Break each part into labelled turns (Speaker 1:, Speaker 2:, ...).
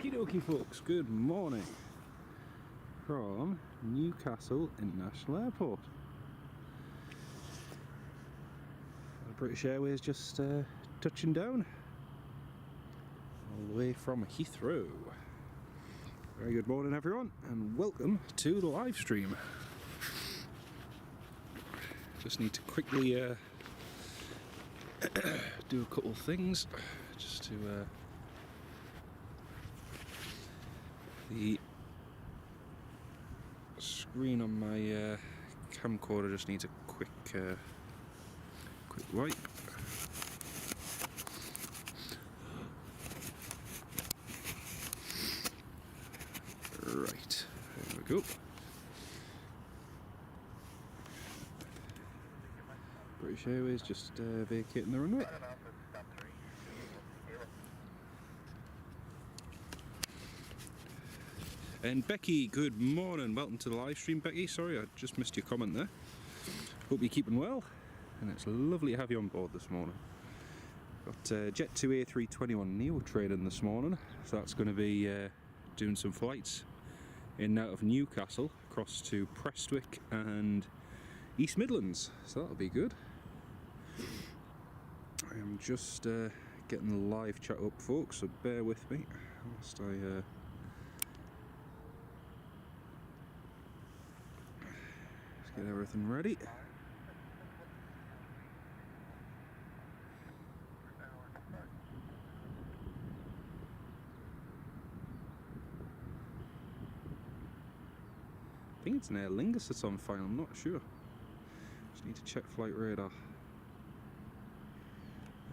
Speaker 1: Okie dokie folks, good morning from Newcastle International Airport. British Airways just touching down all the way from Heathrow. Very good morning everyone and welcome to the live stream. Just need to quickly do a couple of things just to the screen on my camcorder just needs a quick wipe. Right, there we go. British Airways just vacating the runway. And Becky, good morning. Welcome to the live stream, Becky. Sorry, I just missed your comment there. Hope you're keeping well, and it's lovely to have you on board this morning. Got Jet 2 A321 Neo training this morning, so that's going to be doing some flights in and out of Newcastle across to Prestwick and East Midlands, so that'll be good. I am just getting the live chat up, folks, so bear with me whilst I just get everything ready. I think it's an Aer Lingus that's on file, I'm not sure. Just need to check flight radar.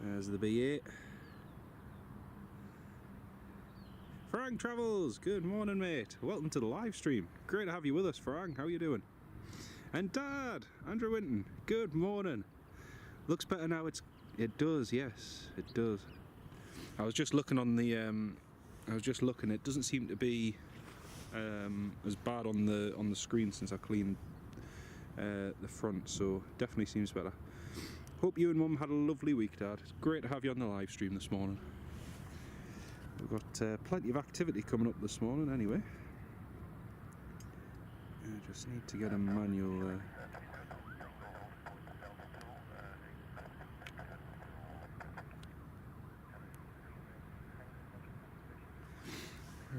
Speaker 1: There's the B8. Farang Travels, good morning mate. Welcome to the live stream. Great to have you with us, Farang. How are you doing? And Dad, Andrew Winton, good morning. Looks better now. It does, yes, it does. I was just looking on the it doesn't seem to be as bad on the screen since I cleaned the front, so definitely seems better. Hope you and Mum had a lovely week, Dad. It's great to have you on the live stream this morning. We've got plenty of activity coming up this morning anyway. I just need to get a manual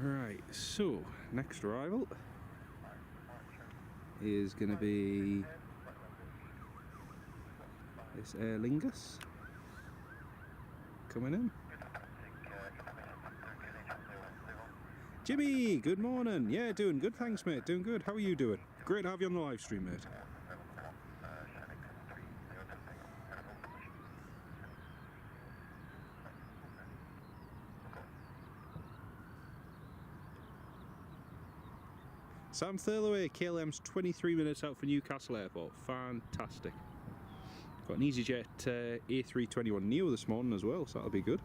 Speaker 1: Right, so next arrival is going to be this Aer Lingus coming in. Jimmy, good morning. Yeah, doing good, thanks mate, doing good. How are you doing? Great to have you on the live stream, mate. Sam Thurloway, KLM's 23 minutes out for Newcastle Airport. Fantastic. Got an EasyJet A321 Neo this morning as well, so that'll be good.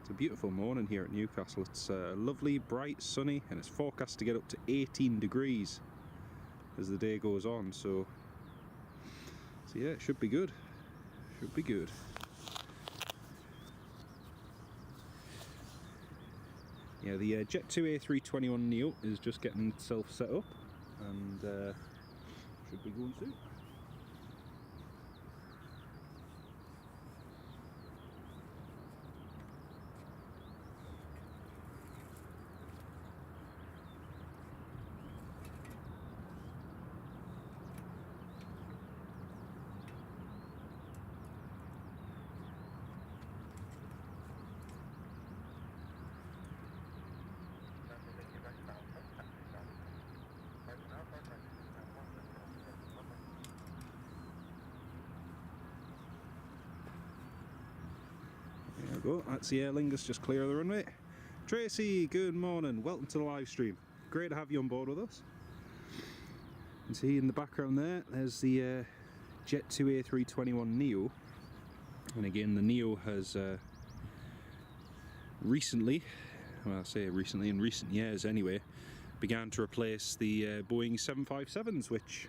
Speaker 1: It's a beautiful morning here at Newcastle. It's lovely, bright, sunny, and it's forecast to get up to 18 degrees as the day goes on. So yeah, it should be good. Should be good. Yeah, the Jet 2 A321 Neo is just getting itself set up and should be going soon. There we go, that's the Aer Lingus just clear of the runway. Tracy, good morning, welcome to the live stream. Great to have you on board with us. You can see in the background there's the Jet 2 A321 Neo. And again, the Neo has recently, well I say recently, in recent years anyway, began to replace the Boeing 757s, which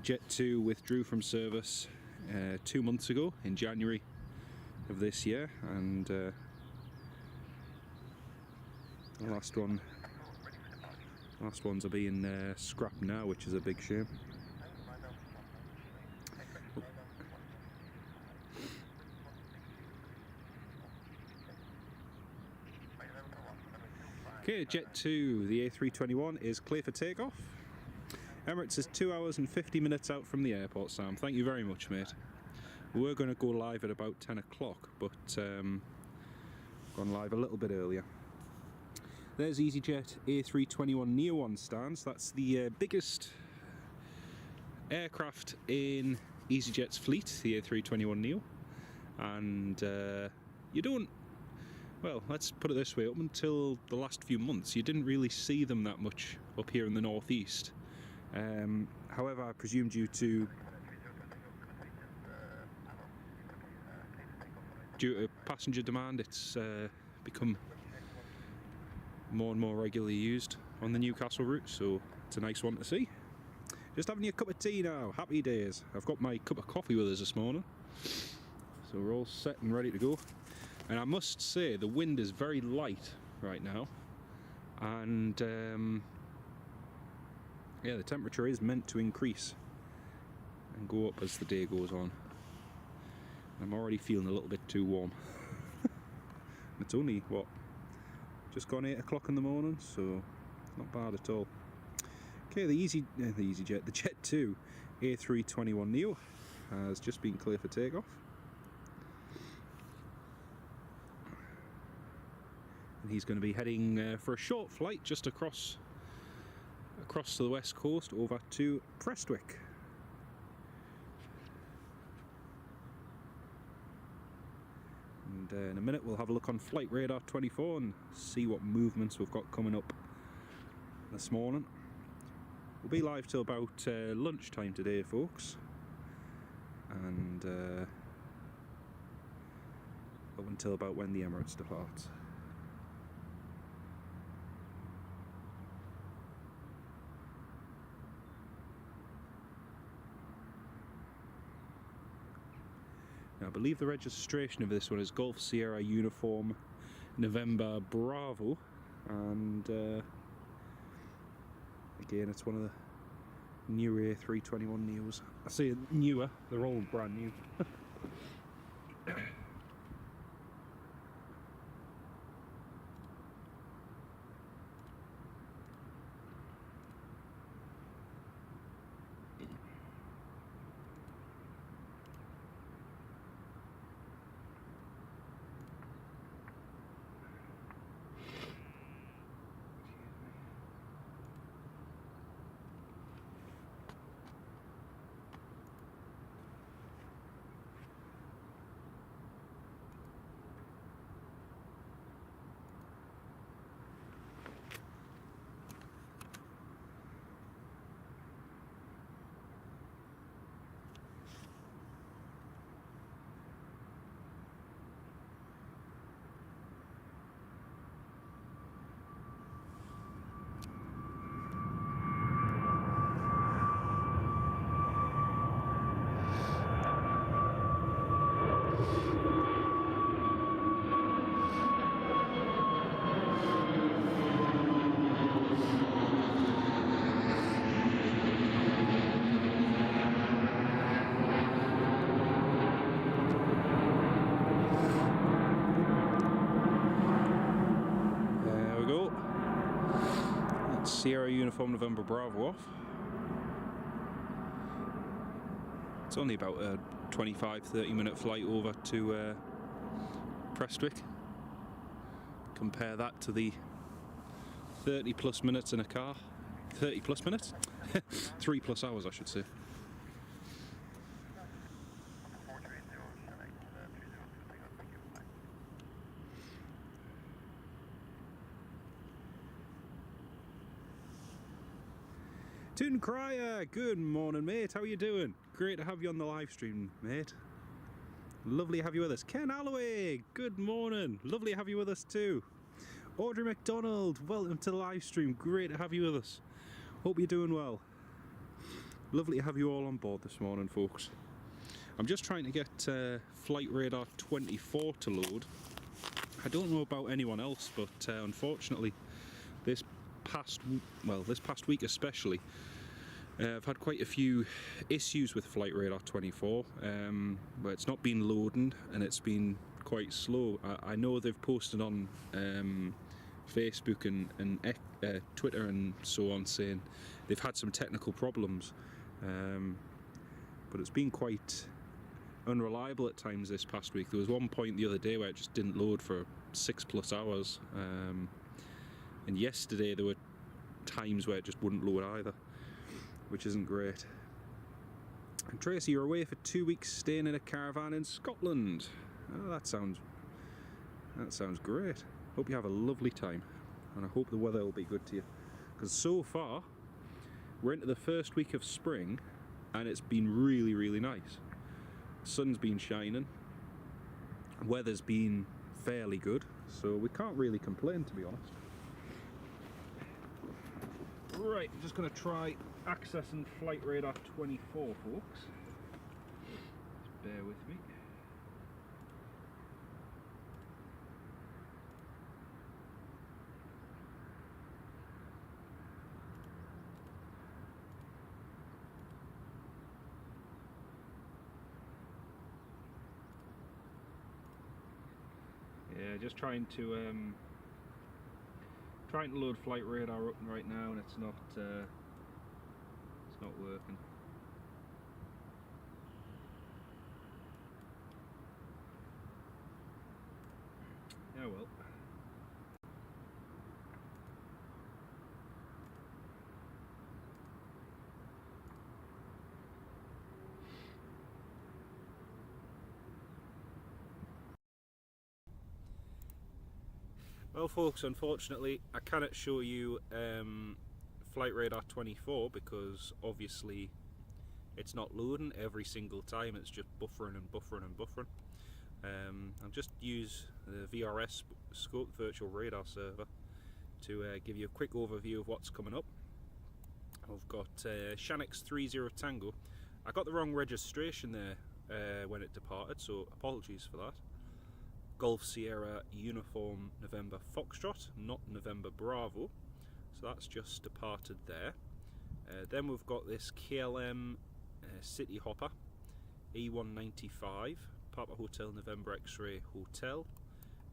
Speaker 1: Jet 2 withdrew from service 2 months ago in January of this year, and the last ones are being scrapped now, which is a big shame. Okay, Jet 2, the A321 is clear for takeoff. Emirates is 2 hours and 50 minutes out from the airport, Sam. Thank you very much, mate. We're going to go live at about 10 o'clock, but gone live a little bit earlier. There's EasyJet A321neo on stands. That's the biggest aircraft in EasyJet's fleet, the A321neo. And you don't, well, let's put it this way, up until the last few months, you didn't really see them that much up here in the northeast. However, I presume due to passenger demand, it's become more and more regularly used on the Newcastle route, so it's a nice one to see. Just having your cup of tea now, happy days. I've got my cup of coffee with us this morning, so we're all set and ready to go. And I must say, the wind is very light right now, and yeah, the temperature is meant to increase and go up as the day goes on. I'm already feeling a little bit too warm. It's only, what, just gone 8 o'clock in the morning, so not bad at all. Okay, the EasyJet, the Jet 2 A321neo has just been clear for takeoff. And he's going to be heading for a short flight just across to the west coast over to Prestwick. And in a minute we'll have a look on Flight Radar 24 and see what movements we've got coming up this morning. We'll be live till about lunchtime today, folks, and up until about when the Emirates departs. Now, I believe the registration of this one is Golf Sierra Uniform November Bravo, and again, it's one of the newer A321neos. I say newer, they're all brand new. Sierra Uniform November Bravo off. It's only about a 25-30 minute flight over to Prestwick. Compare that to the 30 plus minutes in a car. 30 plus minutes? 3 plus hours, I should say. Toon Crier, good morning, mate. How are you doing? Great to have you on the live stream, mate. Lovely to have you with us. Ken Alloway, good morning. Lovely to have you with us too. Audrey McDonald, welcome to the live stream. Great to have you with us. Hope you're doing well. Lovely to have you all on board this morning, folks. I'm just trying to get Flight Radar 24 to load. I don't know about anyone else, but unfortunately this past week especially, I've had quite a few issues with Flight Radar 24, where it's not been loading and it's been quite slow. I know they've posted on Facebook and Twitter and so on saying they've had some technical problems, but it's been quite unreliable at times this past week. There was one point the other day where it just didn't load for 6+ hours, and yesterday there were times where it just wouldn't load either, which isn't great. And Tracy, you're away for 2 weeks staying in a caravan in Scotland. Oh, that sounds great. Hope you have a lovely time, and I hope the weather will be good to you, because so far we're into the first week of spring and it's been really, really nice. Sun's been shining, weather's been fairly good, so we can't really complain, to be honest. Right, I'm just going to try accessing Flight Radar 24, folks. Just bear with me. Yeah, just trying to load Flight Radar up right now, and it's not working. Oh well. Well folks, unfortunately I cannot show you Flight Radar 24 because obviously it's not loading every single time, it's just buffering and buffering and buffering. I'll just use the VRS scope, virtual radar server, to give you a quick overview of what's coming up. I've got Shanix 30 Tango. I got the wrong registration there when it departed, so apologies for that. Golf Sierra Uniform November Foxtrot, not November Bravo, so that's just departed there. Then we've got this KLM City Hopper E195 Papa Hotel November X-Ray Hotel,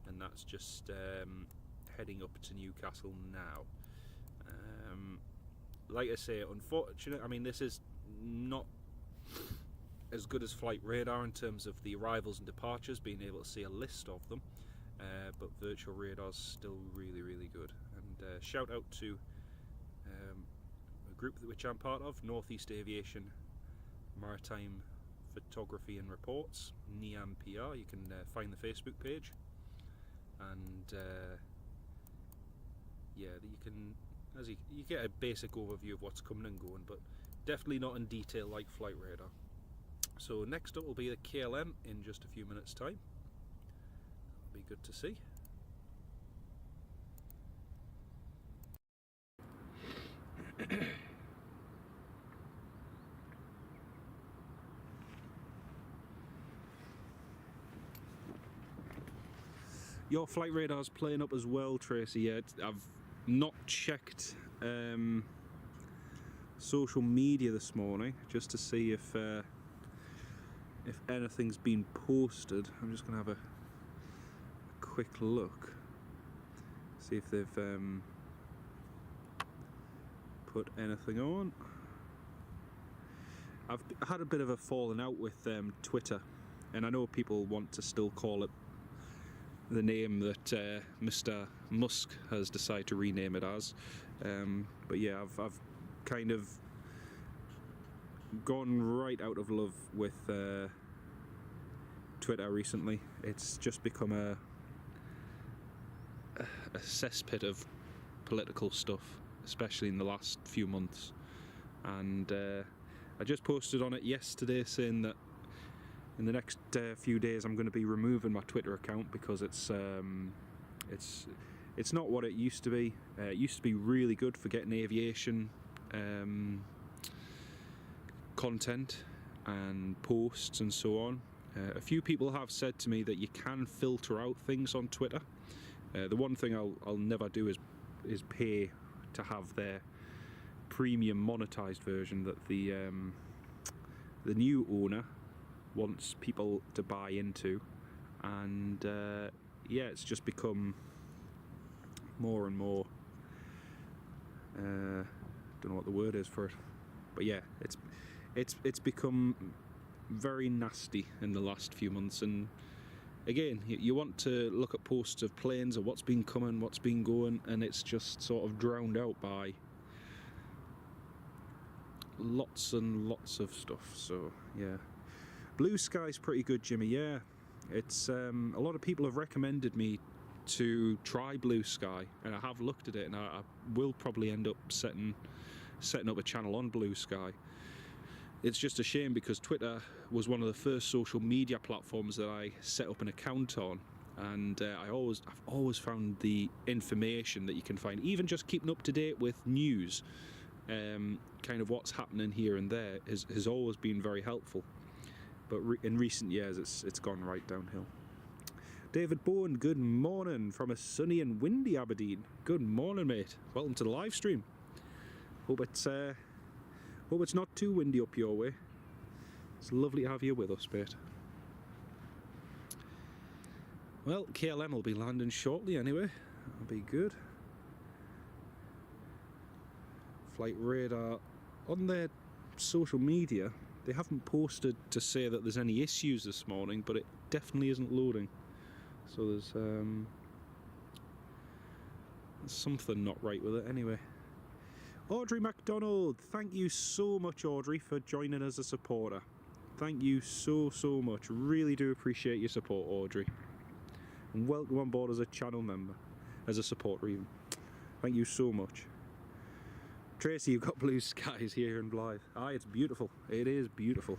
Speaker 1: and that's just heading up to Newcastle now. Like I say, unfortunately, I mean, this is not as good as Flight Radar in terms of the arrivals and departures, being able to see a list of them, but virtual radar's still really, really good. And shout out to a group which I'm part of, Northeast Aviation Maritime Photography and Reports, NEAM PR. You can find the Facebook page, and yeah, you can, you get a basic overview of what's coming and going, but definitely not in detail like Flight Radar. So next up will be the KLM in just a few minutes' time. That'll be good to see. Your Flight Radar's playing up as well, Tracy. Yeah, I've not checked social media this morning just to see if anything's been posted. I'm just going to have a quick look, see if they've put anything on. I've had a bit of a falling out with Twitter, and I know people want to still call it the name that Mr. Musk has decided to rename it as, but yeah, I've kind of gone right out of love with Twitter recently. It's just become a cesspit of political stuff, especially in the last few months, and I just posted on it yesterday saying that in the next few days I'm going to be removing my Twitter account because it's not what it used to be. It used to be really good for getting aviation content, and posts and so on. A few people have said to me that you can filter out things on Twitter. The one thing I'll never do is pay to have their premium monetized version that the new owner wants people to buy into, and yeah, it's just become more and more. Don't know what the word is for it, but yeah, it's become very nasty in the last few months. And again, you want to look at posts of planes or what's been coming, what's been going, and it's just sort of drowned out by lots and lots of stuff. So yeah, Blue Sky's pretty good, Jimmy. Yeah, it's a lot of people have recommended me to try Blue Sky, and I have looked at it, and I will probably end up setting up a channel on Blue Sky. It's just a shame because Twitter was one of the first social media platforms that I set up an account on, and I've always found the information that you can find, even just keeping up to date with news, kind of what's happening here and there, has always been very helpful. But in recent years, it's gone right downhill. David Bowen, good morning from a sunny and windy Aberdeen. Good morning, mate. Welcome to the live stream. Hope it's not too windy up your way. It's lovely to have you with us, mate. Well, KLM will be landing shortly anyway. That'll be good. Flight radar on their social media, they haven't posted to say that there's any issues this morning, but it definitely isn't loading. So there's something not right with it anyway. Audrey MacDonald, thank you so much, Audrey, for joining as a supporter. Thank you so much. Really do appreciate your support, Audrey. And welcome on board as a channel member, as a supporter even. Thank you so much. Tracy, you've got blue skies here in Blythe. Aye, it's beautiful. It is beautiful.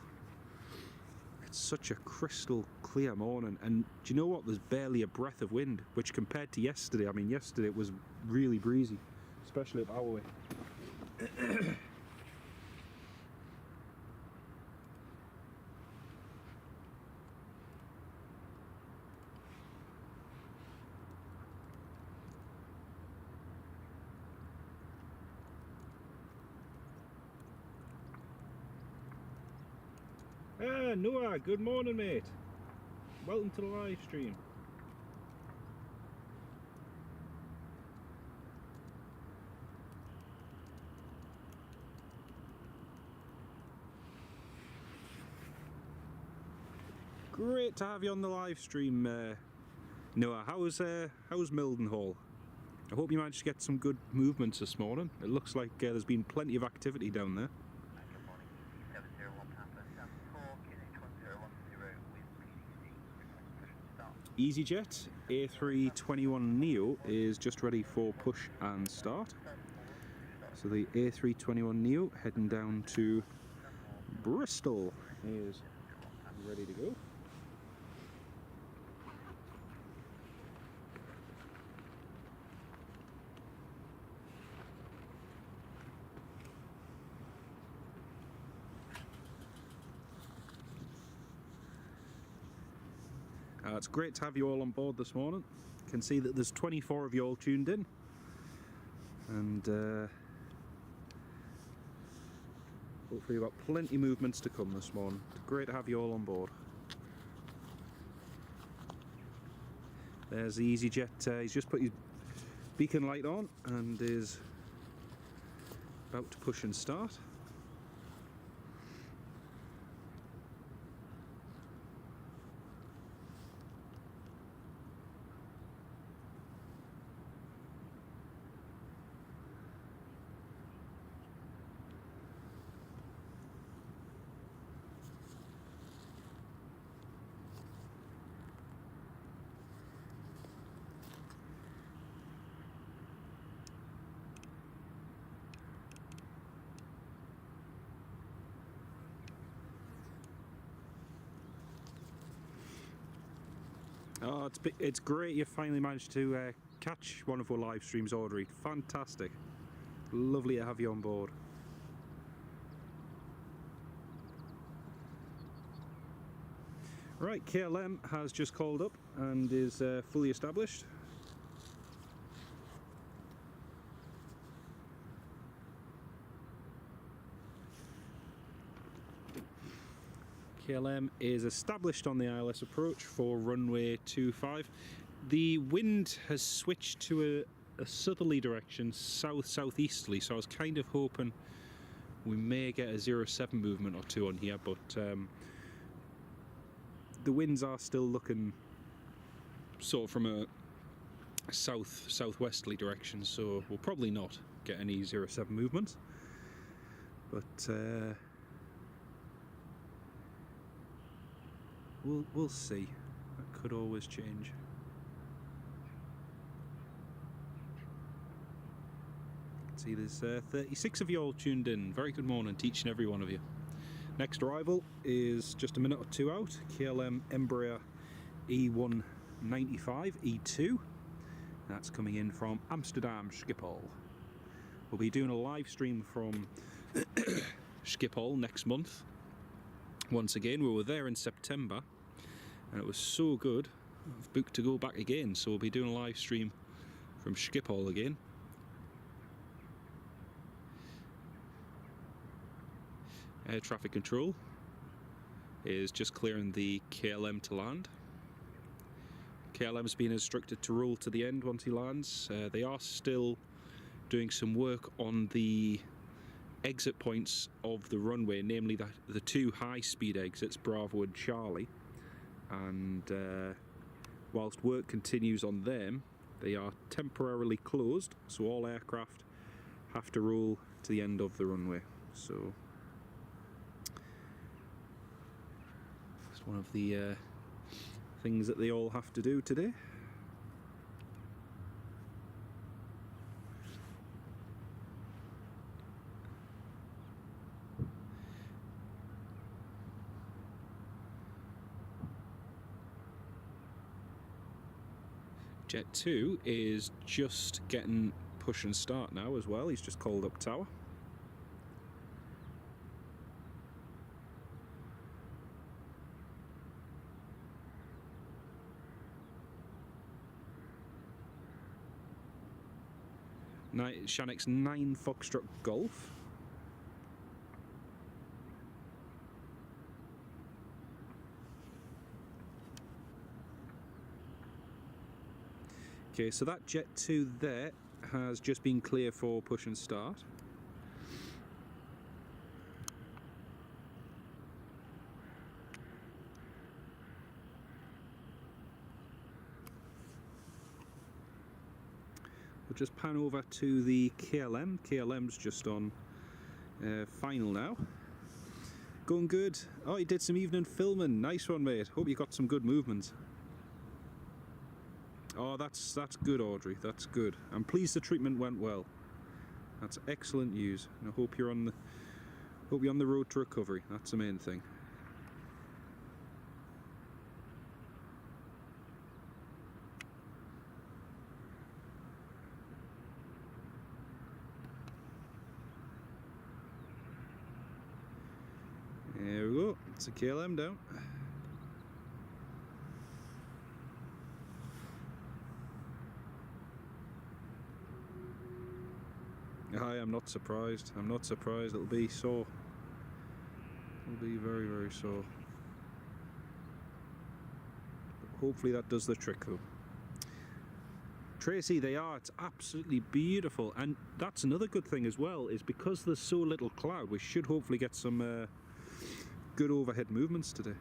Speaker 1: It's such a crystal clear morning, and do you know what? There's barely a breath of wind, which compared to yesterday, I mean, yesterday it was really breezy, especially up our way. Noah, good morning, mate. Welcome to the live stream. Great to have you on the live stream, Noah. How's Mildenhall? I hope you managed to get some good movements this morning. It looks like there's been plenty of activity down there. EasyJet A321neo is just ready for push and start. So the A321neo heading down to Bristol is ready to go. It's great to have you all on board this morning. You can see that there's 24 of you all tuned in, and hopefully we've got plenty of movements to come this morning. It's great to have you all on board. There's the EasyJet, he's just put his beacon light on and is about to push and start. Oh, it's great you finally managed to catch one of our live streams, Audrey. Fantastic. Lovely to have you on board. Right, KLM has just called up and is fully established. KLM is established on the ILS approach for runway 25. The wind has switched to a southerly direction, south-southeasterly, so I was kind of hoping we may get a 07 movement or two on here, but the winds are still looking sort of from a southwesterly direction, so we'll probably not get any 07 movements, but we'll see. That could always change. See, there's 36 of you all tuned in. Very good morning to each and every one of you. Next arrival is just a minute or two out. KLM Embraer E195 E2. That's coming in from Amsterdam Schiphol. We'll be doing a live stream from Schiphol next month. Once again, we were there in September and it was so good. I've booked to go back again, so we'll be doing a live stream from Schiphol again. Air traffic control is just clearing the KLM to land. KLM's been instructed to roll to the end once he lands. They are still doing some work on the exit points of the runway, namely the two high-speed exits, Bravo and Charlie. And whilst work continues on them, they are temporarily closed, so all aircraft have to roll to the end of the runway. So one of the things that they all have to do today. Jet 2 is just getting push and start now as well. He's just called up tower. Shanix 9 Foxtrot Golf. Okay, so that Jet 2 there has just been clear for push and start. We'll just pan over to the KLM. KLM's just on final now. Going good. Oh, you did some evening filming. Nice one, mate. Hope you got some good movements. Oh, that's good, Audrey. That's good. I'm pleased the treatment went well. That's excellent news. And I hope you're on the road to recovery. That's the main thing. There we go. It's a KLM down. I'm not surprised. I'm not surprised. It'll be sore. It'll be very, very sore. But hopefully that does the trick though. Tracy, they are. It's absolutely beautiful. And that's another good thing as well, is because there's so little cloud, we should hopefully get some good overhead movements today.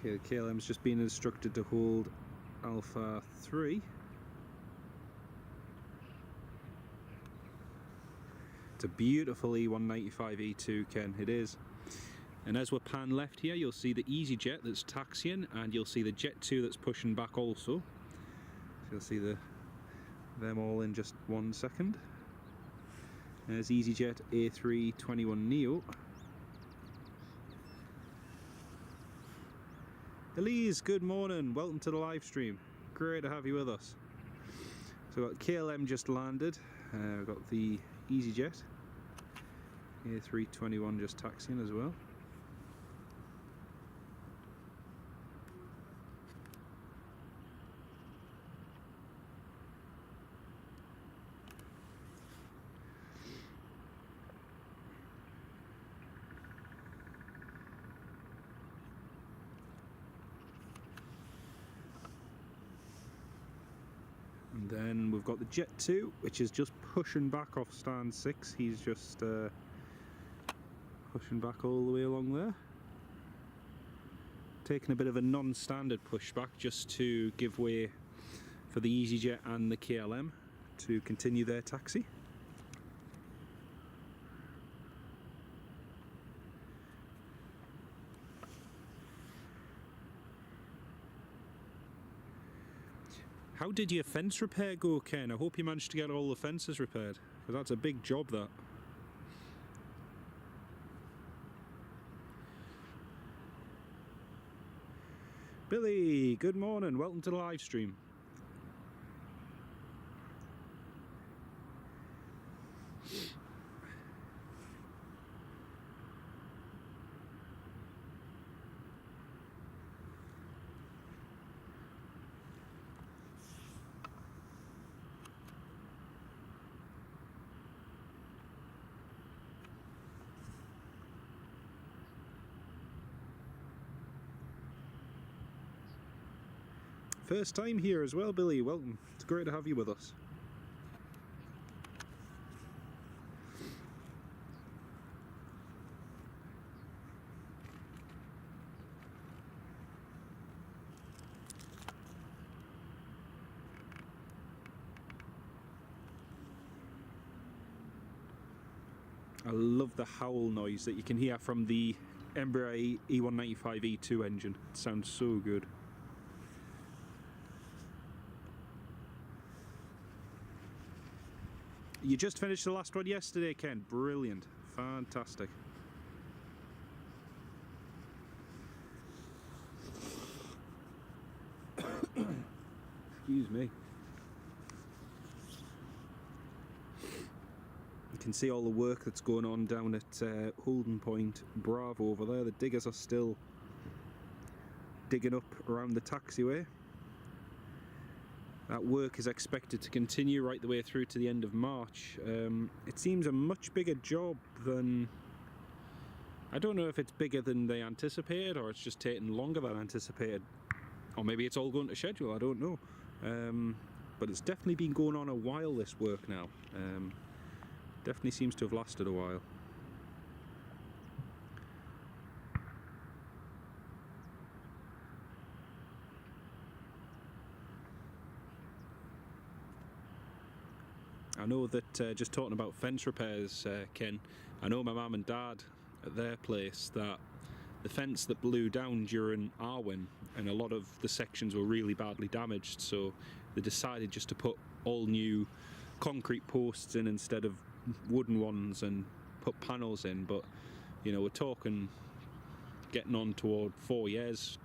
Speaker 1: Okay, the KLM's just been instructed to hold Alpha 3. It's a beautiful E195 E2, Ken, it is. And as we're pan left here, you'll see the EasyJet that's taxiing, and you'll see the Jet 2 that's pushing back also. So you'll see them all in just 1 second. There's EasyJet A321neo. Elise, good morning. Welcome to the live stream. Great to have you with us. So we've got KLM just landed. We've got the EasyJet A321 just taxiing as well. And then we've got the Jet 2, which is just pushing back off stand 6. He's just pushing back all the way along there. Taking a bit of a non-standard pushback just to give way for the EasyJet and the KLM to continue their taxi. How did your fence repair go, Ken? I hope you managed to get all the fences repaired, because that's a big job, that. Billy, good morning. Welcome to the live stream. First time here as well, Billy. Welcome. It's great to have you with us. I love the howl noise that you can hear from the Embraer E195 E2 engine. It sounds so good. You just finished the last one yesterday, Ken. Brilliant. Fantastic. Excuse me. You can see all the work that's going on down at Holden Point Bravo over there. The diggers are still digging up around the taxiway. That work is expected to continue right the way through to the end of March. It seems a much bigger job than... I don't know if it's bigger than they anticipated, or it's just taking longer than anticipated. Or maybe it's all going to schedule, I don't know. But it's definitely been going on a while, this work now. Definitely seems to have lasted a while. I know that, just talking about fence repairs, Ken, I know my mum and dad at their place, that the fence that blew down during Arwen, and a lot of the sections were really badly damaged, so they decided just to put all new concrete posts in instead of wooden ones and put panels in. But you know, we're talking getting on toward 4 years.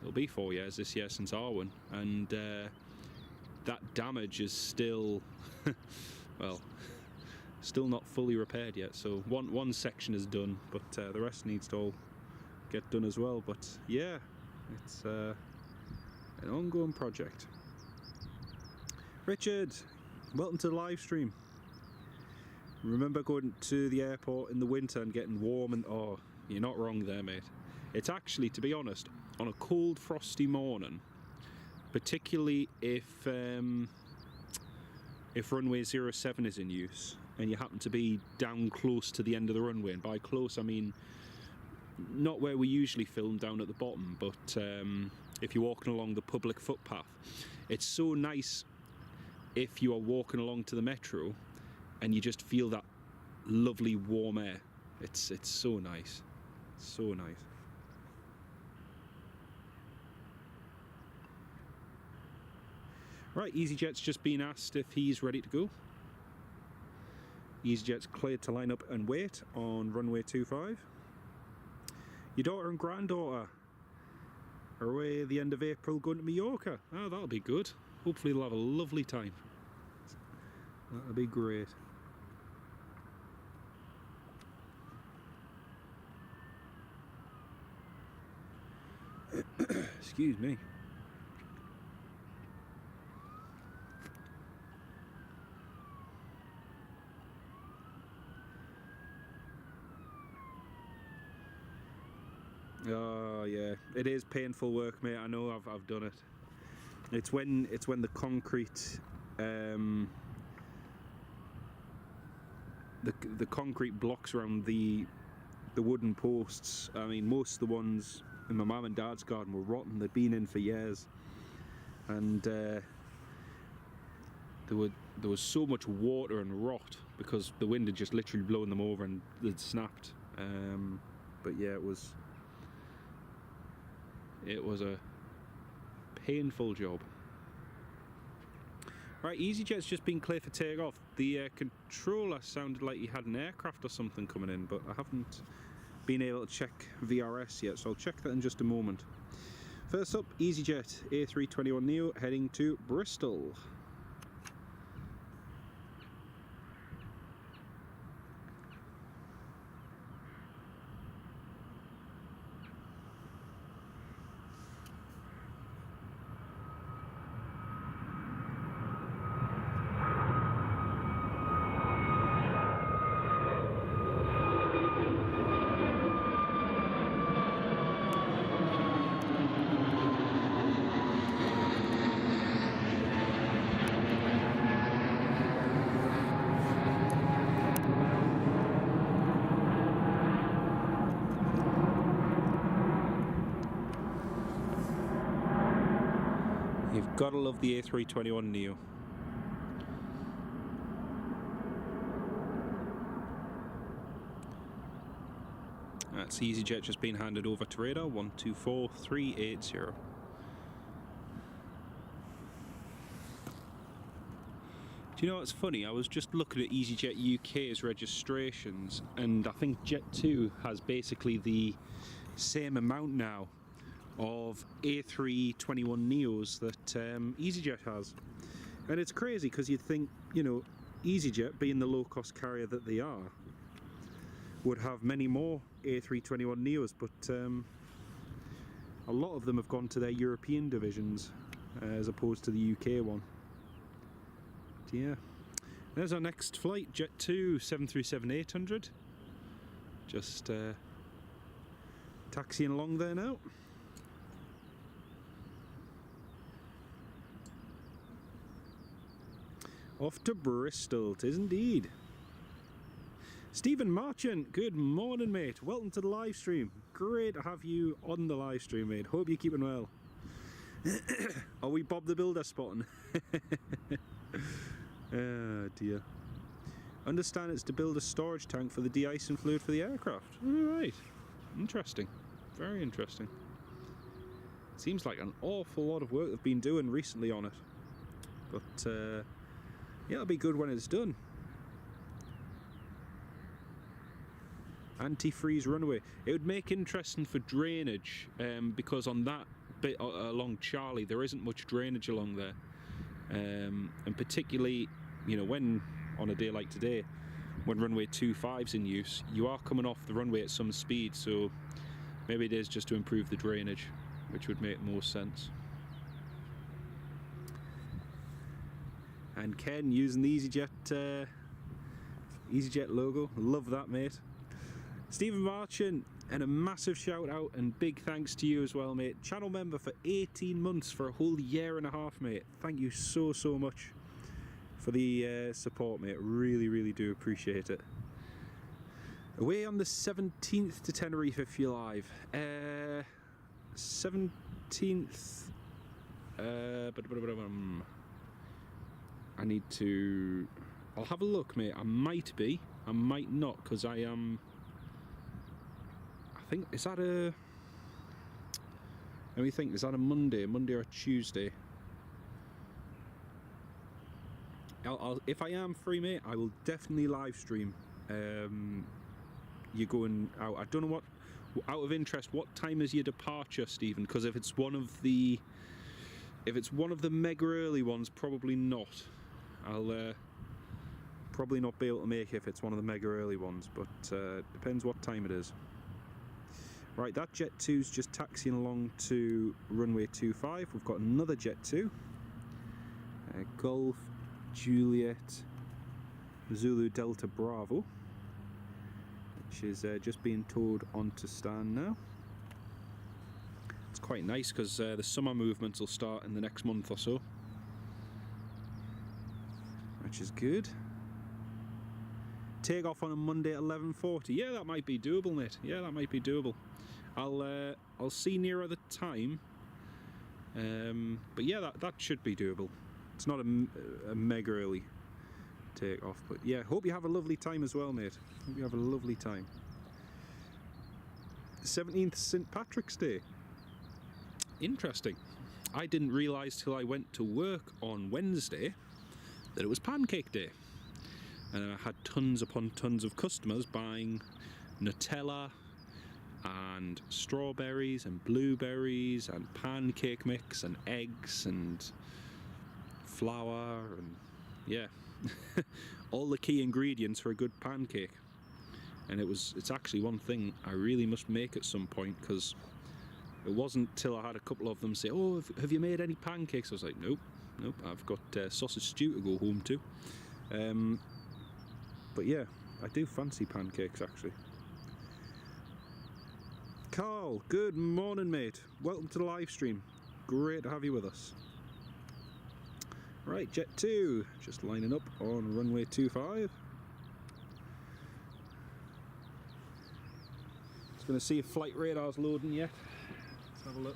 Speaker 1: It'll be 4 years this year since Arwen, and that damage is still well, still not fully repaired yet. So one section is done, but the rest needs to all get done as well. But yeah, it's an ongoing project. Richard, welcome to the live stream. Remember going to the airport in the winter and getting warm, and oh, you're not wrong there, mate. It's actually, to be honest, on a cold, frosty morning, particularly if runway 07 is in use and you happen to be down close to the end of the runway, and by close I mean not where we usually film, down at the bottom, but if you're walking along the public footpath, it's so nice if you are walking along to the metro and you just feel that lovely warm air. It's so nice, so nice. Right, EasyJet's just been asked if he's ready to go. EasyJet's cleared to line up and wait on runway 25. Your daughter and granddaughter away at the end of April going to Mallorca. Oh, that'll be good. Hopefully they'll have a lovely time. That'll be great. Excuse me. Oh yeah, it is painful work, mate. I know, I've done it. It's when the concrete, the concrete blocks around the wooden posts. I mean, most of the ones in my mum and dad's garden were rotten. They'd been in for years, and there was so much water and rot because the wind had just literally blown them over and they'd snapped. But yeah, it was a painful job. Right, EasyJet's just been clear for takeoff. The controller sounded like he had an aircraft or something coming in, but I haven't been able to check VRS yet, so I'll check that in just a moment. First up, EasyJet A321neo heading to Bristol. You've got to love the A321neo. That's EasyJet just being handed over to radar 124380. Do you know what's funny? I was just looking at EasyJet UK's registrations, and I think Jet2 has basically the same amount now of A321neos that EasyJet has. And it's crazy because you'd think, you know, EasyJet, being the low-cost carrier that they are, would have many more A321neos, but a lot of them have gone to their European divisions as opposed to the UK one. But yeah, there's our next flight, Jet2 737-800. Just taxiing along there now. Off to Bristol, 'tis indeed. Stephen Marchant, good morning, mate. Welcome to the live stream. Great to have you on the live stream, mate. Hope you're keeping well. Are we Bob the Builder spotting? Oh dear. Understand it's to build a storage tank for the de-icing fluid for the aircraft. Alright. Interesting. Very interesting. Seems like an awful lot of work they've been doing recently on it. But yeah, it'll be good when it's done. Anti-freeze runway. It would make interesting for drainage, because on that bit along Charlie there isn't much drainage along there, and particularly, you know, when on a day like today, when runway 25's in use, you are coming off the runway at some speed, so maybe it is just to improve the drainage, which would make more sense. And Ken using the EasyJet logo, love that, mate. Stephen Marchant, and a massive shout out and big thanks to you as well, mate. Channel member for 18 months, for a whole year and a half, mate. Thank you so much for the support, mate. Really, really do appreciate it. Away on the 17th to Tenerife if you're live. 17th. I need to. I'll have a look, mate. I might be. I might not, because I am. I think, is that a. Let me think. Is that a Monday or a Tuesday? If I am free, mate, I will definitely live stream. You're going out. I don't know out of interest, what time is your departure, Stephen? Because if it's one of the mega early ones, probably not. I'll probably not be able to make it if it's one of the mega early ones, but depends what time it is. Right, that Jet 2's just taxiing along to runway 25. We've got another Jet 2. Golf, Juliet, Zulu Delta Bravo, which is just being towed onto stand now. It's quite nice because the summer movements will start in the next month or so, which is good. Take off on a Monday at 11:40. Yeah, that might be doable, mate. Yeah, that might be doable. I'll see nearer the time, but yeah, that should be doable. It's not a mega early take off, but yeah, hope you have a lovely time as well, mate. Hope you have a lovely time. 17th St. Patrick's Day. Interesting. I didn't realise till I went to work on Wednesday that it was Pancake Day. And I had tons upon tons of customers buying Nutella and strawberries and blueberries and pancake mix and eggs and flour and yeah, all the key ingredients for a good pancake. And it's actually one thing I really must make at some point, because it wasn't till I had a couple of them say, "Oh, have you made any pancakes?" I was like, nope, I've got sausage stew to go home to. But yeah, I do fancy pancakes actually. Carl, good morning, mate. Welcome to the live stream. Great to have you with us. Right, Jet 2, just lining up on runway 25. Just going to see if flight radar's loading yet. Let's have a look.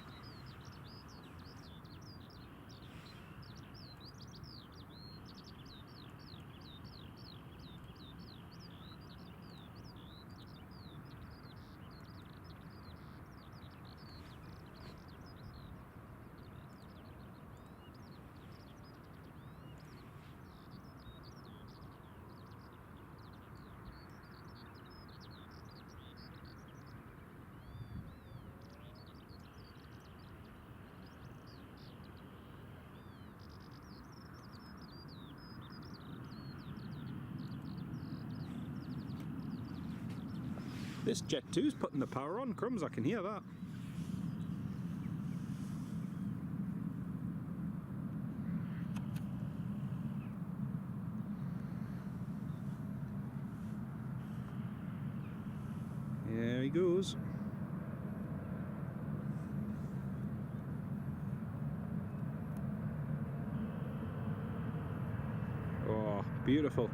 Speaker 1: This Jet 2's putting the power on, crumbs, I can hear that. There he goes. Oh, beautiful.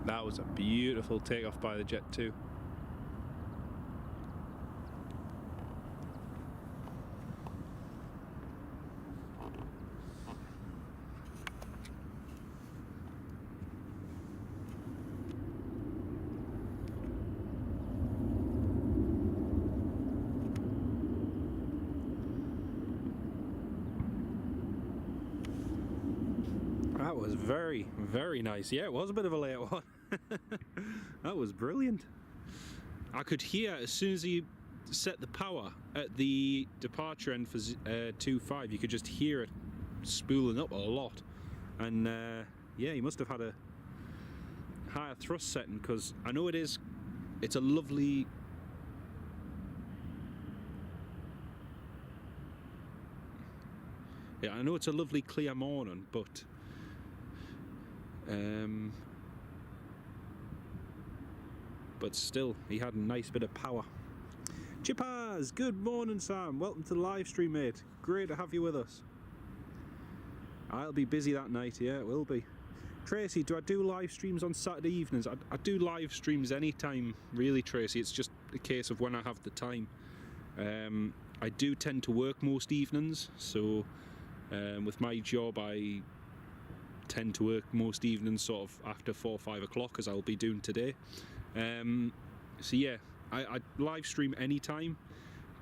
Speaker 1: That was a beautiful takeoff by the Jet 2. That was very, very nice. Yeah, it was a bit of a late one. That was brilliant. I could hear as soon as he set the power at the departure end for 2.5, you could just hear it spooling up a lot. And yeah, he must have had a higher thrust setting, because I know it's a lovely... Yeah, I know it's a lovely clear morning, but still, he had a nice bit of power. Chippers, good morning, Sam. Welcome to the live stream, mate. Great to have you with us. I'll be busy that night, yeah, it will be. Tracy, do I do live streams on Saturday evenings? I do live streams anytime, really, Tracy. It's just a case of when I have the time. I do tend to work most evenings, so with my job I tend to work most evenings sort of after 4 or 5 o'clock, as I'll be doing today. So yeah, I live stream anytime,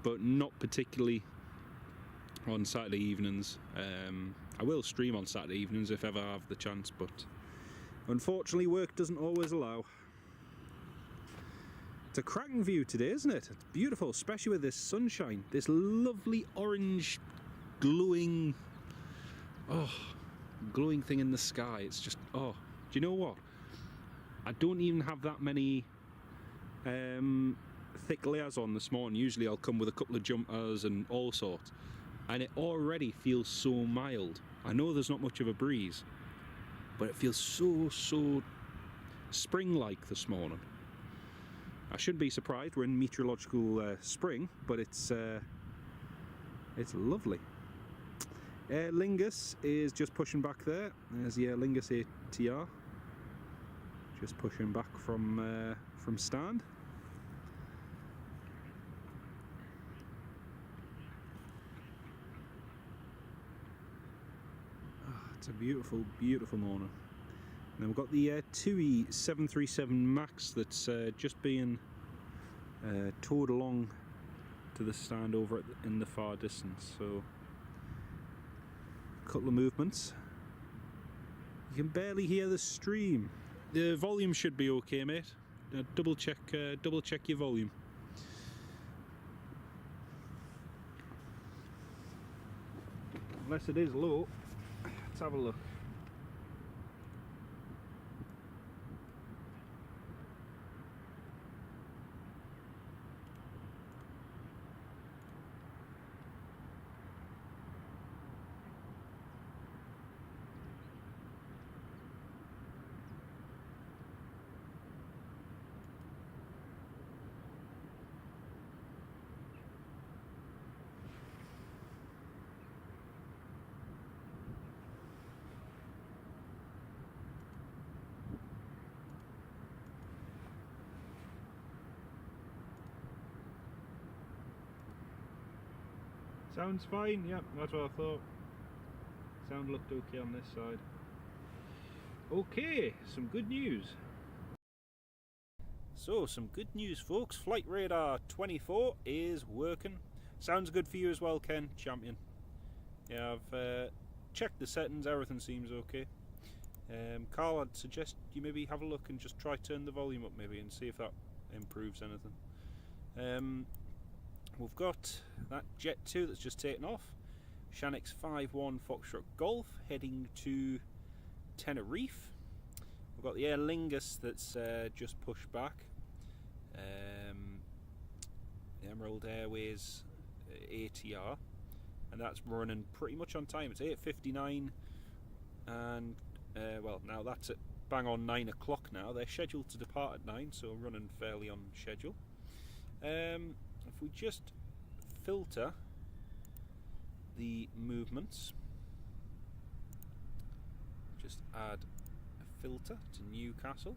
Speaker 1: but not particularly on Saturday evenings. I will stream on Saturday evenings if ever I have the chance, but unfortunately work doesn't always allow. It's a cracking view today, isn't it? It's beautiful, especially with this sunshine, this lovely orange glowing thing in the sky. It's just, do you know what? I don't even have that many thick layers on this morning. Usually I'll come with a couple of jumpers and all sorts, and it already feels so mild. I know there's not much of a breeze, but it feels so spring-like this morning. I shouldn't be surprised, we're in meteorological spring, but it's lovely. Aer Lingus is just pushing back there. There's the Aer Lingus ATR, just pushing back from stand. It's a beautiful, beautiful morning. And then we've got the TUI 737 MAX that's just being towed along to the stand over in the far distance. So, a couple of movements. You can barely hear the stream. The volume should be okay, mate. Double check your volume. Unless it is low. Let's have a look. Sounds fine, yep, that's what I thought. Sound looked okay on this side. Okay, some good news. So, some good news, folks. Flight Radar 24 is working. Sounds good for you as well, Ken, champion. Yeah, I've checked the settings, everything seems okay. Carl, I'd suggest you maybe have a look and just try turn the volume up maybe and see if that improves anything. We've got that Jet 2 that's just taken off, Shanix 51 Foxtrot Golf, heading to Tenerife. We've got the Aer Lingus that's just pushed back, the Emerald Airways ATR, and that's running pretty much on time. It's 8:59, and well, now that's at bang on 9 o'clock now. They're scheduled to depart at 9, so running fairly on schedule. If we just filter the movements, just add a filter to Newcastle,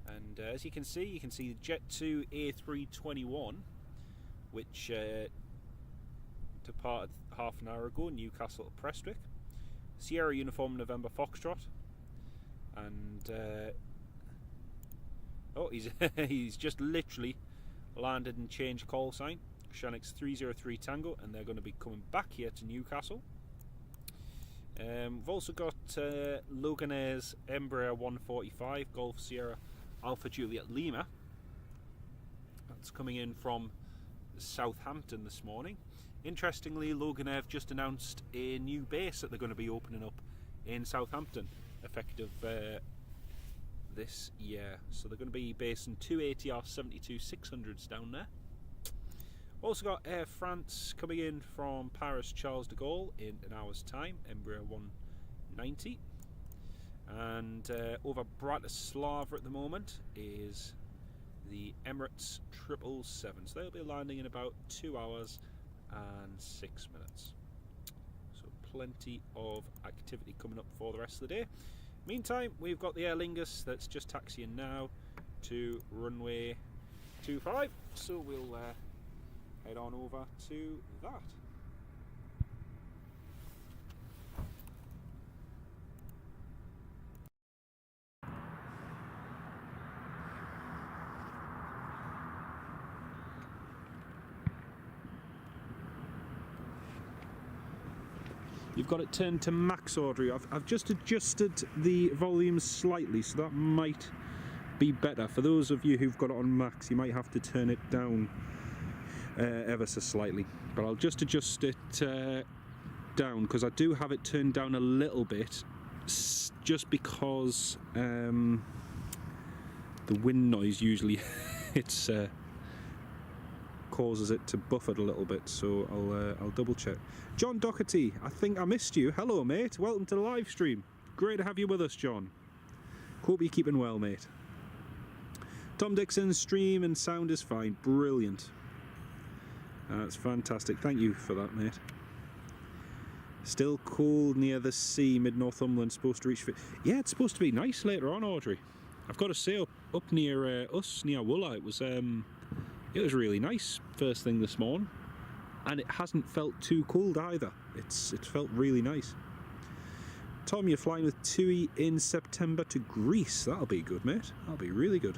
Speaker 1: and as you can see the Jet 2 A321, which departed half an hour ago, Newcastle to Prestwick, Sierra Uniform November Foxtrot, and he's just literally landed and changed call sign, Shanix 303 Tango, and they're going to be coming back here to Newcastle. We've also got Loganair's Embraer 145 Golf Sierra Alpha Juliet Lima. That's coming in from Southampton this morning. Interestingly, Loganair have just announced a new base that they're going to be opening up in Southampton, effective this year. So they're going to be basing 2 ATR 72-600s down there. Also got Air France coming in from Paris Charles de Gaulle in an hour's time, Embraer 190. And over Bratislava at the moment is the Emirates 777. So they'll be landing in about 2 hours and 6 minutes. So plenty of activity coming up for the rest of the day. Meantime, we've got the Aer Lingus that's just taxiing now to runway 25, so we'll head on over to that. You've got it turned to max, Audrey. I've just adjusted the volume slightly, so that might be better. For those of you who've got it on max, you might have to turn it down ever so slightly. But I'll just adjust it down, because I do have it turned down a little bit, just because the wind noise usually it's causes it to buffet a little bit, so I'll double check. John Doherty, I think I missed you. Hello, mate. Welcome to the live stream. Great to have you with us, John. Hope you're keeping well, mate. Tom Dixon's stream and sound is fine. Brilliant. That's fantastic. Thank you for that, mate. Still cold near the sea, mid-Northumberland. Supposed to reach... Yeah, it's supposed to be nice later on, Audrey. I've got to say, up near us, near Wooler, it was really nice first thing this morning, and it hasn't felt too cold either. It felt really nice. Tom, you're flying with TUI in September to Greece. That'll be good, mate. That'll be really good.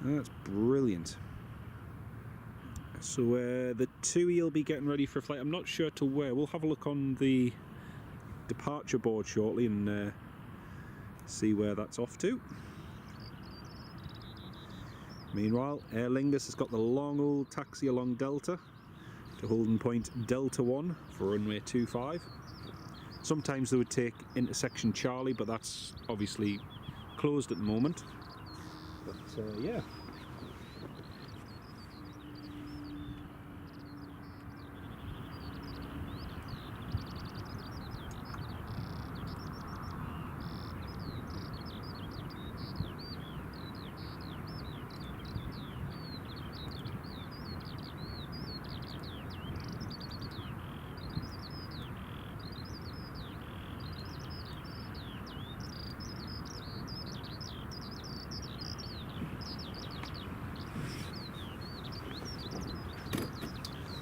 Speaker 1: That's brilliant. So the TUI will be getting ready for a flight. I'm not sure to where. We'll have a look on the departure board shortly and see where that's off to. Meanwhile, Aer Lingus has got the long old taxi along Delta to holding point Delta 1 for runway 25. Sometimes they would take intersection Charlie, but that's obviously closed at the moment. But yeah.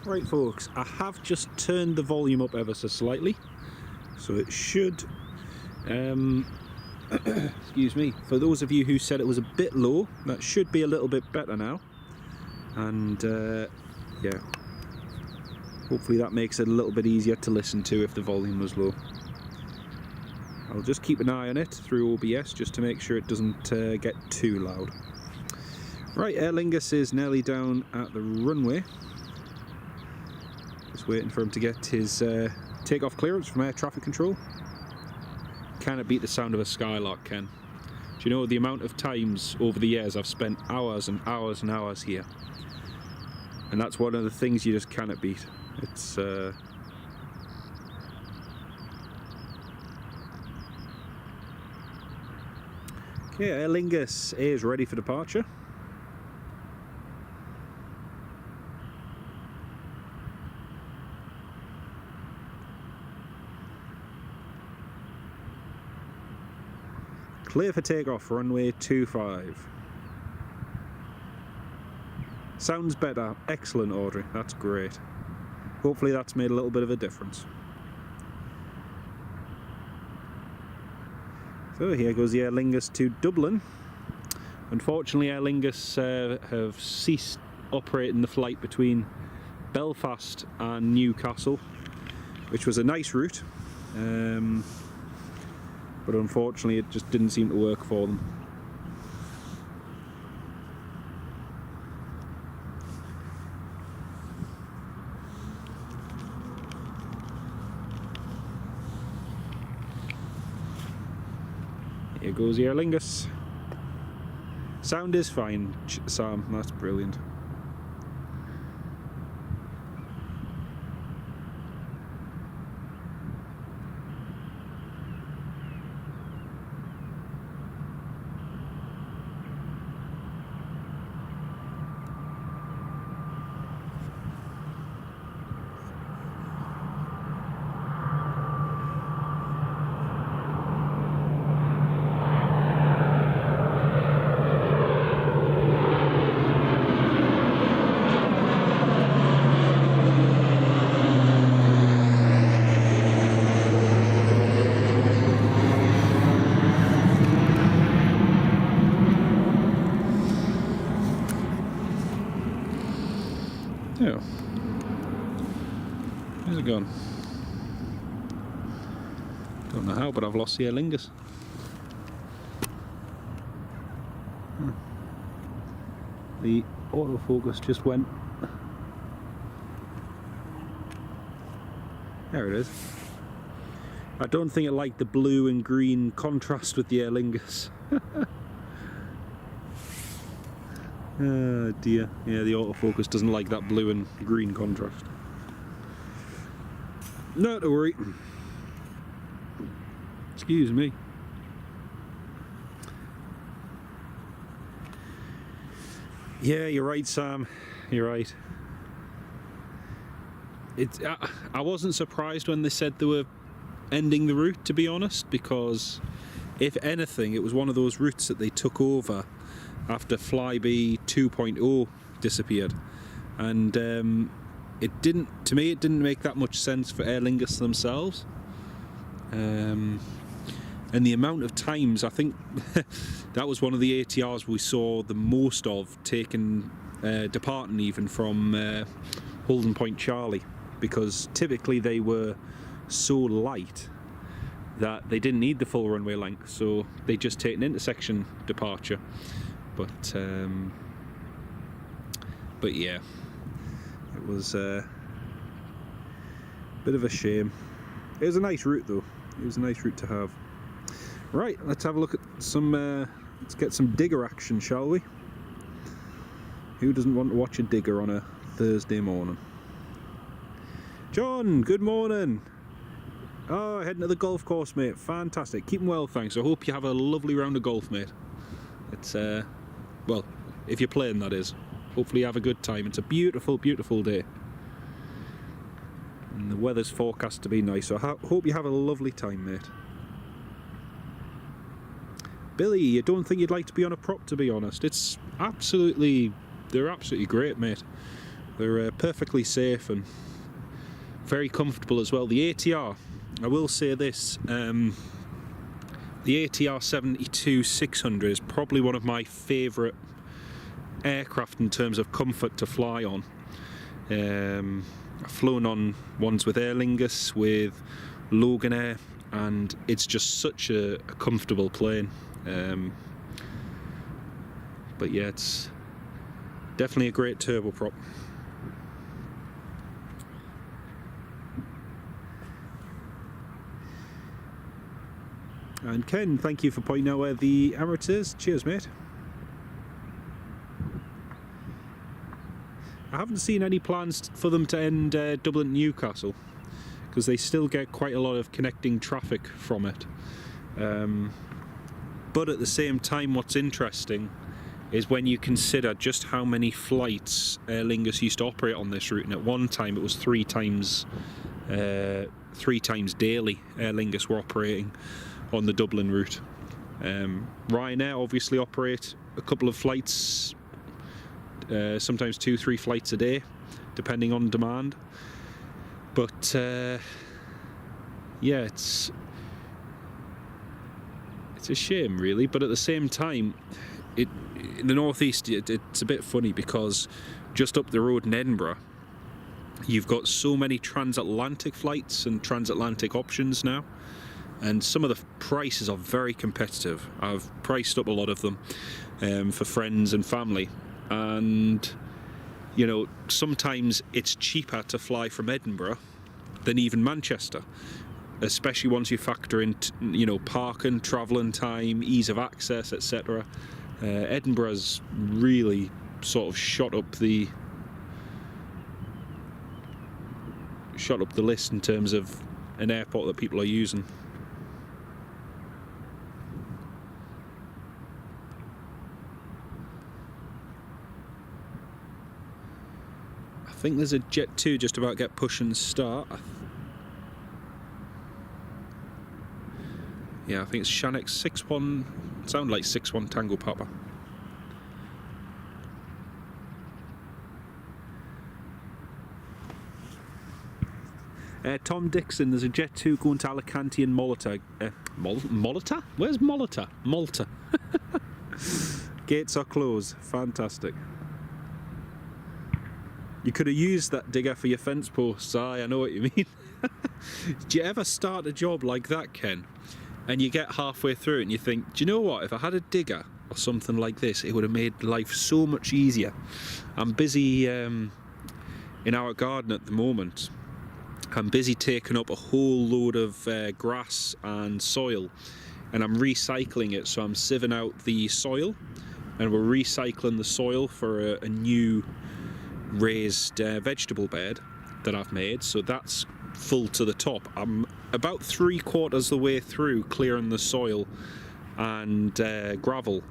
Speaker 1: Right folks, I have just turned the volume up ever so slightly, so it should, excuse me, for those of you who said it was a bit low, that should be a little bit better now, and yeah, hopefully that makes it a little bit easier to listen to if the volume was low. I'll just keep an eye on it through OBS just to make sure it doesn't get too loud. Right, Aer Lingus is nearly down at the runway. Just waiting for him to get his takeoff clearance from air traffic control. Can it beat the sound of a skylark, Ken? Do you know the amount of times over the years I've spent hours and hours and hours here? And that's one of the things you just cannot beat. It's okay, Aer Lingus is ready for departure. Clear for takeoff, runway 25. Sounds better. Excellent, Audrey. That's great. Hopefully that's made a little bit of a difference. So here goes the Aer Lingus to Dublin. Unfortunately, Aer Lingus have ceased operating the flight between Belfast and Newcastle, which was a nice route. But unfortunately it just didn't seem to work for them. Here goes the Aer Lingus. Sound is fine, Sam, that's brilliant. Oh. Where's it gone? Don't know how, but I've lost the Aer Lingus. The autofocus just went. There it is. I don't think it liked the blue and green contrast with the Aer Lingus. Oh dear. Yeah, the autofocus doesn't like that blue and green contrast. Not to worry. Excuse me. Yeah, you're right, Sam. You're right. I wasn't surprised when they said they were ending the route, to be honest, because if anything, it was one of those routes that they took over after Flybe 2.0 disappeared, and it didn't. To me, it didn't make that much sense for Aer Lingus themselves. And the amount of times, I think that was one of the ATRs we saw the most of taking departing even from Holden Point Charlie, because typically they were so light that they didn't need the full runway length, so they just take an intersection departure. But yeah, it was a bit of a shame. It was a nice route though. It was a nice route to have. Right, let's have a look at some. Let's get some digger action, shall we? Who doesn't want to watch a digger on a Thursday morning? John, good morning. Oh, heading to the golf course, mate. Fantastic. Keeping well, thanks. I hope you have a lovely round of golf, mate. It's well, if you're playing, that is. Hopefully you have a good time. It's a beautiful, beautiful day. And the weather's forecast to be nice, so I hope you have a lovely time, mate. Billy, you don't think you'd like to be on a prop, to be honest? It's absolutely, they're absolutely great, mate. They're perfectly safe and very comfortable as well. The ATR, I will say this, the ATR 72-600 is probably one of my favourite aircraft in terms of comfort to fly on. I've flown on ones with Aer Lingus, with Loganair, and it's just such a comfortable plane. But yeah, it's definitely a great turboprop. And Ken, thank you for pointing out where the Emirates is. Cheers, mate. I haven't seen any plans for them to end Dublin Newcastle, because they still get quite a lot of connecting traffic from it. But at the same time, what's interesting is when you consider just how many flights Aer Lingus used to operate on this route, and at one time it was three times daily Aer Lingus were operating on the Dublin route. Ryanair obviously operate a couple of flights, sometimes 2-3 flights a day, depending on demand. But yeah, it's a shame, really. But at the same time, in the northeast, it's a bit funny, because just up the road in Edinburgh, you've got so many transatlantic flights and transatlantic options now, and some of the prices are very competitive. I've priced up a lot of them for friends and family, and you know, sometimes it's cheaper to fly from Edinburgh than even Manchester, especially once you factor in, you know, parking, travelling time, ease of access, etc. Edinburgh's really sort of shot up the list in terms of an airport that people are using. I think there's a Jet 2 just about to get push and start. Yeah, I think it's Shanix 61, sound like 61 Tango Papa. Tom Dixon, there's a Jet 2 going to Alicante and Malta. Malta? Where's Malta? Malta. Gates are closed. Fantastic. You could have used that digger for your fence posts. I know what you mean. Do you ever start a job like that, Ken, and you get halfway through it and you think, do you know what, if I had a digger or something like this, it would have made life so much easier. I'm busy in our garden at the moment. I'm busy taking up a whole load of grass and soil, and I'm recycling it. So I'm sieving out the soil, and we're recycling the soil for a new raised vegetable bed that I've made. So that's full to the top. I'm about 3/4 the way through clearing the soil and gravel,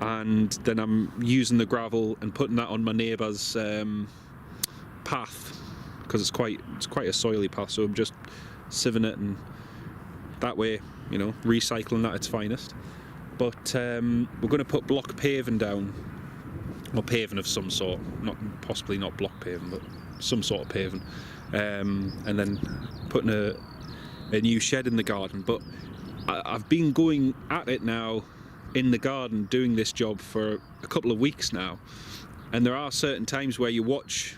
Speaker 1: and then I'm using the gravel and putting that on my neighbour's path, because it's quite a soily path. So I'm just sieving it, and that way, you know, recycling at its finest. But we're going to put block paving down, or paving of some sort, possibly not block paving, but some sort of paving, and then putting a new shed in the garden. But I've been going at it now in the garden, doing this job for a couple of weeks now, and there are certain times where you watch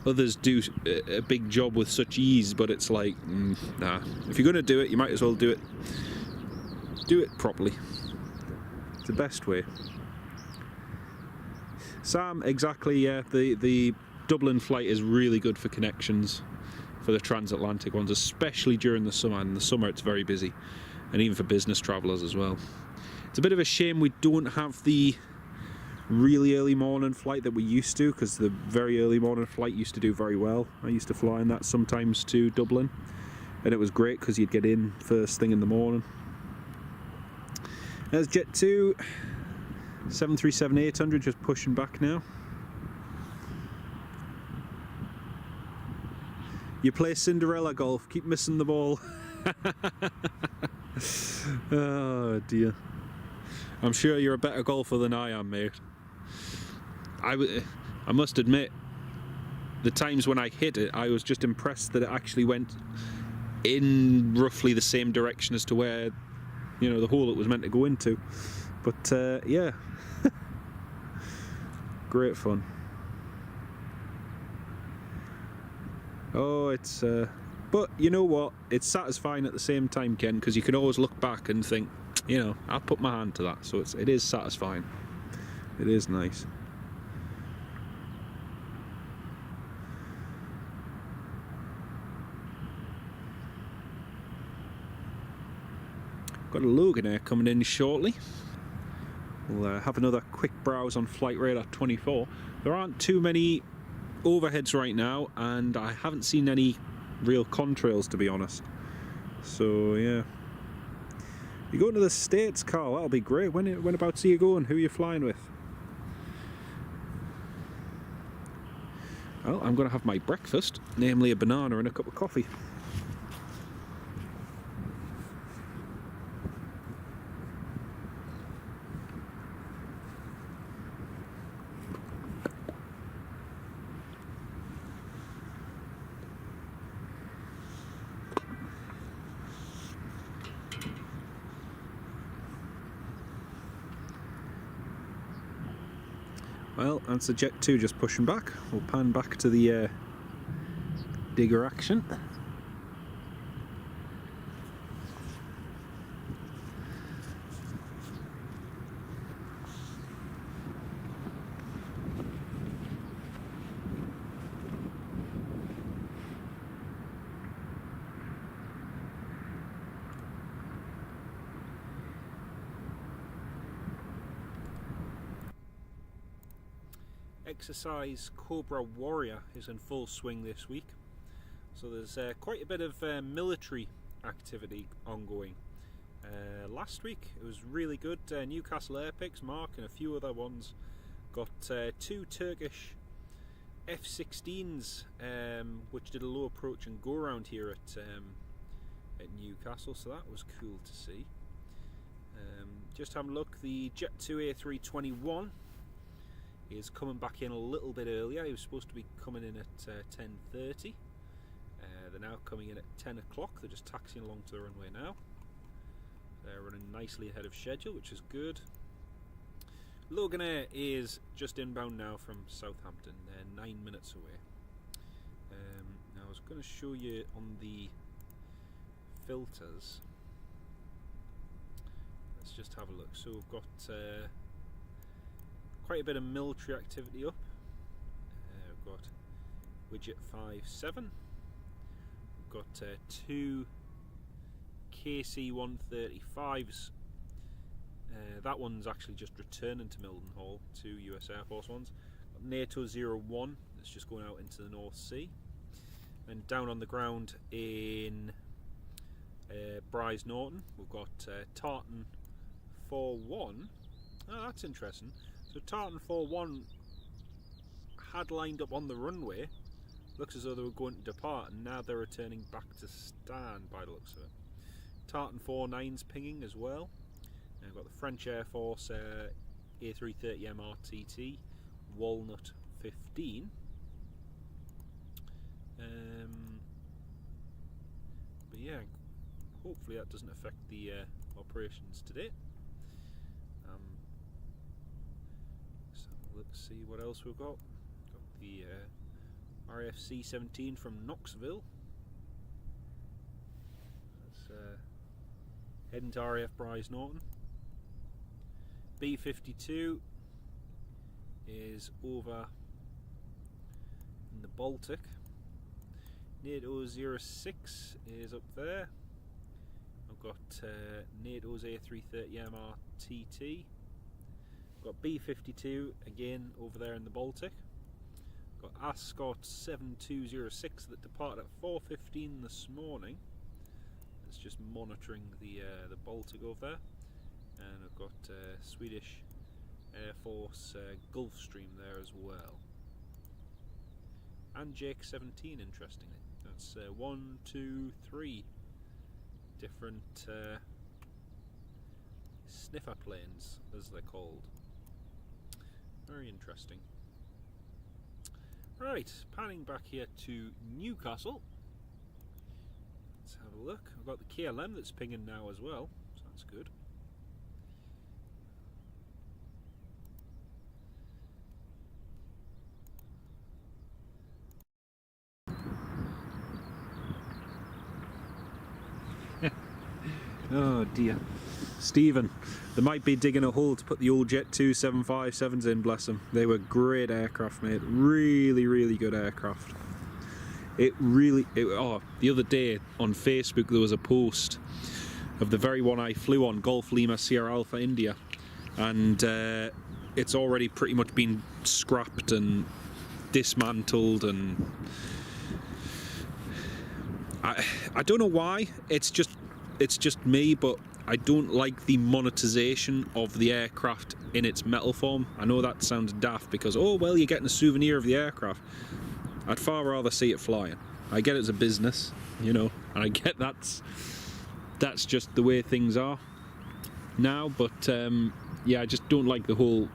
Speaker 1: others do a big job with such ease, but it's like, nah, if you're going to do it, you might as well do it properly. It's the best way. Sam, exactly, yeah, the Dublin flight is really good for connections, for the transatlantic ones, especially during the summer. In the summer it's very busy, and even for business travellers as well. It's a bit of a shame we don't have the really early morning flight that we used to, because the very early morning flight used to do very well. I used to fly in that sometimes to Dublin, and it was great because you'd get in first thing in the morning. There's Jet 2, 737-800 just pushing back now. You play Cinderella golf, keep missing the ball. Oh dear. I'm sure you're a better golfer than I am, mate. I must admit, the times when I hit it, I was just impressed that it actually went in roughly the same direction as to where, you know, the hole it was meant to go into. But yeah, great fun. Oh, it's but you know what, it's satisfying at the same time, Ken, because you can always look back and think, you know, I put my hand to that, so it is satisfying. It is nice. Got a Logan Air coming in shortly. We'll have another quick browse on Flight Radar 24. There aren't too many overheads right now, and I haven't seen any real contrails, to be honest. So yeah. You going to the States, Carl? That'll be great. When are you going? Who are you flying with? Well, I'm going to have my breakfast, namely a banana and a cup of coffee. Well, that's the Jet 2 just pushing back. We'll pan back to the digger action. Exercise Cobra Warrior is in full swing this week, so there's quite a bit of military activity ongoing. Last week it was really good. Newcastle Airport, Mark, and a few other ones got 2 Turkish F-16s which did a low approach and go around here at Newcastle, so that was cool to see. Just having a look, the Jet 2 A321 is coming back in a little bit earlier. He was supposed to be coming in at 10:30. They're now coming in at 10 o'clock. They're just taxiing along to the runway now. They're running nicely ahead of schedule, which is good. Loganair is just inbound now from Southampton. They're 9 minutes away. Now I was going to show you on the filters. Let's just have a look. So we've got quite a bit of military activity up. We've got widget 5.7. We've got 2 KC-135s. That one's actually just returning to Mildenhall, 2 US Air Force ones. Got NATO 01 that's just going out into the North Sea. And down on the ground in Bryce Norton, we've got Tartan 4-1. Oh, that's interesting. So Tartan 4-1 had lined up on the runway. Looks as though they were going to depart, and now they're returning back to stand by the looks of it. Tartan 4-9's pinging as well. And we've got the French Air Force A330 MRTT Walnut 15. But yeah, hopefully that doesn't affect the operations today. So let's see what else we've got. Got the RFC 17 from Knoxville. That's heading to RAF Bryce Norton. B-52 is over in the Baltic. NATO 06 is up there. I've got NATO's A330 MRTT. I've got B-52 again over there in the Baltic. I've got Ascot 7206 that departed at 4:15 this morning. It's just monitoring the Baltic over there. And I've got Swedish Air Force Gulfstream there as well. And Jake 17, interestingly. That's 1, 2, 3 different sniffer planes, as they're called. Very interesting. Right, panning back here to Newcastle. Let's have a look. I've got the KLM that's pinging now as well, so that's good. Oh dear. Stephen, they might be digging a hole to put the old Jet 2 757s in, bless them. They were great aircraft, mate. Really, really good aircraft. Oh, the other day on Facebook there was a post of the very one I flew on, Golf Lima Sierra Alpha India, and it's already pretty much been scrapped and dismantled, and I don't know why. It's just me, but I don't like the monetization of the aircraft in its metal form. I know that sounds daft because, oh well, you're getting a souvenir of the aircraft. I'd far rather see it flying. I get it's a business, you know, and I get that's just the way things are now, but yeah, I just don't like the whole,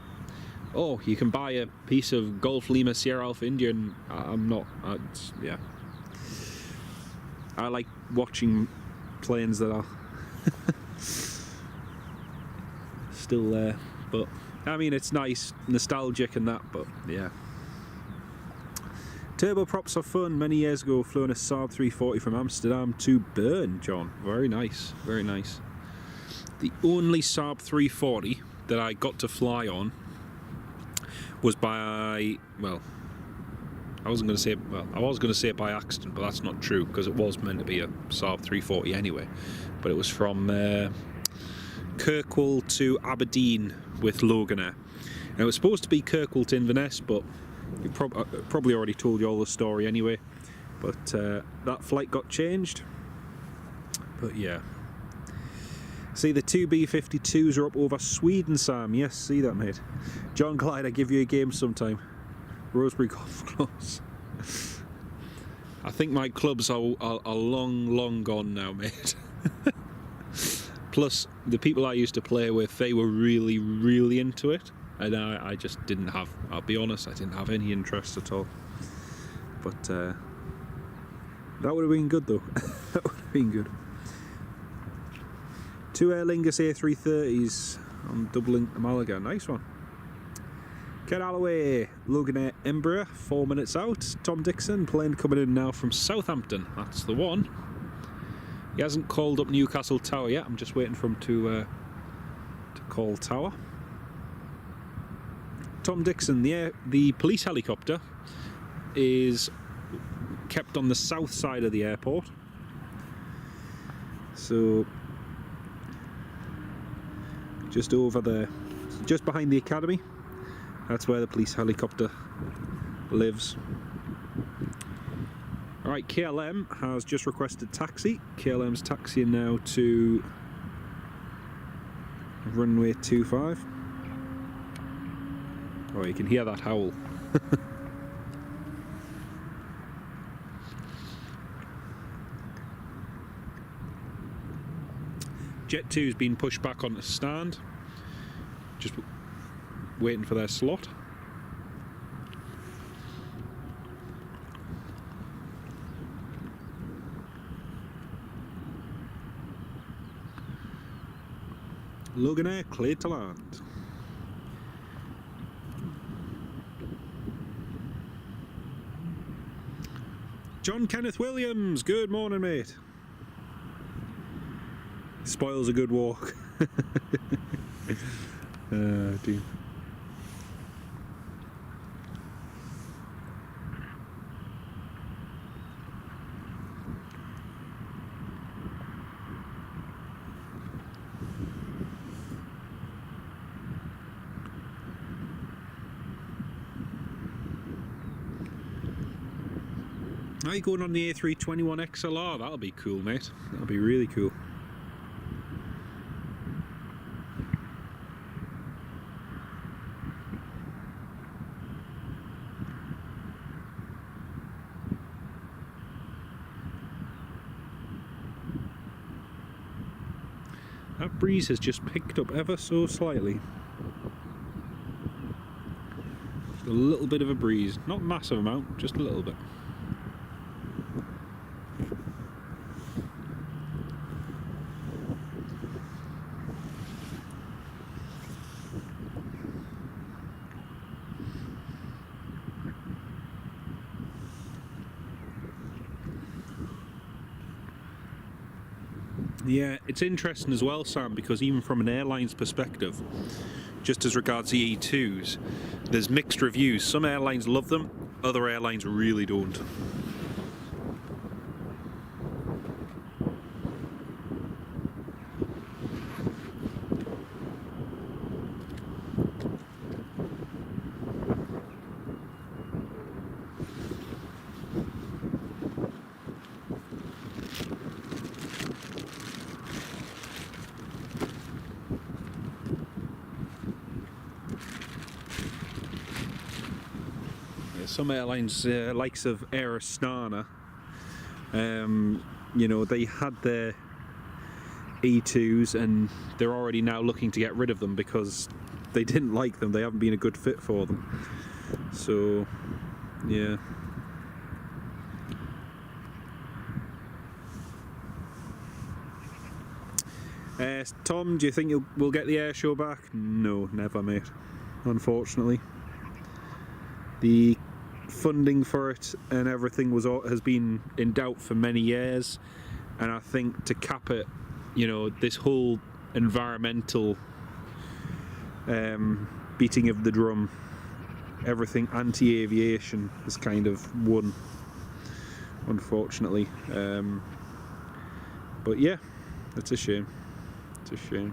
Speaker 1: oh, you can buy a piece of Golf Lima Sierra Alpha India, and yeah. I like watching planes that are still there, but I mean, it's nice, nostalgic and that, but yeah. Turboprops are fun. Many years ago, flown a Saab 340 from Amsterdam to Bern, John. Very nice, very nice. The only Saab 340 that I got to fly on was by, well, I was going to say it by accident, but that's not true, because it was meant to be a Saab 340 anyway. But it was from Kirkwall to Aberdeen with Loganair. And it was supposed to be Kirkwall to Inverness, but you probably already told you all the story anyway. But that flight got changed. But yeah. See, the 2 B-52s are up over Sweden, Sam. Yes, see that, mate. John Clyde, I'll give you a game sometime. Rosebery Golf Clubs. I think my clubs are long gone now, mate. Plus, the people I used to play with, they were really into it. And I just didn't have, I'll be honest, I didn't have any interest at all. But that would have been good though. That would have been good. 2 Aer Lingus A330s on doubling Malaga. Nice one. Get out of the way. Logan Air Embraer, 4 minutes out. Tom Dixon, plane coming in now from Southampton. That's the one. He hasn't called up Newcastle Tower yet. I'm just waiting for him to call Tower. Tom Dixon, the police helicopter is kept on the south side of the airport. So just over there, just behind the academy. That's where the police helicopter lives. Alright, KLM has just requested taxi. KLM's taxiing now to runway 25. Oh, you can hear that howl. Jet 2's been pushed back on the stand. Just waiting for their slot. Logan Air cleared to land. John Kenneth Williams, good morning, mate. Spoils a good walk. Dear. Are you going on the A321 XLR? That'll be cool, mate. That'll be really cool. That breeze has just picked up ever so slightly. Just a little bit of a breeze. Not a massive amount, just a little bit. Yeah, it's interesting as well, Sam, because even from an airline's perspective, just as regards the E2s, there's mixed reviews. Some airlines love them, other airlines really don't. Some airlines, likes of Air Astana, you know, they had their E2s and they're already now looking to get rid of them because they didn't like them, they haven't been a good fit for them. So, yeah. Tom, do you think we'll get the air show back? No, never, mate. Unfortunately. The funding for it and everything has been in doubt for many years, and I think to cap it, you know, this whole environmental beating of the drum, everything anti-aviation has kind of won, unfortunately. But yeah, it's a shame. It's a shame.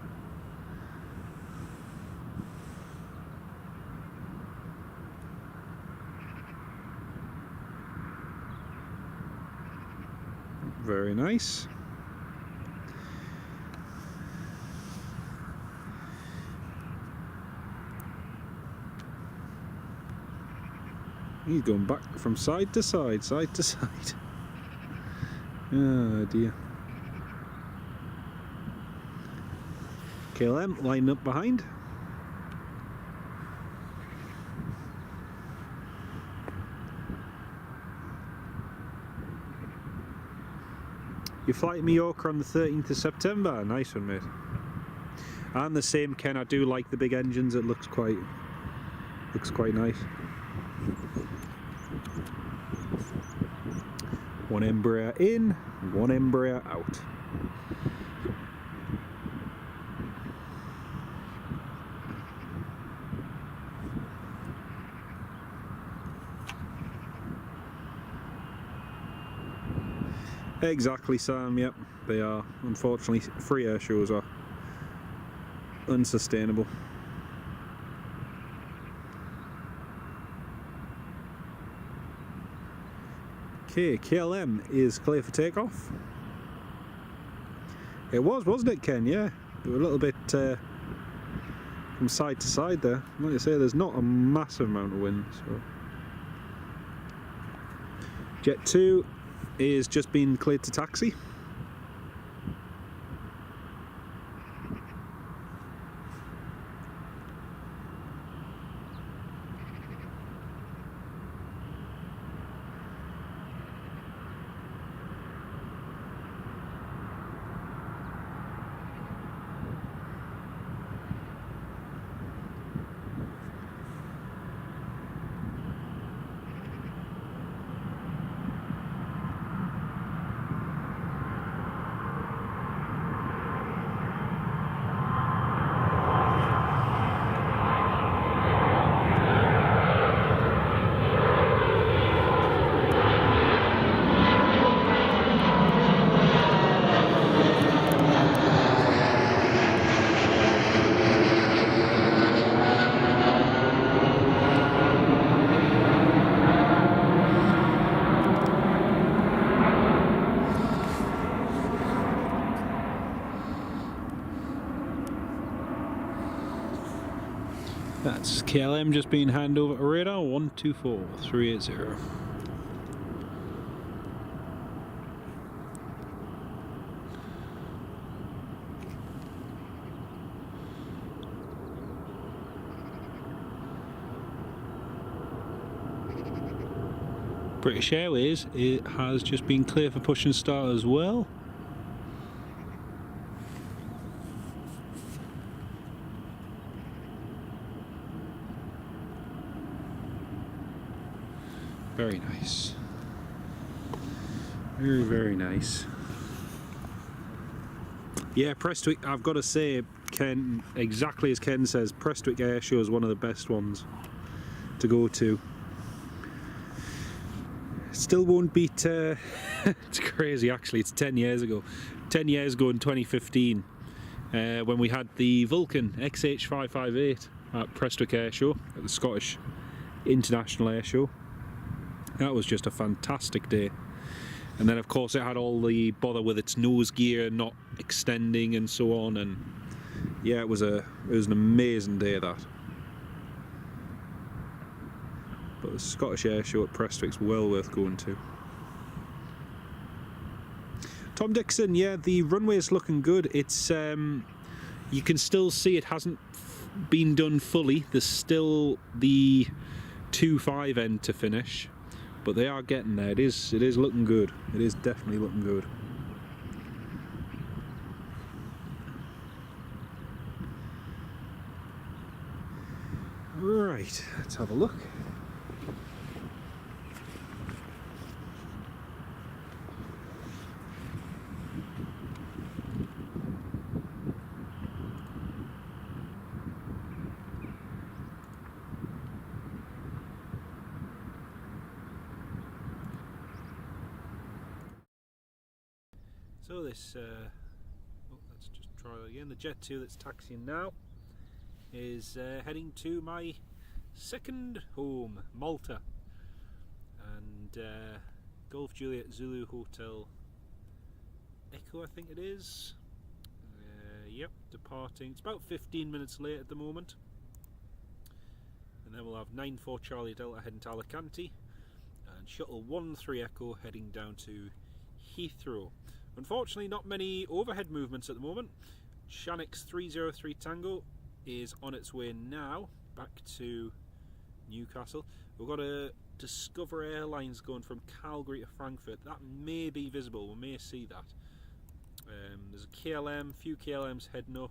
Speaker 1: Very nice. He's going back from side to side, side to side. Oh dear. KLM lining up behind. You fly to Mallorca on the 13th of September. Nice one, mate. And the same, Ken, I do like the big engines. It looks quite Looks quite nice. One Embraer in, one Embraer out. Exactly, Sam, yep, they are. Unfortunately, free air shows are unsustainable. Okay, KLM is clear for takeoff. It was, wasn't it, Ken? Yeah, they were a little bit from side to side there. Like I say, there's not a massive amount of wind, so. Jet 2 is just been cleared to taxi. That's KLM just being handed over to radar 124380. British Airways, it has just been clear for push and start as well. Very nice. Very, very nice. Yeah, Prestwick, I've got to say, Ken, exactly as Ken says, Prestwick Air Show is one of the best ones to go to. Still won't beat, it's crazy actually, it's 10 years ago. 10 years ago in 2015, when we had the Vulcan XH558 at Prestwick Air Show, at the Scottish International Air Show. That was just a fantastic day. And then of course it had all the bother with its nose gear not extending and so on, and yeah, it was an amazing day, that. But the Scottish Air Show at Prestwick's well worth going to. Tom Dixon, yeah, the runway's looking good. It's you can still see it hasn't been done fully. There's still the 2.5 end to finish. But they are getting there. It is looking good. It is definitely looking good. Right, let's have a look. So this, let's just try that again. The Jet 2 that's taxiing now is heading to my second home, Malta, and Golf Juliet Zulu Hotel Echo, I think it is. Yep, departing. It's about 15 minutes late at the moment, and then we'll have 94 Charlie Delta heading to Alicante, and shuttle 13 Echo heading down to Heathrow. Unfortunately, not many overhead movements at the moment. Shanix 303 Tango is on its way now back to Newcastle. We've got a Discover Airlines going from Calgary to Frankfurt. That may be visible, we may see that. There's a KLM, few KLMs heading up,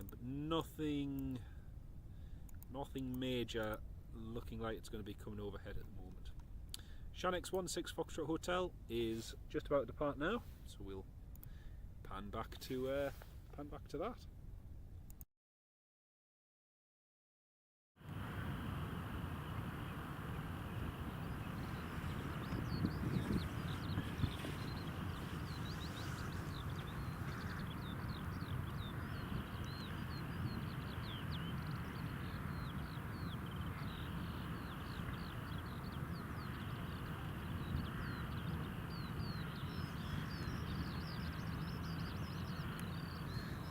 Speaker 1: but nothing Nothing major looking like it's going to be coming overhead at the moment. Shanix 16 Foxtrot Hotel is just about to depart now, so we'll pan back to that.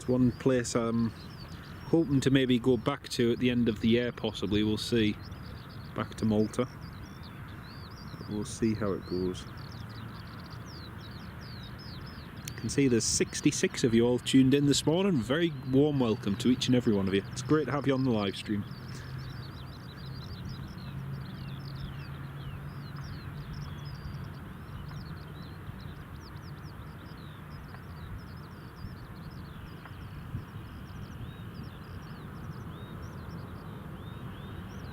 Speaker 1: One place I'm hoping to maybe go back to at the end of the year, possibly. We'll see. Back to Malta. We'll see how it goes. I can see there's 66 of you all tuned in this morning. Very warm welcome to each and every one of you. It's great to have you on the live stream.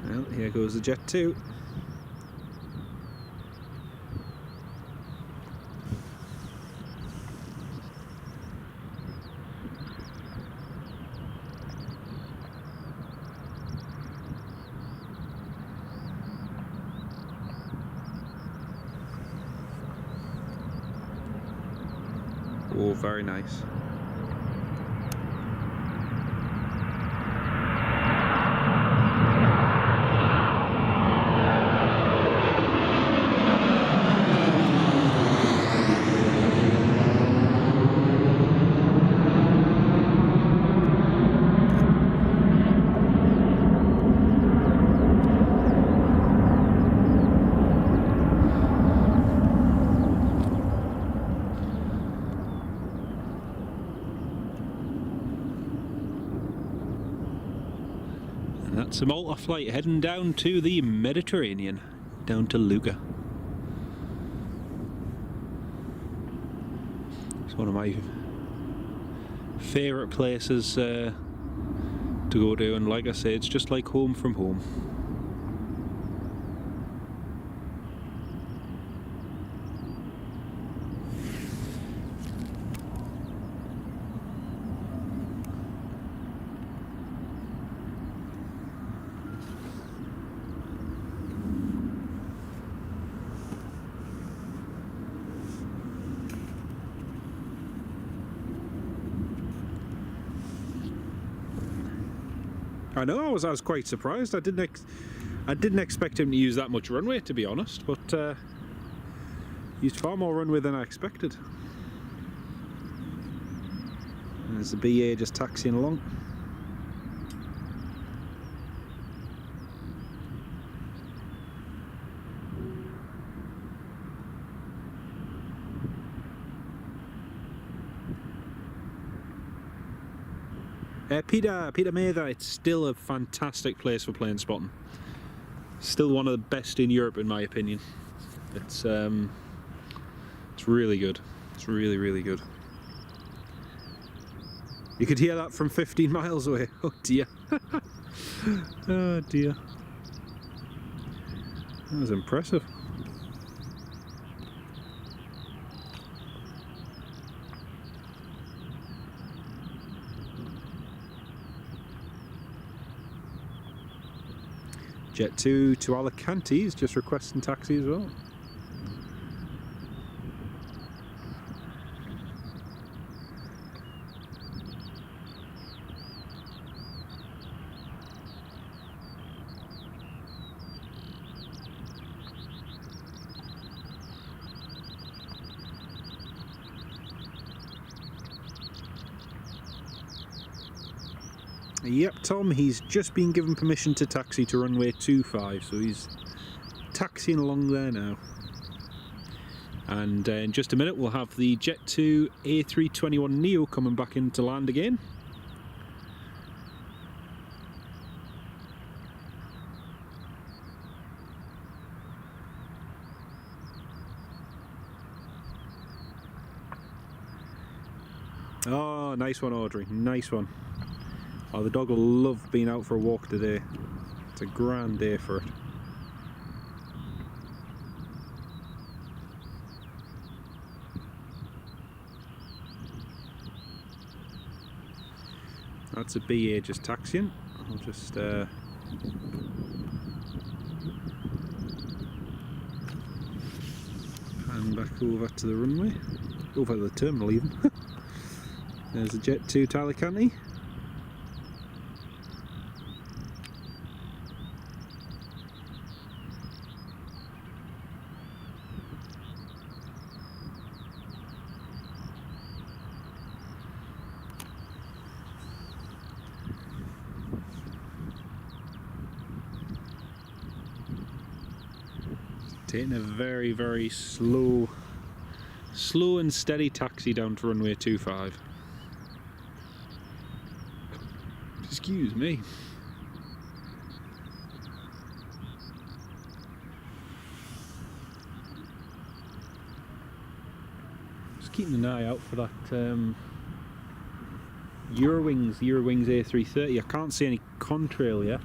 Speaker 1: Well, here goes the Jet 2. Oh, very nice. That's a Malta flight heading down to the Mediterranean, down to Lucca. It's one of my favourite places to go to, and like I say, it's just like home from home. I know, I was quite surprised. I didn't expect him to use that much runway, to be honest, but used far more runway than I expected. And there's the BA just taxiing along. Peter Mather, it's still a fantastic place for plane spotting. Still one of the best in Europe, in my opinion. It's really good. It's really, really good. You could hear that from 15 miles away. Oh dear. Oh dear. That was impressive. Jet 2 to Alicante is just requesting taxi as well. Yep, Tom, he's just been given permission to taxi to runway 25, so he's taxiing along there now. And in just a minute we'll have the Jet 2 A321neo coming back in to land again. Oh, nice one, Audrey, nice one. Oh, the dog will love being out for a walk today. It's a grand day for it. That's a BA just taxiing. I'll just pan back over to the runway, over the terminal even. There's a Jet 2 Talicanti. Taking a very, very slow and steady taxi down to runway 25. Excuse me. Just keeping an eye out for that Eurowings A330. I can't see any contrail yet.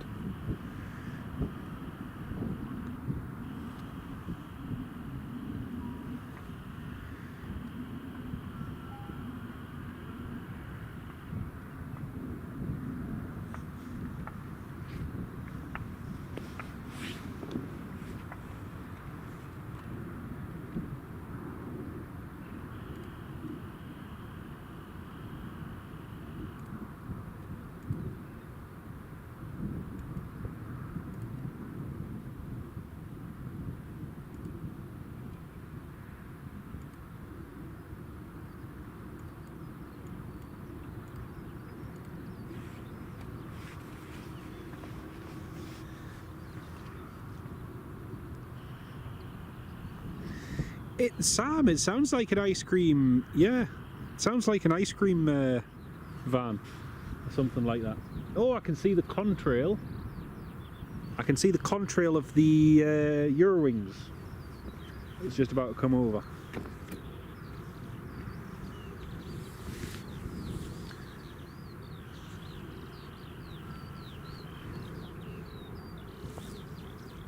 Speaker 1: Sam, it sounds like an ice cream, yeah, it sounds like an ice cream van, or something like that. Oh, I can see the contrail. I can see the contrail of the Eurowings. It's just about to come over.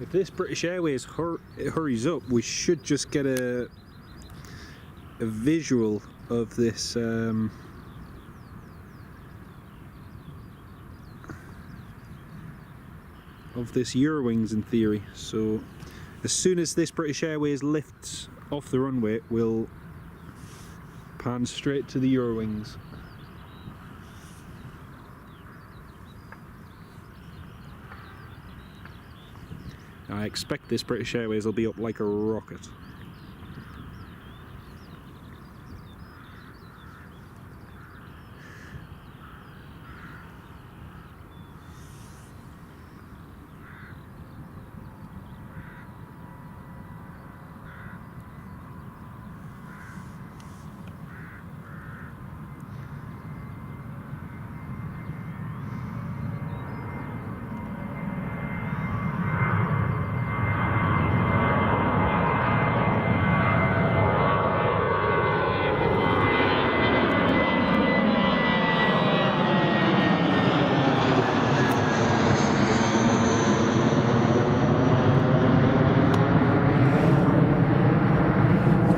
Speaker 1: If this British Airways hurries up, we should just get a visual of this Eurowings in theory. So as soon as this British Airways lifts off the runway, we'll pan straight to the Eurowings. I expect this British Airways will be up like a rocket.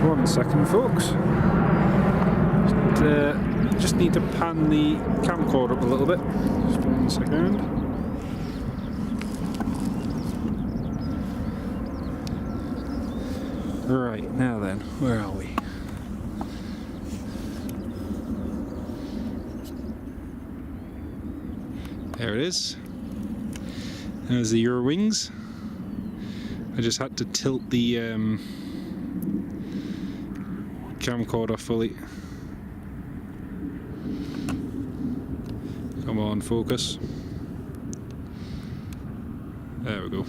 Speaker 1: One second, folks. Just need to pan the camcorder up a little bit. Just 1 second. Right, now then, where are we? There it is. There's the Eurowings. I just had to tilt the camcorder fully. Come on, focus. There we go.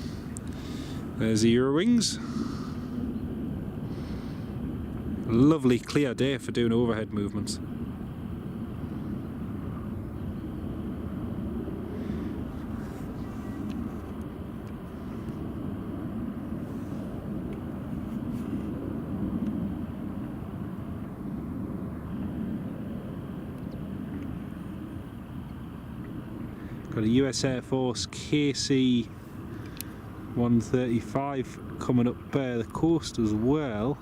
Speaker 1: There's the Eurowings. Lovely clear day for doing overhead movements. Got a US Air Force KC 135 coming up the coast as well.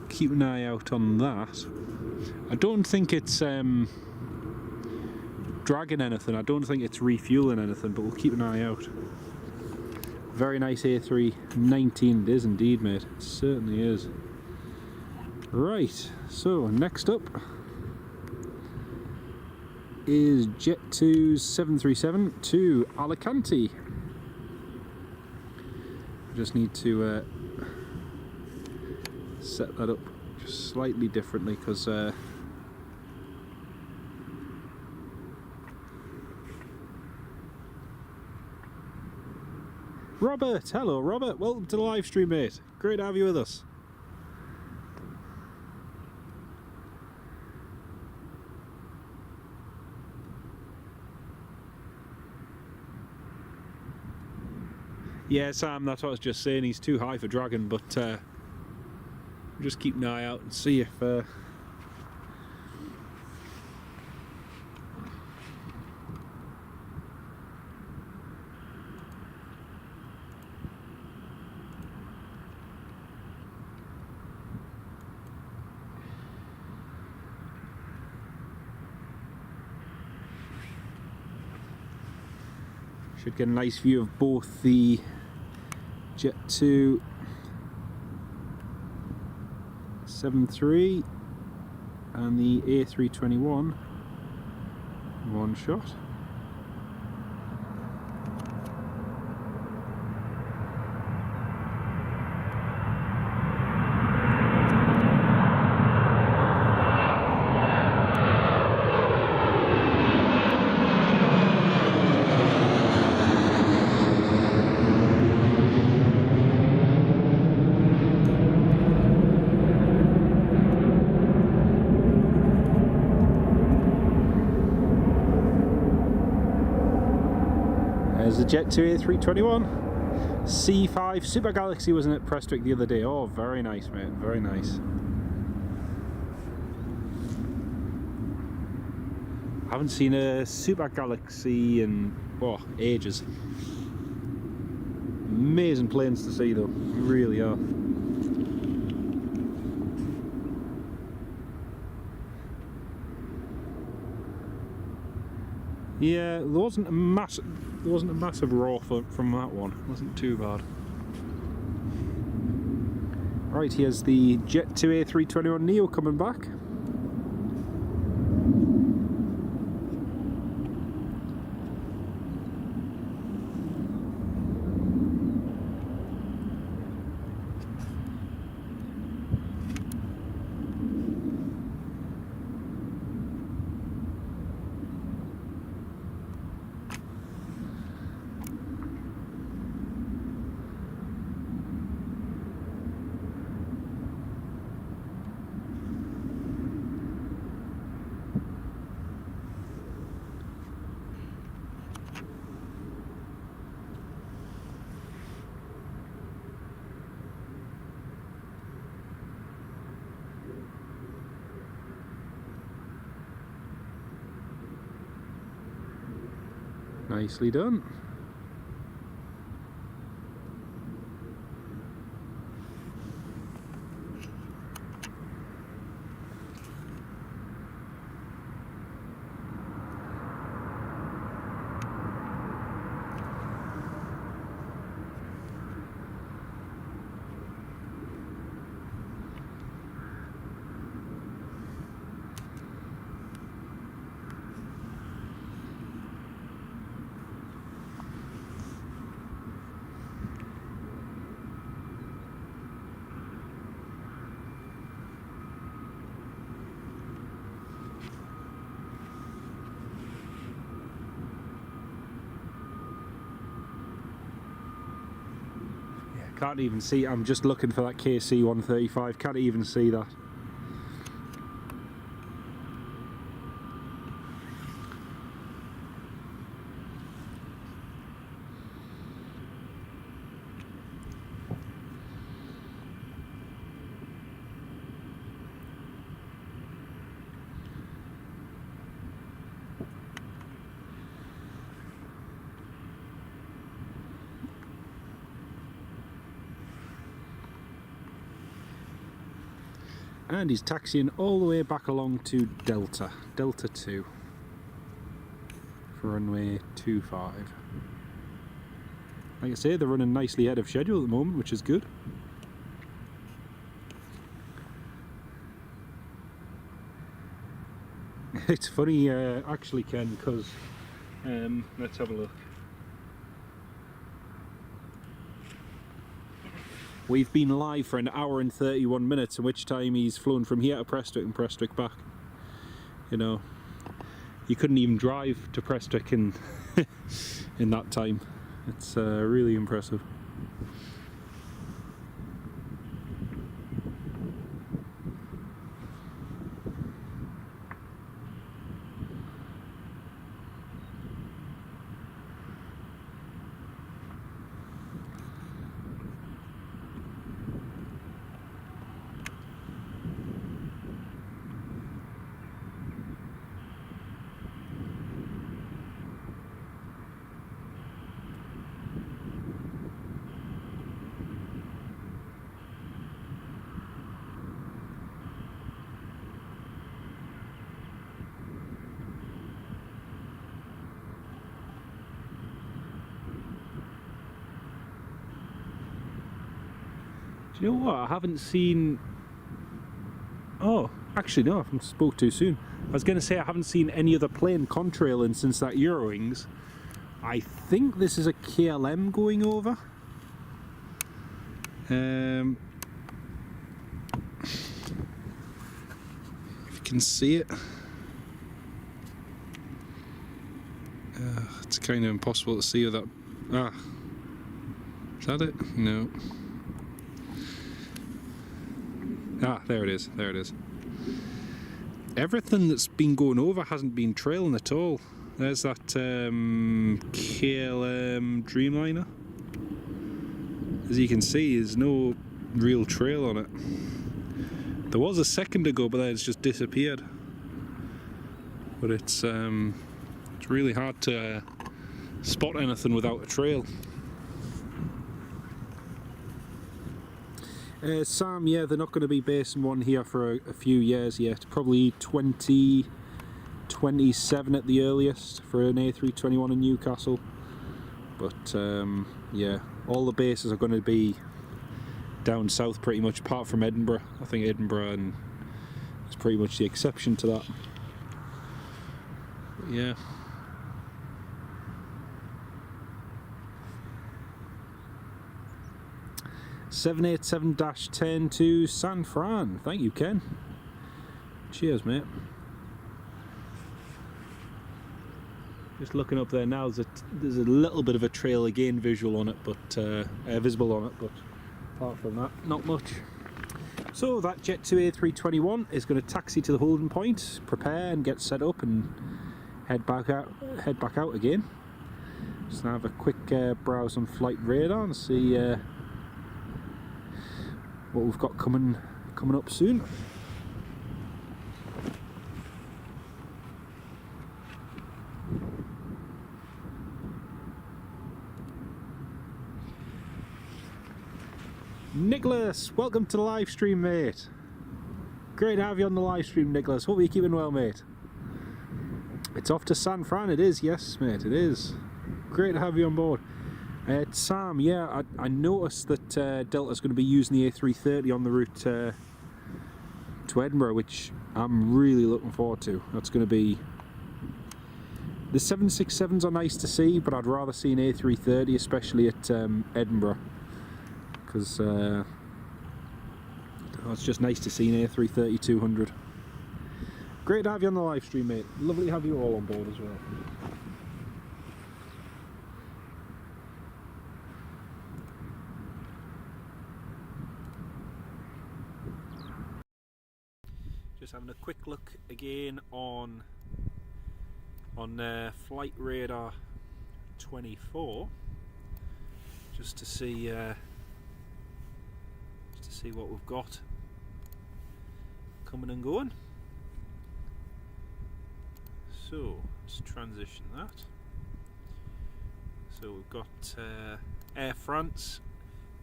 Speaker 1: Keep an eye out on that. I don't think it's dragging anything, I don't think it's refueling anything, but we'll keep an eye out. Very nice A319 it is indeed, mate. It certainly is. Right, so next up is Jet2's 737 to Alicante. I just need to set that up just slightly differently because Robert, hello Robert, welcome to the live stream, mate. Great to have you with us. Yeah, Sam, that's what I was just saying. He's too high for dragging, but just keep an eye out and see if should get a nice view of both the Jet2 73 and the A321 one shot. There's the Jet2 A321 C5 Super Galaxy, wasn't it? Prestwick the other day. Oh, very nice, mate. Very nice. I haven't seen a Super Galaxy in ages. Amazing planes to see, though. They really are. Yeah, there wasn't a massive roar from that one. It wasn't too bad. Right, here's the Jet2 A321 Neo coming back. Nicely done. Can't even see, I'm just looking for that KC 135, can't even see that. And he's taxiing all the way back along to Delta 2 for runway 25. Like I say, they're running nicely ahead of schedule at the moment, which is good. It's funny actually, Ken, because let's have a look. We've been live for an hour and 31 minutes, in which time he's flown from here to Prestwick and Prestwick back. You know, you couldn't even drive to Prestwick in in that time. It's really impressive. Do you know what? I haven't seen... Oh, actually no, I spoke too soon. I was going to say I haven't seen any other plane contrailing since that Eurowings. I think this is a KLM going over. If you can see it. It's kind of impossible to see with that... Ah. Is that it? No. Ah, there it is, there it is. Everything that's been going over hasn't been trailing at all. There's that KLM Dreamliner. As you can see, there's no real trail on it. There was a second ago, but then it's just disappeared. But it's really hard to spot anything without a trail. Sam, yeah, they're not going to be basing one here for a few years yet. Probably 2027 at the earliest for an A321 in Newcastle. But yeah, all the bases are going to be down south pretty much, apart from Edinburgh. I think Edinburgh is pretty much the exception to that. But yeah. (787-10) to San Fran. Thank you, Ken. Cheers, mate. Just looking up there now, there's a little bit of a trail again, visual on it, but visible on it, but apart from that, not much. So that Jet 2 A321 is going to taxi to the holding point, prepare and get set up, and head back out again. Just have a quick browse on flight radar and see what we've got coming up soon. Nicholas, welcome to the live stream, mate. Great to have you on the live stream, Nicholas. Hope you're keeping well, mate. It's off to San Fran, it is, yes, mate, it is. Great to have you on board. Sam, yeah, I noticed that Delta's going to be using the A330 on the route to Edinburgh, which I'm really looking forward to. That's going to be... The 767s are nice to see, but I'd rather see an A330, especially at Edinburgh, because it's just nice to see an A330-200. Great to have you on the live stream, mate. Lovely to have you all on board as well. Just having a quick look again on flight radar 24, just to see what we've got coming and going. So let's transition that. So we've got Air France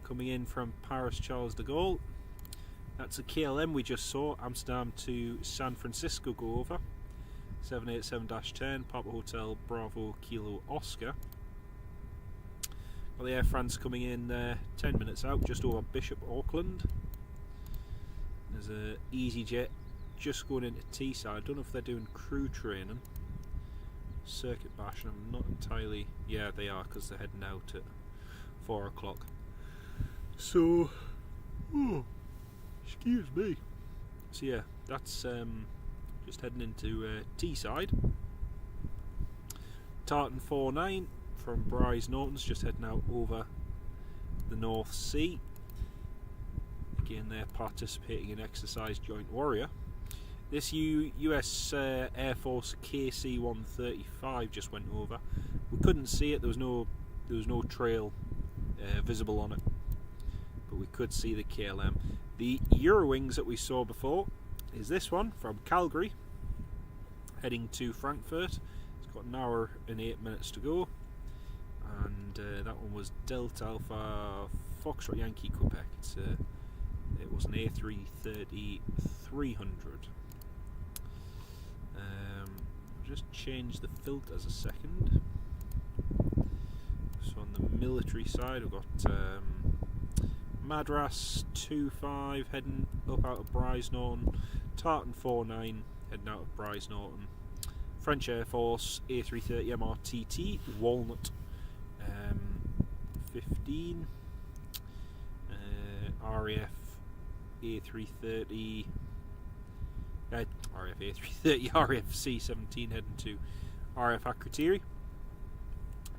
Speaker 1: coming in from Paris Charles de Gaulle, That's a KLM we just saw, Amsterdam to San Francisco go over. 787-10, Papa Hotel Bravo Kilo Oscar. Got the Air France coming in 10 minutes out, just over Bishop Auckland. There's a EasyJet just going into Teesside. I don't know if they're doing crew training. Circuit bash, and I'm not entirely... Yeah, they are, because they're heading out at 4 o'clock. So... Oh, excuse me. So yeah, that's just heading into Teesside. Tartan 49 from Bryce Norton's just heading out over the North Sea. Again, they're participating in Exercise Joint Warrior. This US Air Force KC-135 just went over. We couldn't see it. There was no trail visible on it, but we could see the KLM. The Eurowings that we saw before is this one from Calgary, heading to Frankfurt. It's got an hour and 8 minutes to go, and that one was Delta Alpha Foxtrot Yankee Quebec. It was an A330-300. Just change the filters a second. So on the military side, we've got Madras 25 heading up out of Bryce Norton, Tartan 49 heading out of Bryce Norton, French Air Force A330 MRTT Walnut 15, RAF A330. RAF A330, RAF C17 heading to RAF Akrotiri.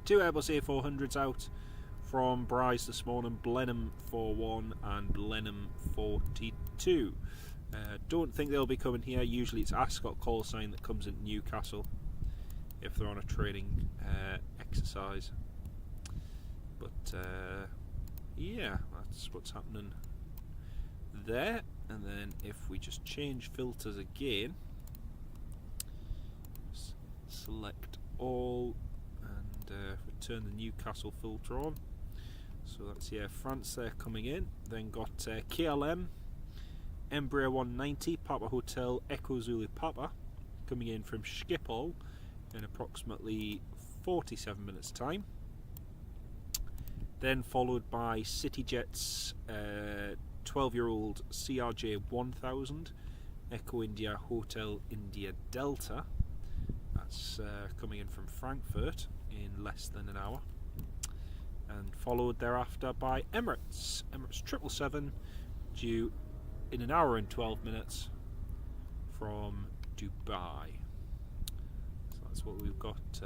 Speaker 1: 2 Airbus A400s out from Bryce this morning, Blenheim 41 and Blenheim 42. Don't think they'll be coming here. Usually it's Ascot call sign that comes into Newcastle if they're on a training exercise. But yeah, that's what's happening there. And then if we just change filters again, select all and return the Newcastle filter on. So that's France there coming in. Then got KLM Embraer 190 Papa Hotel Echo Zulu Papa coming in from Schiphol in approximately 47 minutes time. Then followed by CityJet's 12-year-old CRJ 1000 Echo India Hotel India Delta. That's coming in from Frankfurt in less than an hour, and followed thereafter by Emirates 777 due in an hour and 12 minutes from Dubai. So that's what we've got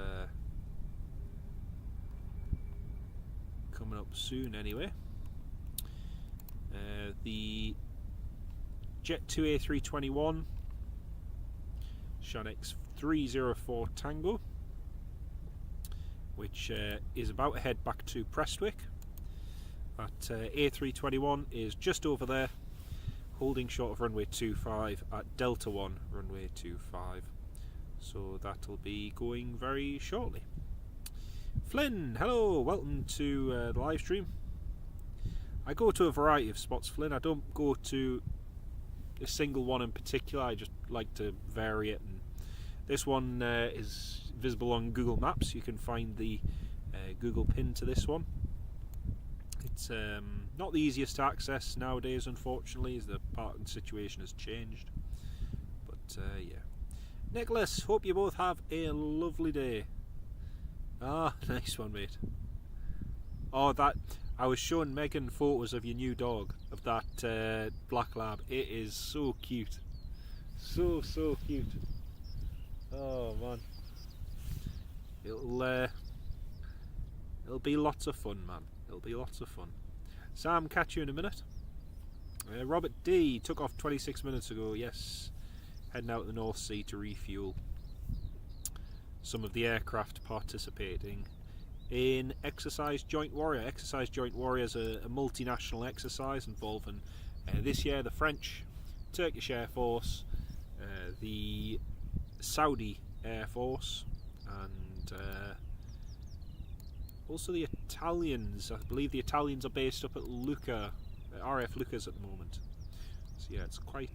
Speaker 1: coming up soon anyway. The Jet 2 A321 Shanix 304 Tango, which is about to head back to Prestwick. That A321 is just over there, holding short of runway 25 at Delta 1 runway 25. So that'll be going very shortly. Flynn, hello, welcome to the live stream. I go to a variety of spots, Flynn. I don't go to a single one in particular. I just like to vary it. And this one is visible on Google Maps. You can find the Google pin to this one. It's not the easiest to access nowadays, unfortunately, as the parking situation has changed. But yeah. Nicholas, hope you both have a lovely day. Ah, nice one, mate. Oh, that... I was showing Megan photos of your new dog, of that black lab. It is so cute. So cute. Oh man. It'll be lots of fun, man. It'll be lots of fun. Sam, catch you in a minute. Robert D took off 26 minutes ago, yes. Heading out the North Sea to refuel some of the aircraft participating in Exercise Joint Warrior. Exercise Joint Warrior is a multinational exercise involving this year the French, Turkish Air Force, the Saudi Air Force, and also the Italians. I believe the Italians are based up at Lucca, RAF Lucas at the moment. So yeah, it's quite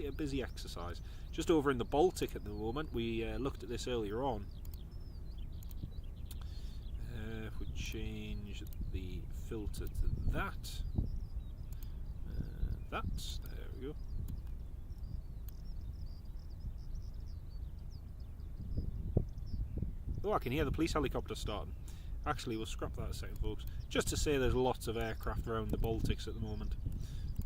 Speaker 1: a busy exercise. Just over in the Baltic at the moment. We looked at this earlier on. If we change the filter to that, there we go. Oh, I can hear the police helicopter starting. Actually, we'll scrap that a second, folks. Just to say there's lots of aircraft around the Baltics at the moment.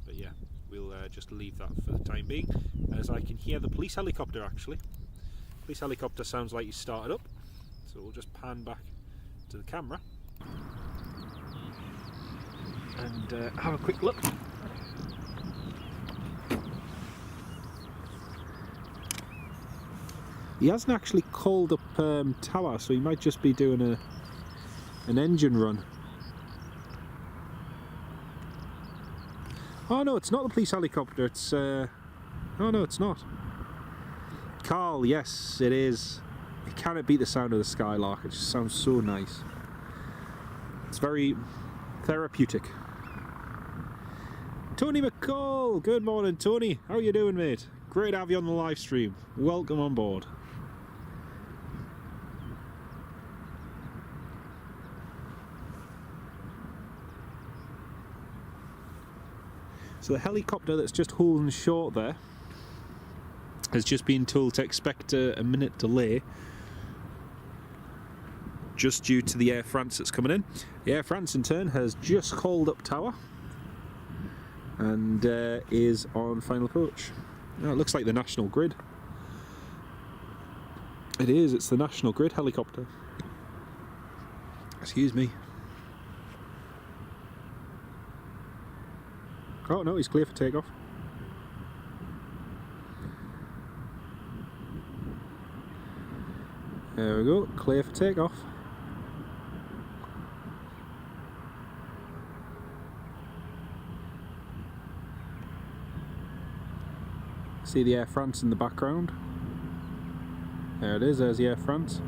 Speaker 1: But yeah, we'll just leave that for the time being, as I can hear the police helicopter actually. Police helicopter sounds like he's started up. So we'll just pan back to the camera and have a quick look. He hasn't actually called up tower, so he might just be doing an engine run. Oh no, it's not the police helicopter, it's oh no, it's not. Carl, yes it is. It cannot beat the sound of the Skylark, it just sounds so nice. It's very therapeutic. Tony McCall, good morning Tony, how are you doing mate? Great to have you on the live stream, welcome on board. So the helicopter that's just holding short there has just been told to expect a minute delay, just due to the Air France that's coming in. The Air France in turn has just called up tower and is on final approach. Oh, it looks like the National Grid. It is, it's the National Grid helicopter. Excuse me. Oh no, he's clear for takeoff. There we go, clear for takeoff. See the Air France in the background. There it is, there's the Air France.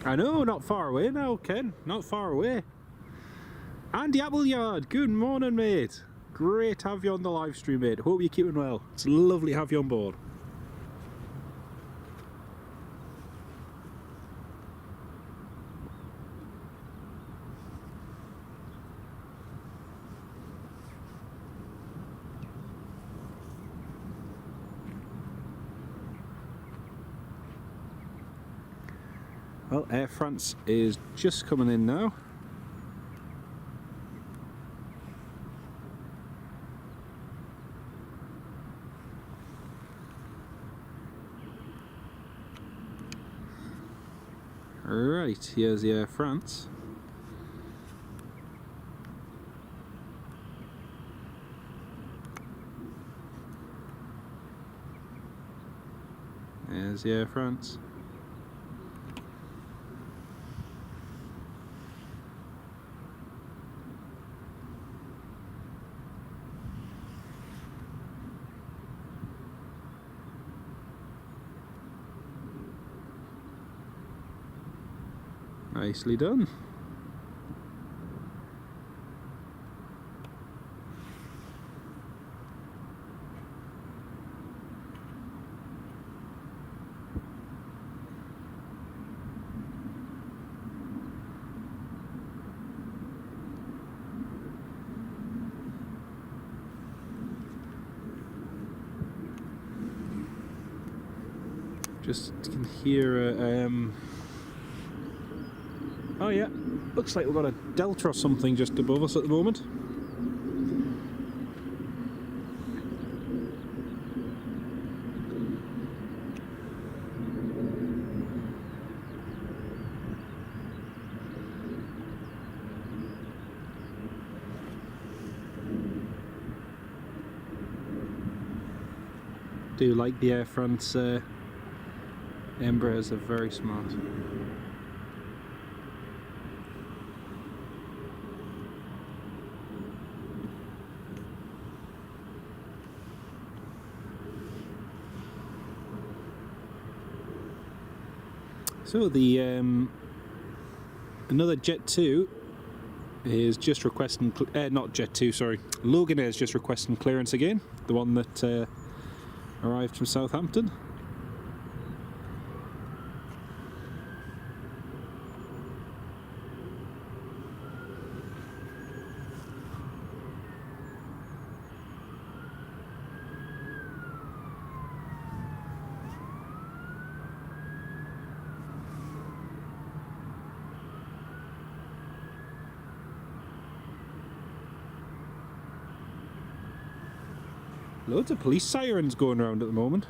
Speaker 1: I know, not far away now, Ken, not far away. Andy Appleyard, good morning, mate. Great to have you on the live stream, mate. Hope you're keeping well. It's lovely to have you on board. Well, Air France is just coming in now. Right, here's the Air France. There's the Air France. Nicely done. Just can hear Oh yeah, looks like we've got a delta or something just above us at the moment. Do like the Air France Embraers, are very smart. So the another Jet 2 is just requesting, not Jet 2, sorry, Loganair is just requesting clearance again, the one that arrived from Southampton. Loads of police sirens going around at the moment.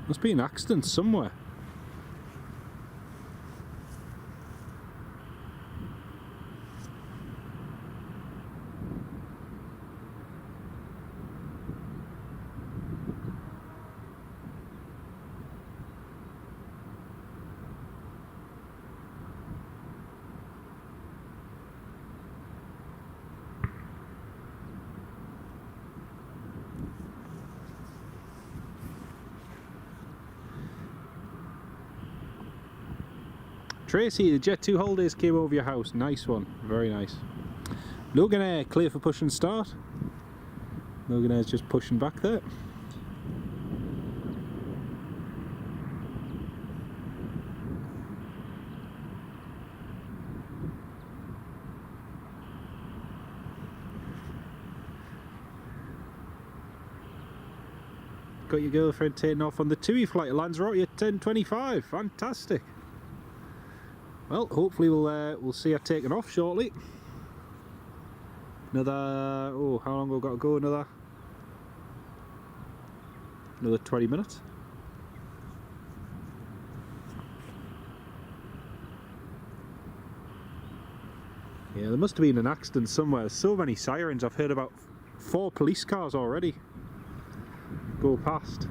Speaker 1: Must be an accident somewhere. Tracy, the Jet 2 holidays came over your house. Nice one. Very nice. Loganair, clear for push and start. Loganair's just pushing back there. Got your girlfriend taking off on the TUI flight. Lanzarote at 10:25. Fantastic. Well, hopefully we'll see her taking off shortly. Another, oh, how long have we got to go? Another 20 minutes. Yeah, there must have been an accident somewhere. There's so many sirens. I've heard about 4 police cars already go past.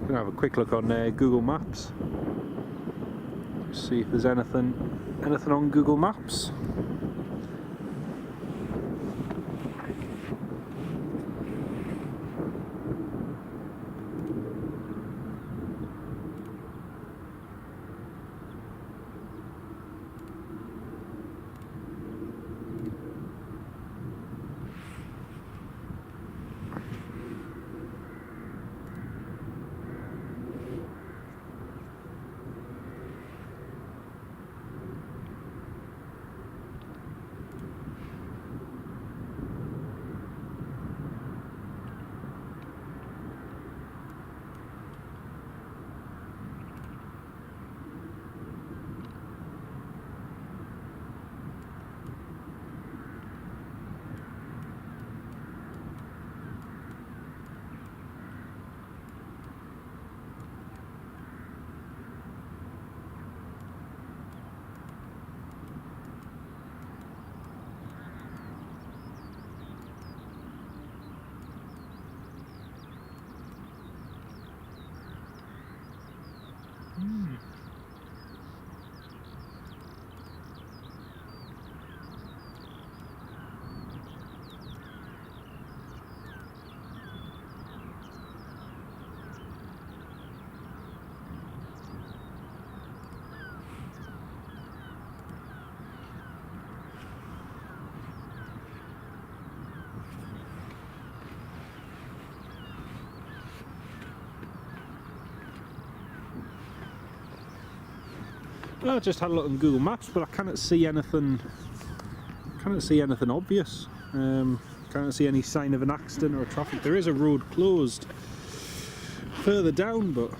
Speaker 1: Gonna have a quick look on Google Maps. See if there's anything on Google Maps. I just had a look on Google Maps, but I cannot see anything. Obvious. Can't see any sign of an accident or traffic. There is a road closed further down, but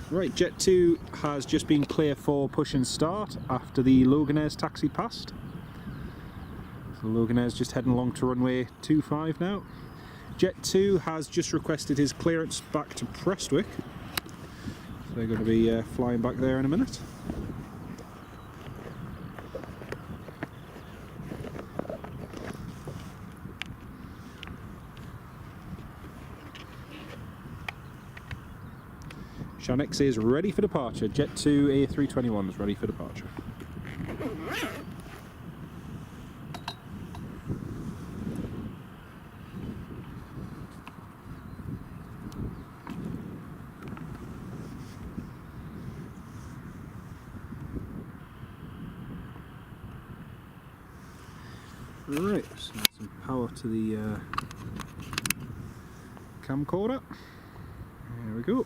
Speaker 1: right, Jet 2 has just been clear for push and start after the Loganair's taxi passed. So Loganair's just heading along to runway 25 now. Jet 2 has just requested his clearance back to Prestwick. So they're going to be flying back there in a minute. Shanix is ready for departure. Jet 2 A321 is ready for departure. Right, so some power to the camcorder. There we go.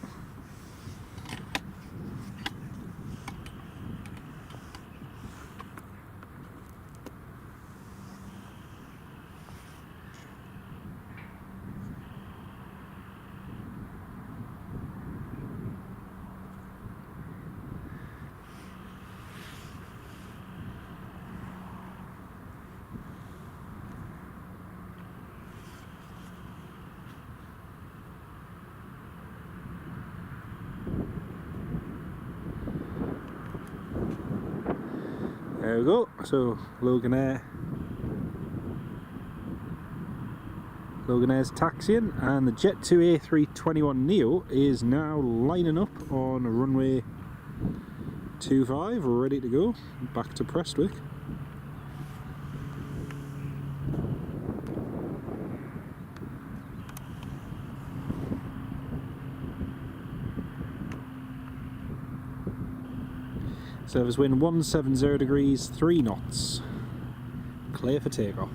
Speaker 1: There we go, so Loganair's taxiing, and the Jet 2 A321 Neo is now lining up on runway 25, ready to go back to Prestwick. Service wind 170 degrees, 3 knots. Clear for takeoff.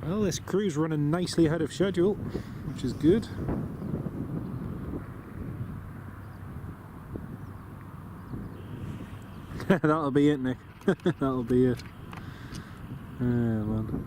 Speaker 1: Well, this crew's running nicely ahead of schedule, which is good. That'll be it, Nick. That'll be it. Man.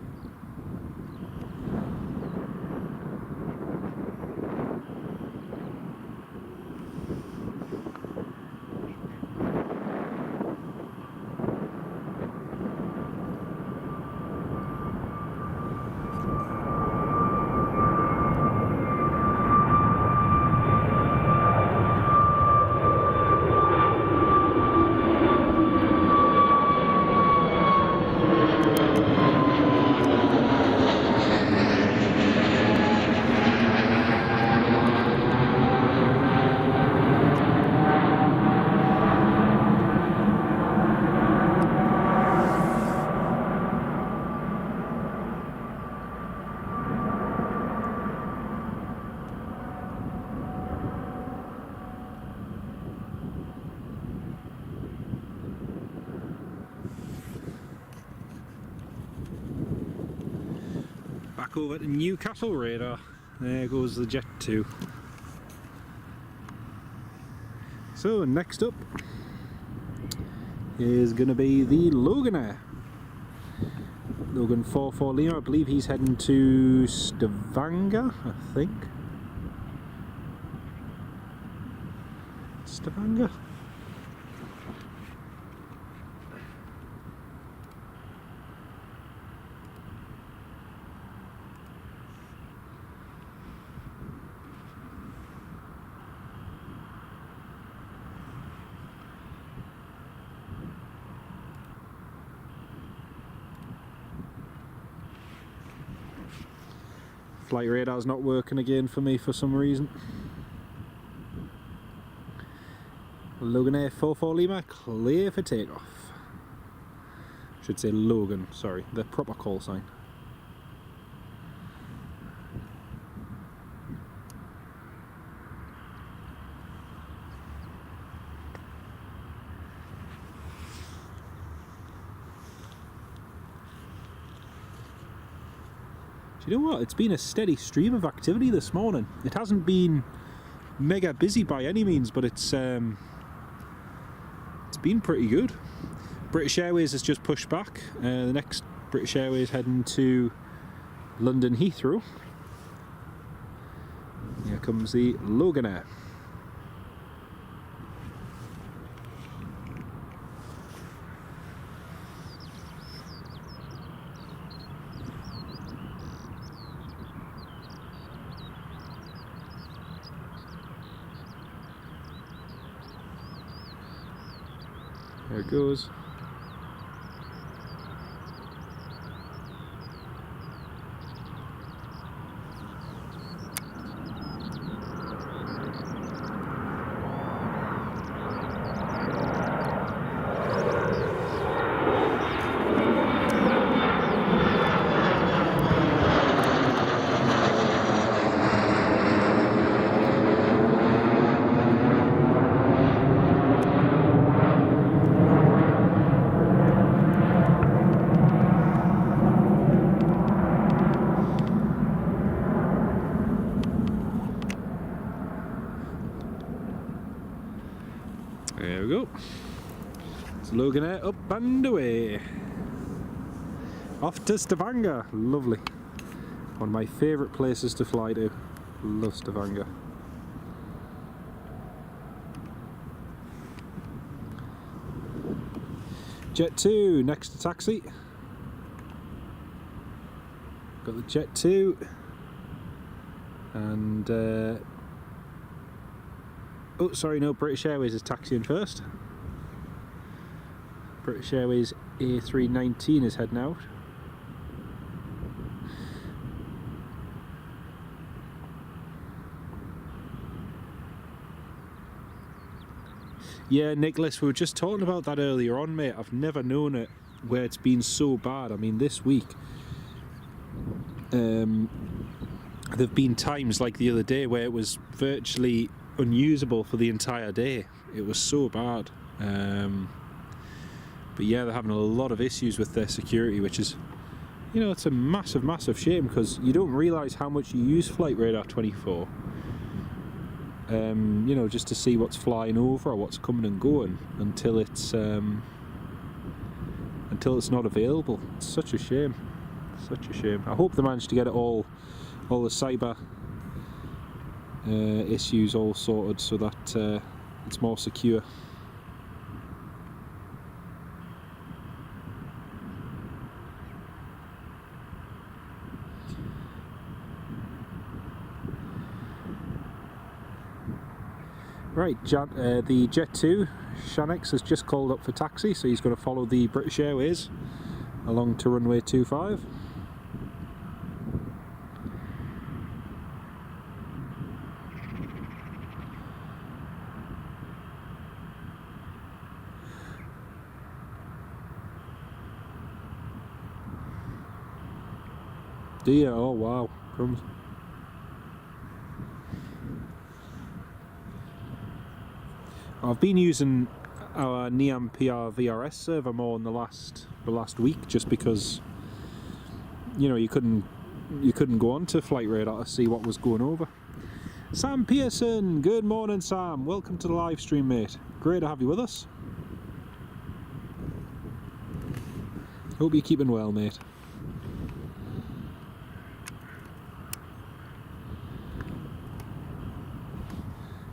Speaker 1: Back over to Newcastle radar. There goes the Jet 2. So next up is going to be the Loganair. Logan 44 Lima, I believe he's heading to Stavanger, I think. Stavanger? Flight radar's not working again for me for some reason. Logan Air 44 Lima, clear for takeoff. Should say Logan, sorry, the proper call sign. Do you know what? It's been a steady stream of activity this morning. It hasn't been mega busy by any means, but it's been pretty good. British Airways has just pushed back. The next British Airways heading to London Heathrow. Here comes the Logan Air. There it goes. There we go. It's Logan Air up and away. Off to Stavanger. Lovely. One of my favourite places to fly to. Love Stavanger. Jet 2, next to taxi. Got the Jet 2. And oh, sorry, no, British Airways is taxiing first. British Airways A319 is heading out. Yeah, Nicholas, we were just talking about that earlier on, mate. I've never known it where it's been so bad. I mean, this week, there've been times like the other day where it was virtually unusable for the entire day. It was so bad. But yeah, they're having a lot of issues with their security, which is, you know, it's a massive, massive shame because you don't realise how much you use Flight Radar 24. You know, just to see what's flying over or what's coming and going until it's not available. It's such a shame. Such a shame. I hope they managed to get it all the cyber issues all sorted so that it's more secure. Right, the Jet 2, Shanex, has just called up for taxi, so he's going to follow the British Airways along to runway 25. Do you? Oh wow, crumbs. I've been using our Neam PR VRS server more in the last week, just because, you know, you couldn't go on to Flight Radar to see what was going over. Sam Pearson, good morning Sam, welcome to the live stream, mate. Great to have you with us. Hope you're keeping well, mate.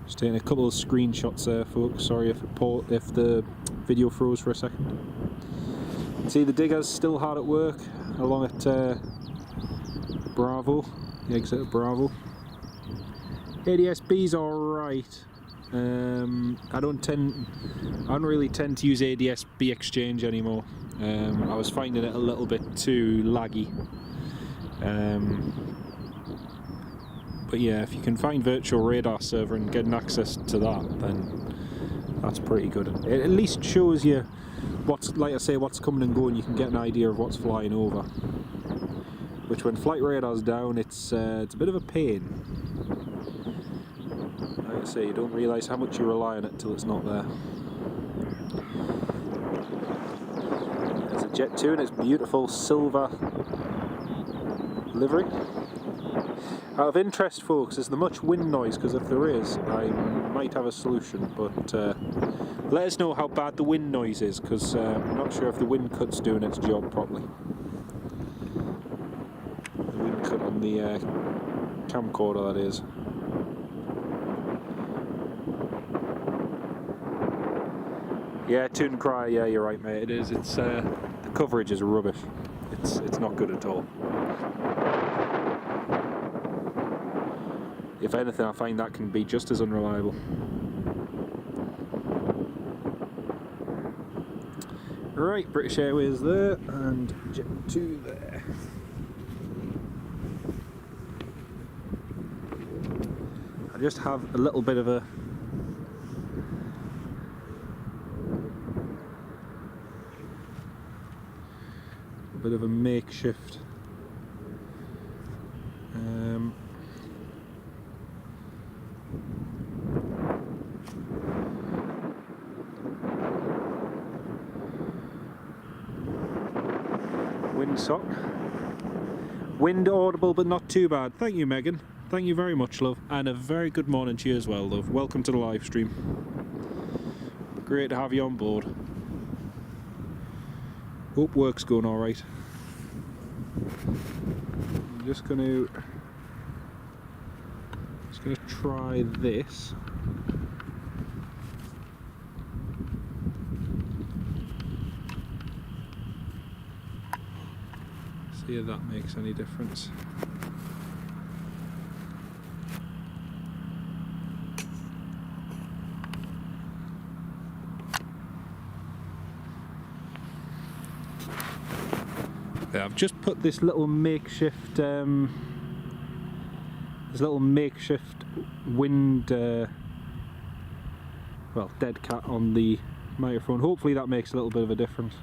Speaker 1: Just taking a couple of screenshots there, folks. Sorry if the video froze for a second. See, the digger's still hard at work along at Bravo, the exit of Bravo. ADS-B's alright. I don't really tend to use ADS-B Exchange anymore. I was finding it a little bit too laggy. But yeah, if you can find virtual radar server and getting access to that, then That's pretty good. It at least shows you what's, like I say, what's coming and going. You can get an idea of what's flying over. Which, when flight radar's down, it's a bit of a pain. Like I say, you don't realise how much you rely on it till it's not there. There's a Jet 2 in its beautiful silver livery. Out of interest, folks, is there much wind noise? Because if there is, I might have a solution, but let us know how bad the wind noise is, because I'm not sure if the wind cut's doing its job properly. The wind cut on the camcorder, that is. Yeah, tune and cry, yeah, you're right, mate, it is. It's the coverage is rubbish. It's not good at all. If anything, I find that can be just as unreliable. Right, British Airways there, and Jet 2 there. I just have a little bit of a makeshift windsock. Wind audible but not too bad. Thank you, Megan. Thank you very much, love. And a very good morning to you as well, love. Welcome to the live stream. Great to have you on board. Hope work's going alright. I'm just gonna try this. See if that makes any difference. Okay, I've just put this little makeshift wind well, dead cat on the microphone. Hopefully that makes a little bit of a difference.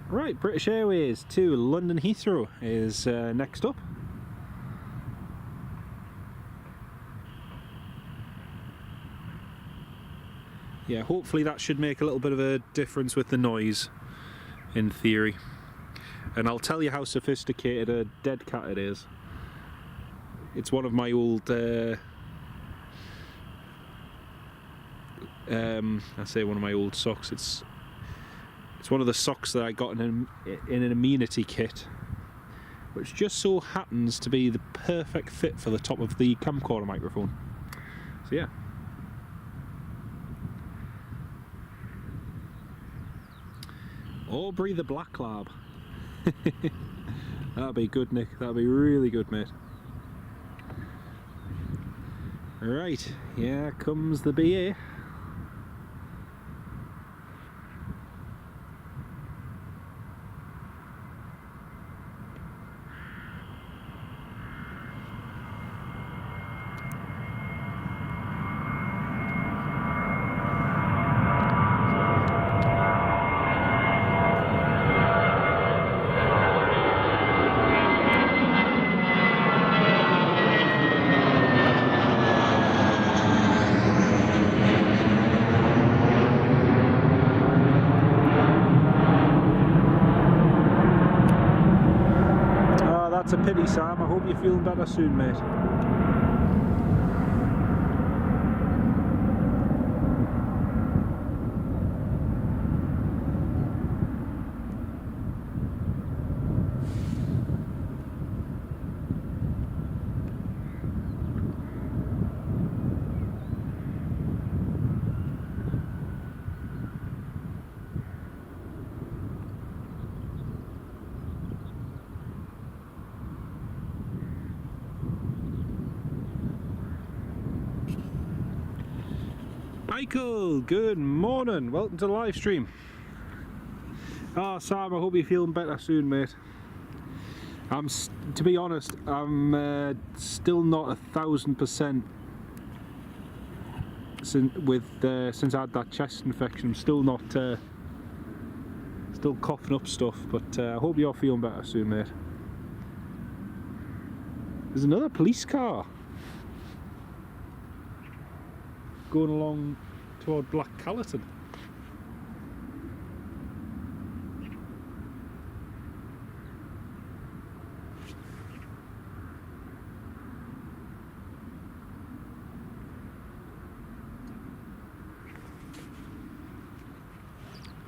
Speaker 1: Right, British Airways to London Heathrow is next up. Yeah, hopefully that should make a little bit of a difference with the noise, in theory. And I'll tell you how sophisticated a dead cat it is. It's one of my old, I say one of my old socks. It's one of the socks that I got in an amenity kit, which just so happens to be the perfect fit for the top of the camcorder microphone. So yeah. Aubrey the Black Lab. That'd be good, Nick. That'd be really good, mate. Right, here comes the BA. That's a pity, Sam. I hope you're feeling better soon, mate. Michael, good morning. Welcome to the live stream. Oh, Sam, I hope you're feeling better soon, mate. To be honest, I'm still not 1000% since I had that chest infection. I'm still not still coughing up stuff, but I hope you're feeling better soon, mate. There's another police car going along toward Black Callerton.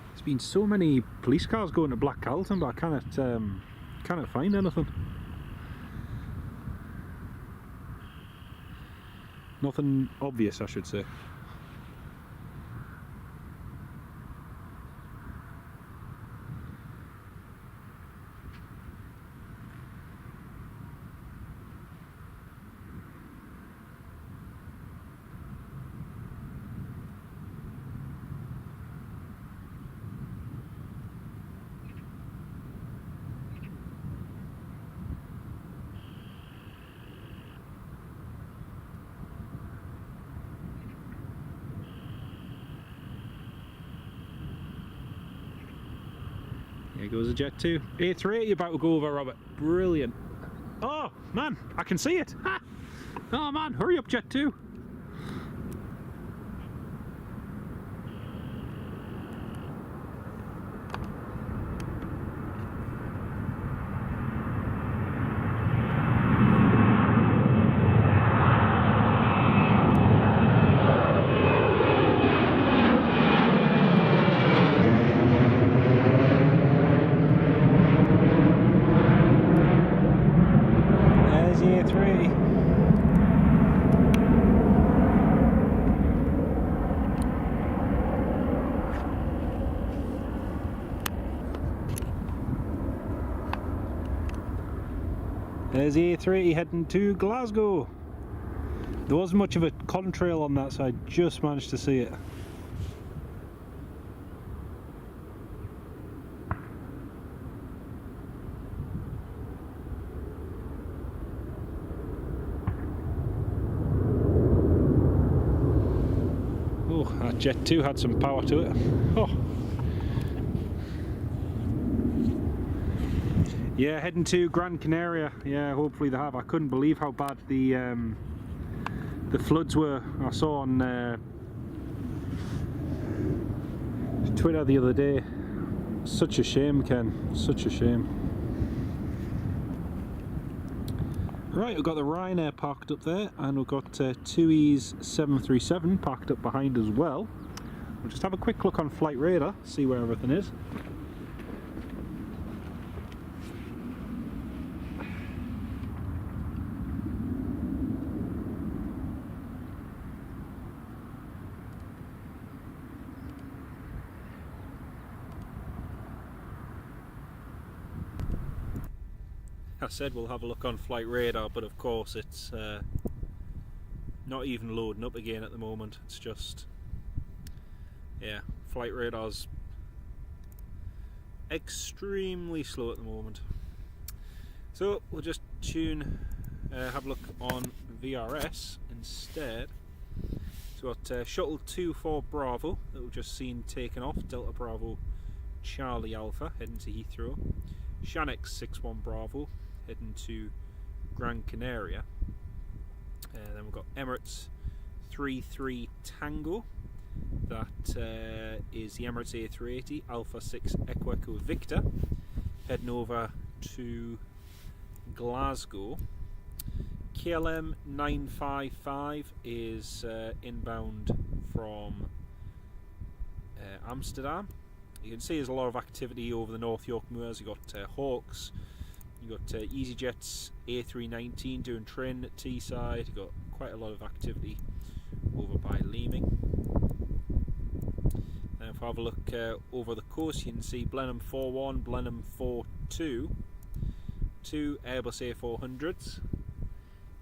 Speaker 1: There's been so many police cars going to Black Callerton, but I cannot find anything. Nothing obvious, I should say. Here goes a Jet 2. A380 about to go over, Robert. Brilliant. Oh, man, I can see it. Ha! Oh, man, hurry up, Jet 2. There's the A380 heading to Glasgow. There wasn't much of a contrail on that, so I just managed to see it. Oh, that Jet 2 had some power to it. Oh. Yeah, heading to Gran Canaria. Yeah, hopefully they have. I couldn't believe how bad the floods were. I saw on Twitter the other day. Such a shame, Ken. Such a shame. Right, we've got the Ryanair parked up there, and we've got TUI's 737 parked up behind as well. We'll just have a quick look on Flight Radar, see where everything is. I said we'll have a look on Flight Radar, but of course it's not even loading up again at the moment. It's just, yeah, Flight Radar's extremely slow at the moment. So we'll just have a look on VRS instead. So we've got Shuttle 24 Bravo that we've just seen taken off, Delta Bravo Charlie Alpha heading to Heathrow. Shanix 61 Bravo heading to Gran Canaria. Then we've got Emirates 33 Tango, that is the Emirates A380 Alpha 6 Echo Victor heading over to Glasgow. KLM 955 is inbound from Amsterdam. You can see there's a lot of activity over the North York Moors. You've got Hawks, you've got EasyJet's A319 doing training at Teesside. You've got quite a lot of activity over by Leeming. And if I have a look over the coast, you can see Blenheim 41, Blenheim 42, two Airbus A400s,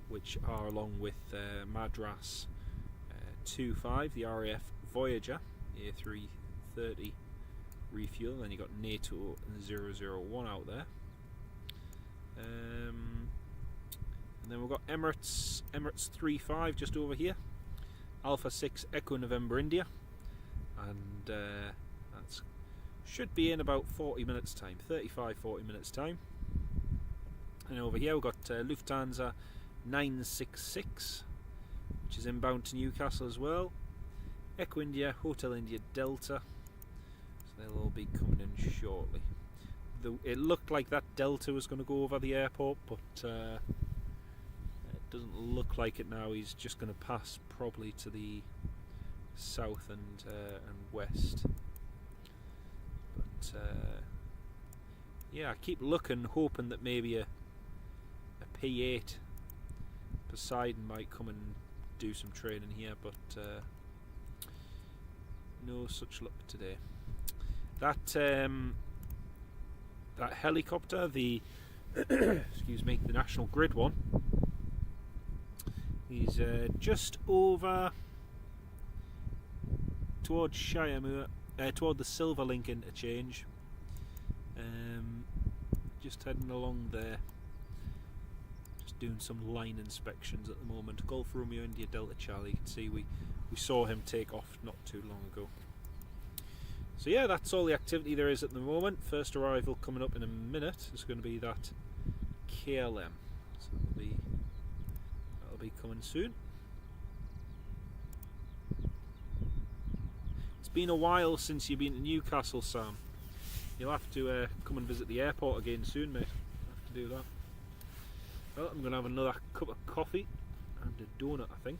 Speaker 1: which are along with Madras 25, the RAF Voyager A330 refuel. Then you've got NATO 001 out there. And then we've got Emirates 35 just over here. Alpha 6 Echo November India. And that's should be in about 40 minutes time, 35-40 minutes time. And over here we've got Lufthansa 966, which is inbound to Newcastle as well. Echo India, Hotel India Delta, so they'll all be coming in shortly. It looked like that Delta was going to go over the airport, but it doesn't look like it now. He's just going to pass probably to the south and west. But yeah, I keep looking, hoping that maybe a P8 Poseidon might come and do some training here, but no such luck today. That helicopter, the excuse me, the National Grid one, is just over towards Shiremoor, toward the Silverlink interchange. Just heading along there. Just doing some line inspections at the moment. Golf Romeo India Delta Charlie. You can see we saw him take off not too long ago. So yeah, that's all the activity there is at the moment. First arrival coming up in a minute is going to be that KLM. So that'll be coming soon. It's been a while since you've been to Newcastle, Sam. You'll have to come and visit the airport again soon, mate. You'll have to do that. Well, I'm going to have another cup of coffee and a donut, I think.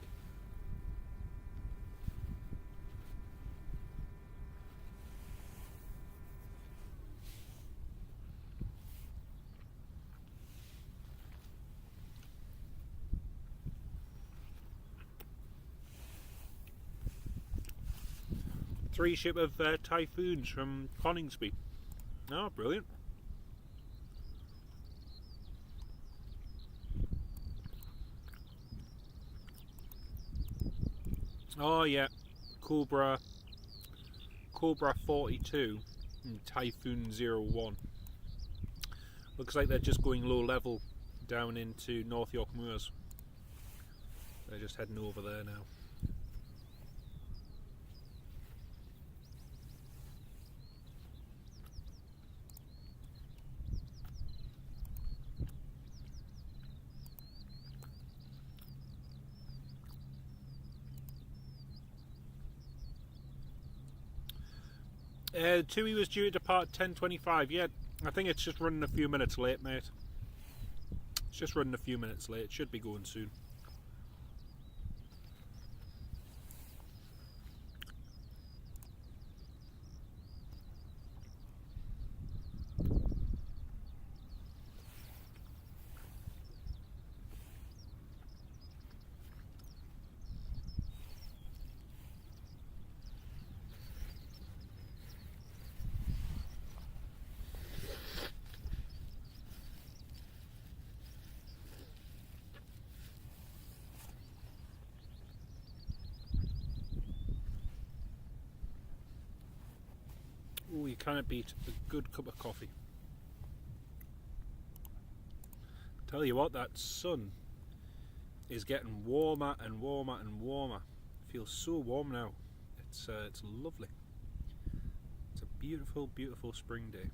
Speaker 1: Three ship of Typhoons from Coningsby. Oh, brilliant. Oh yeah, Cobra 42 and Typhoon 01. Looks like they're just going low level down into North York Moors. They're just heading over there now. Tui was due to depart 10:25. Yeah, I think it's just running a few minutes late, mate. It's just running a few minutes late. It should be going soon. Oh, you can't beat a good cup of coffee. Tell you what, that sun is getting warmer and warmer and warmer. It feels so warm now. It's lovely. It's a beautiful, beautiful spring day.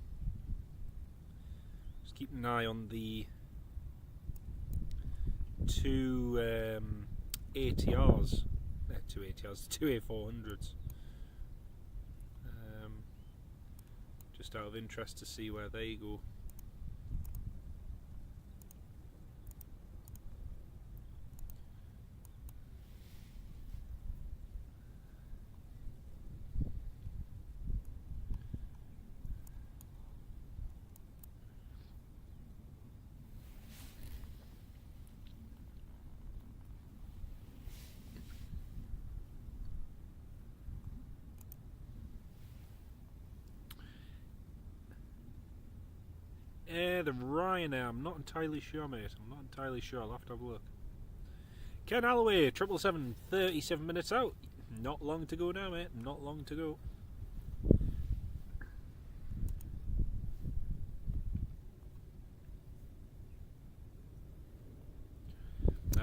Speaker 1: Just keep an eye on the two ATRs, two A400s. Just out of interest to see where they go. The Ryanair, I'm not entirely sure, mate. I'm not entirely sure. I'll have to have a look. Ken Alloway, 777, 37 minutes out. Not long to go now, mate. Not long to go.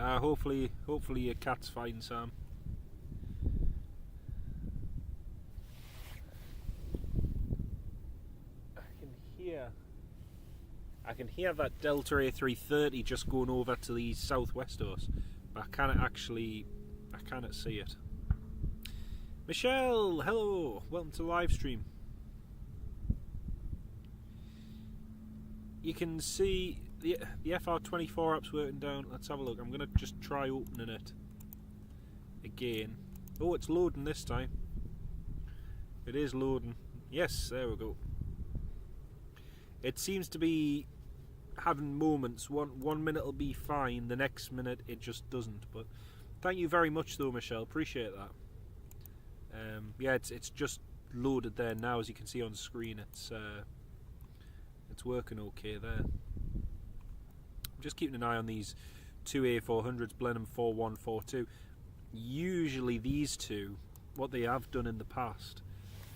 Speaker 2: Hopefully your cat's fine, Sam. I can hear that Delta A330 just going over to the southwest of us, but I cannot see it. Michelle, hello, welcome to the live stream. You can see the FR24 app's working down. Let's have a look. I'm going to just try opening it again. Oh, it's loading this time. It is loading. Yes, there we go. It seems to be having moments. One minute it'll be fine, the next minute it just doesn't. But thank you very much though, Michelle, appreciate that. Yeah, it's just loaded there now, as you can see on screen. It's working okay there. I'm just keeping an eye on these two A400s, Blenheim 4142. Usually these two, what they have done in the past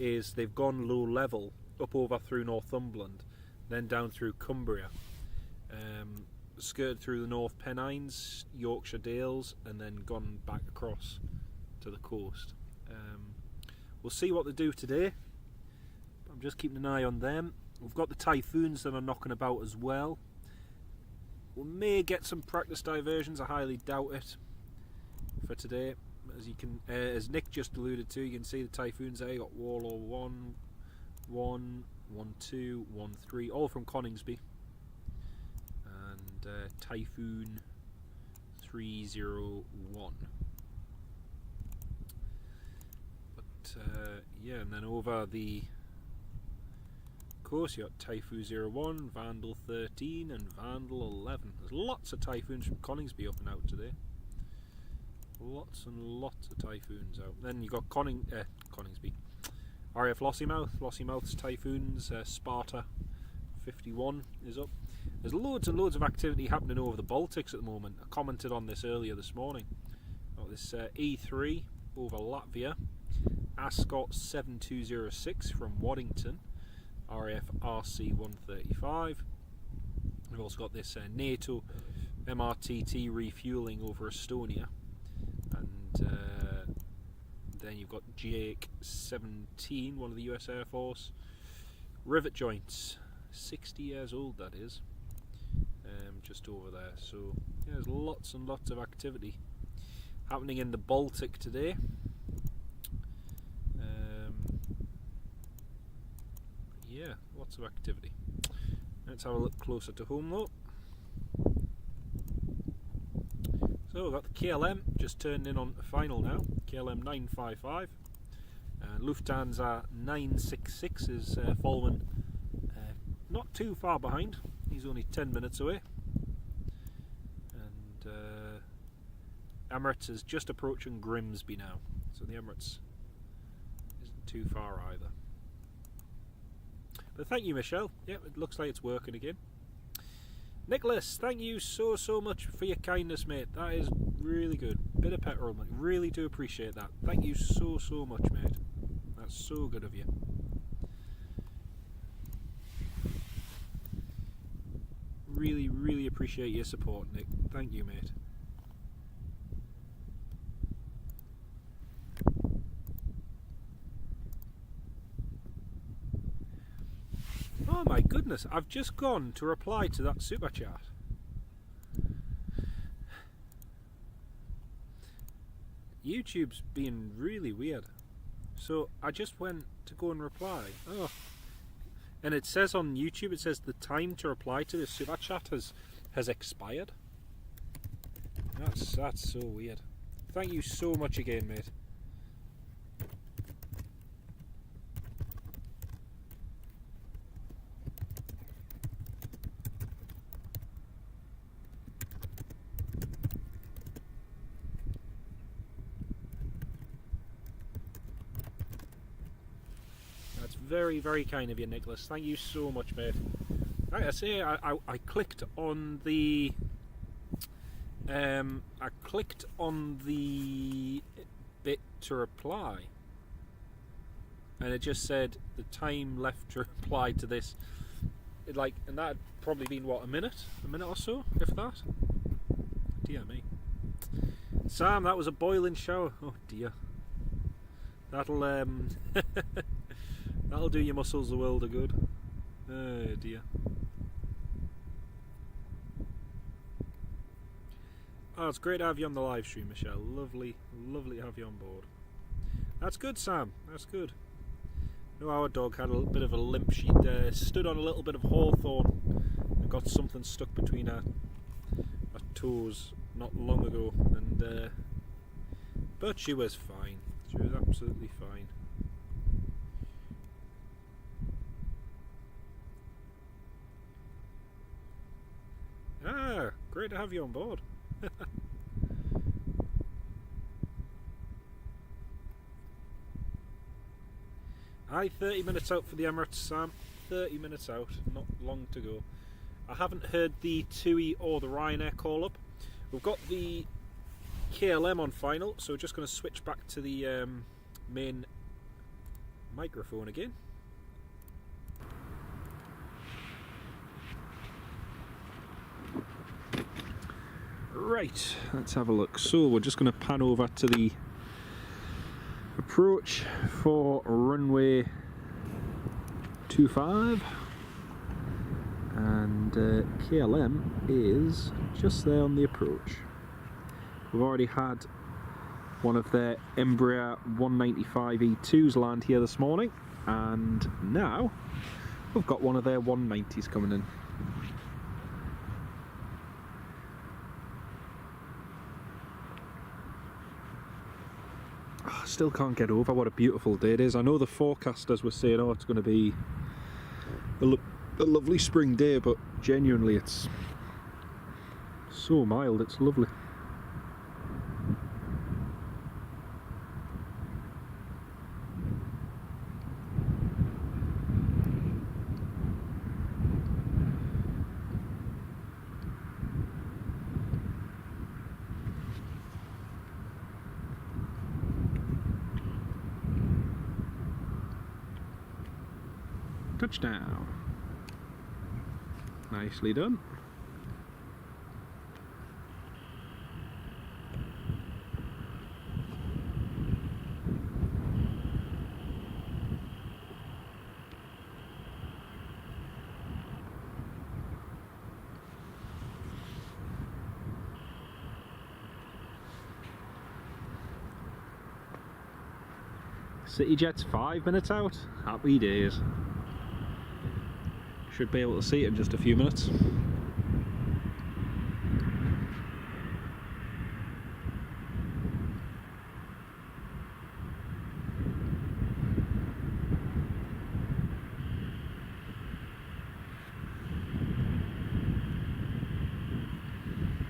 Speaker 2: is they've gone low level up over through Northumberland, then down through Cumbria, skirted through the North Pennines, Yorkshire Dales, and then gone back across to the coast. We'll see what they do today. I'm just keeping an eye on them. We've got the Typhoons that are knocking about as well. We may get some practice diversions, I highly doubt it, for today. As Nick just alluded to, you can see the Typhoons there. You got Warlaw 1, 1, 1, 2, 1, 3, all from Coningsby. And Typhoon 301. But yeah, and then over the course you got Typhoon 01, Vandal 13 and Vandal 11. There's lots of Typhoons from Coningsby up and out today. Lots and lots of Typhoons out. Then you got Coningsby. RAF Lossiemouth's Typhoons, Sparta 51 is up. There's loads and loads of activity happening over the Baltics at the moment. I commented on this earlier this morning. Got this E3 over Latvia, Ascot 7206 from Waddington, RAF RC 135. We've also got this NATO MRTT refueling over Estonia, and then you've got Jake 17, one of the US Air Force. Rivet joints, 60 years old that is, just over there. So yeah, there's lots and lots of activity happening in the Baltic today. Yeah, lots of activity. Let's have a look closer to home though. So we've got the KLM just turned in on the final now. KLM 955. Lufthansa 966 is following not too far behind. He's only 10 minutes away. And Emirates is just approaching Grimsby now. So the Emirates isn't too far either. But thank you, Michelle. Yep, it looks like it's working again. Nicholas, thank you so much for your kindness, mate. That is really good. Bit of petrol, mate. Really do appreciate that. Thank you so much, mate. That's so good of you. Really appreciate your support, Nick. Thank you, mate. Oh my goodness, I've just gone to reply to that super chat. YouTube's being really weird. So I just went to go and reply. Oh, and it says on YouTube, it says the time to reply to this super chat has expired. That's so weird. Thank you so much again, mate. Very kind of you, Nicholas. Thank you so much, mate. Like I say, I clicked on the bit to reply, and it just said the time left to reply to this. And that had probably been what, a minute or so, if that. Dear me. Sam, that was a boiling shower. Oh dear. That'll that'll do your muscles the world of good. Oh dear. Oh, it's great to have you on the live stream, Michelle. Lovely, lovely to have you on board. That's good, Sam. That's good. No, our dog had a little bit of a limp. She'd stood on a little bit of hawthorn and got something stuck between her toes not long ago, and but she was fine. She was absolutely fine. Ah, great to have you on board. Aye, 30 minutes out for the Emirates, Sam. 30 minutes out, not long to go. I haven't heard the TUI or the Ryanair call up. We've got the KLM on final, so we're just going to switch back to the main microphone again.
Speaker 1: Right, let's have a look. So we're just going to pan over to the approach for runway 25, and KLM is just there on the approach. We've already had one of their Embraer 195 E2s land here this morning, and now we've got one of their 190s coming in. Still can't get over what a beautiful day it is. I know the forecasters were saying, oh, it's going to be a lovely spring day, but genuinely it's so mild, it's lovely. Touchdown. Nicely done. CityJet's 5 minutes out. Happy days. Should be able to see it in just a few minutes.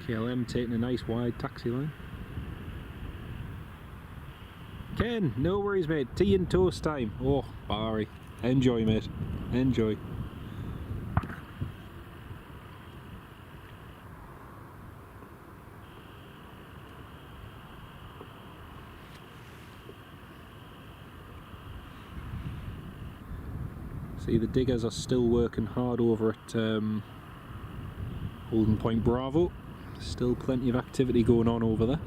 Speaker 1: KLM taking a nice wide taxi line. Ken, no worries mate, tea and toast time. Oh, Barry, enjoy mate, enjoy. See, the diggers are still working hard over at Holden Point Bravo. Still plenty of activity going on over there.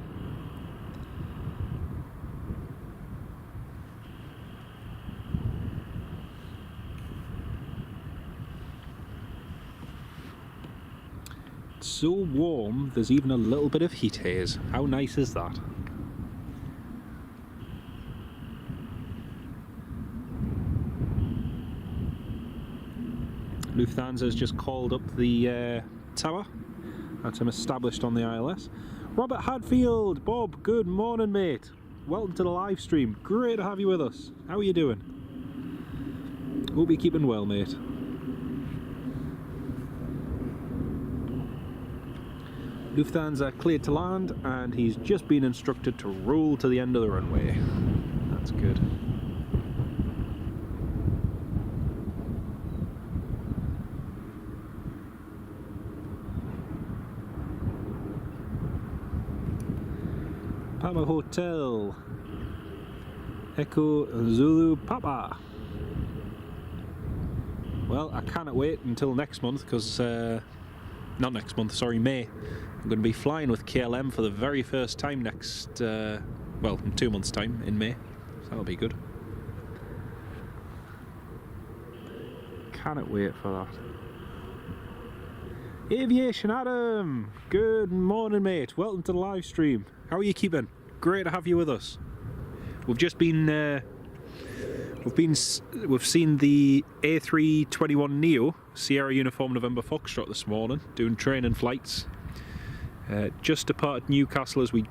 Speaker 1: It's so warm, there's even a little bit of heat haze. How nice is that? Lufthansa's just called up the tower. That's him established on the ILS. Robert Hadfield, Bob, good morning mate. Welcome to the live stream. Great to have you with us. How are you doing? Hope you're keeping well mate. Lufthansa cleared to land and he's just been instructed to roll to the end of the runway. That's good. Palma Hotel, Echo Zulu Papa. Well, I cannot wait until next month because the
Speaker 2: not next month, sorry, May. I'm going to be flying with KLM for the very first time next, well, in 2 months' time, in May. So that'll be good. Cannot wait for that. Aviation Adam! Good morning, mate. Welcome to the live stream. How are you keeping? Great to have you with us. We've just been, we've seen the A321neo, Sierra Uniform November Foxtrot this morning, doing training flights. Just departed Newcastle as we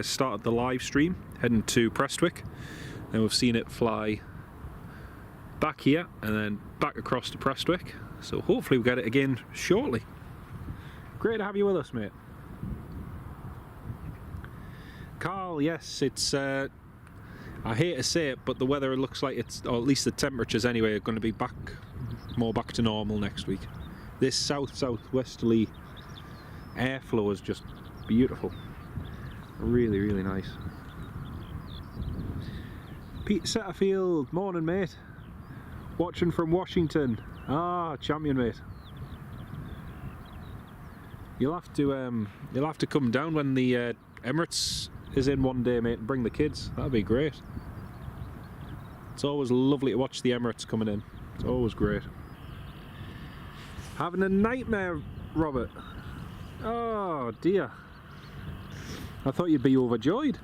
Speaker 2: started the live stream, heading to Prestwick. Then we've seen it fly back here and then back across to Prestwick. So hopefully we'll get it again shortly. Great to have you with us, mate. Carl, yes, it's I hate to say it, but the weather looks like it's, or at least the temperatures anyway, are going to be more back to normal next week. This south-southwesterly airflow is just beautiful. Really, really nice. Pete Setterfield, morning, mate. Watching from Washington. Ah, champion, mate. You'll have to come down when the Emirates is in one day, mate, and bring the kids. That'd be great. It's always lovely to watch the Emirates coming in. It's always great. Having a nightmare, Robert. Oh dear. I thought you'd be overjoyed.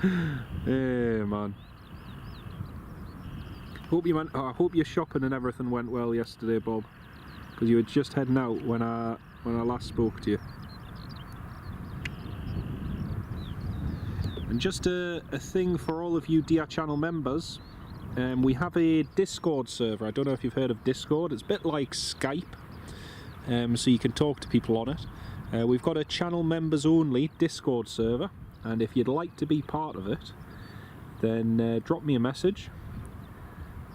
Speaker 2: Hey man. I hope your shopping and everything went well yesterday, Bob. Because you were just heading out when I last spoke to you. And just a thing for all of you DR channel members, we have a Discord server. I don't know if you've heard of Discord. It's a bit like Skype, so you can talk to people on it. We've got a channel members only Discord server, and if you'd like to be part of it, then drop me a message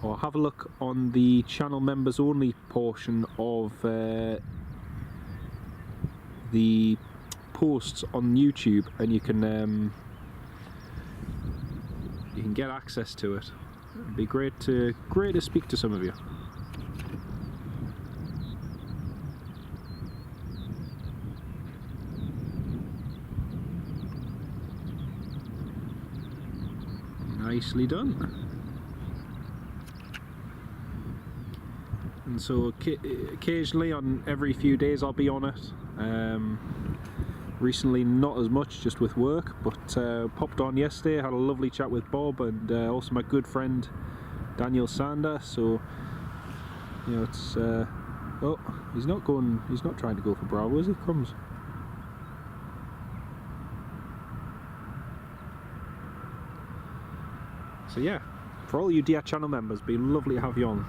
Speaker 2: or have a look on the channel members only portion of the posts on YouTube, and you can get access to it. It'd be great to speak to some of you. Nicely done. And so occasionally, on every few days, I'll be on it. Recently not as much, just with work, but popped on yesterday, had a lovely chat with Bob and also my good friend Daniel Sander. So you know, it's oh, he's not trying to go for Bravo, is he? Crumbs. So yeah, for all you DR channel members, be lovely to have you on.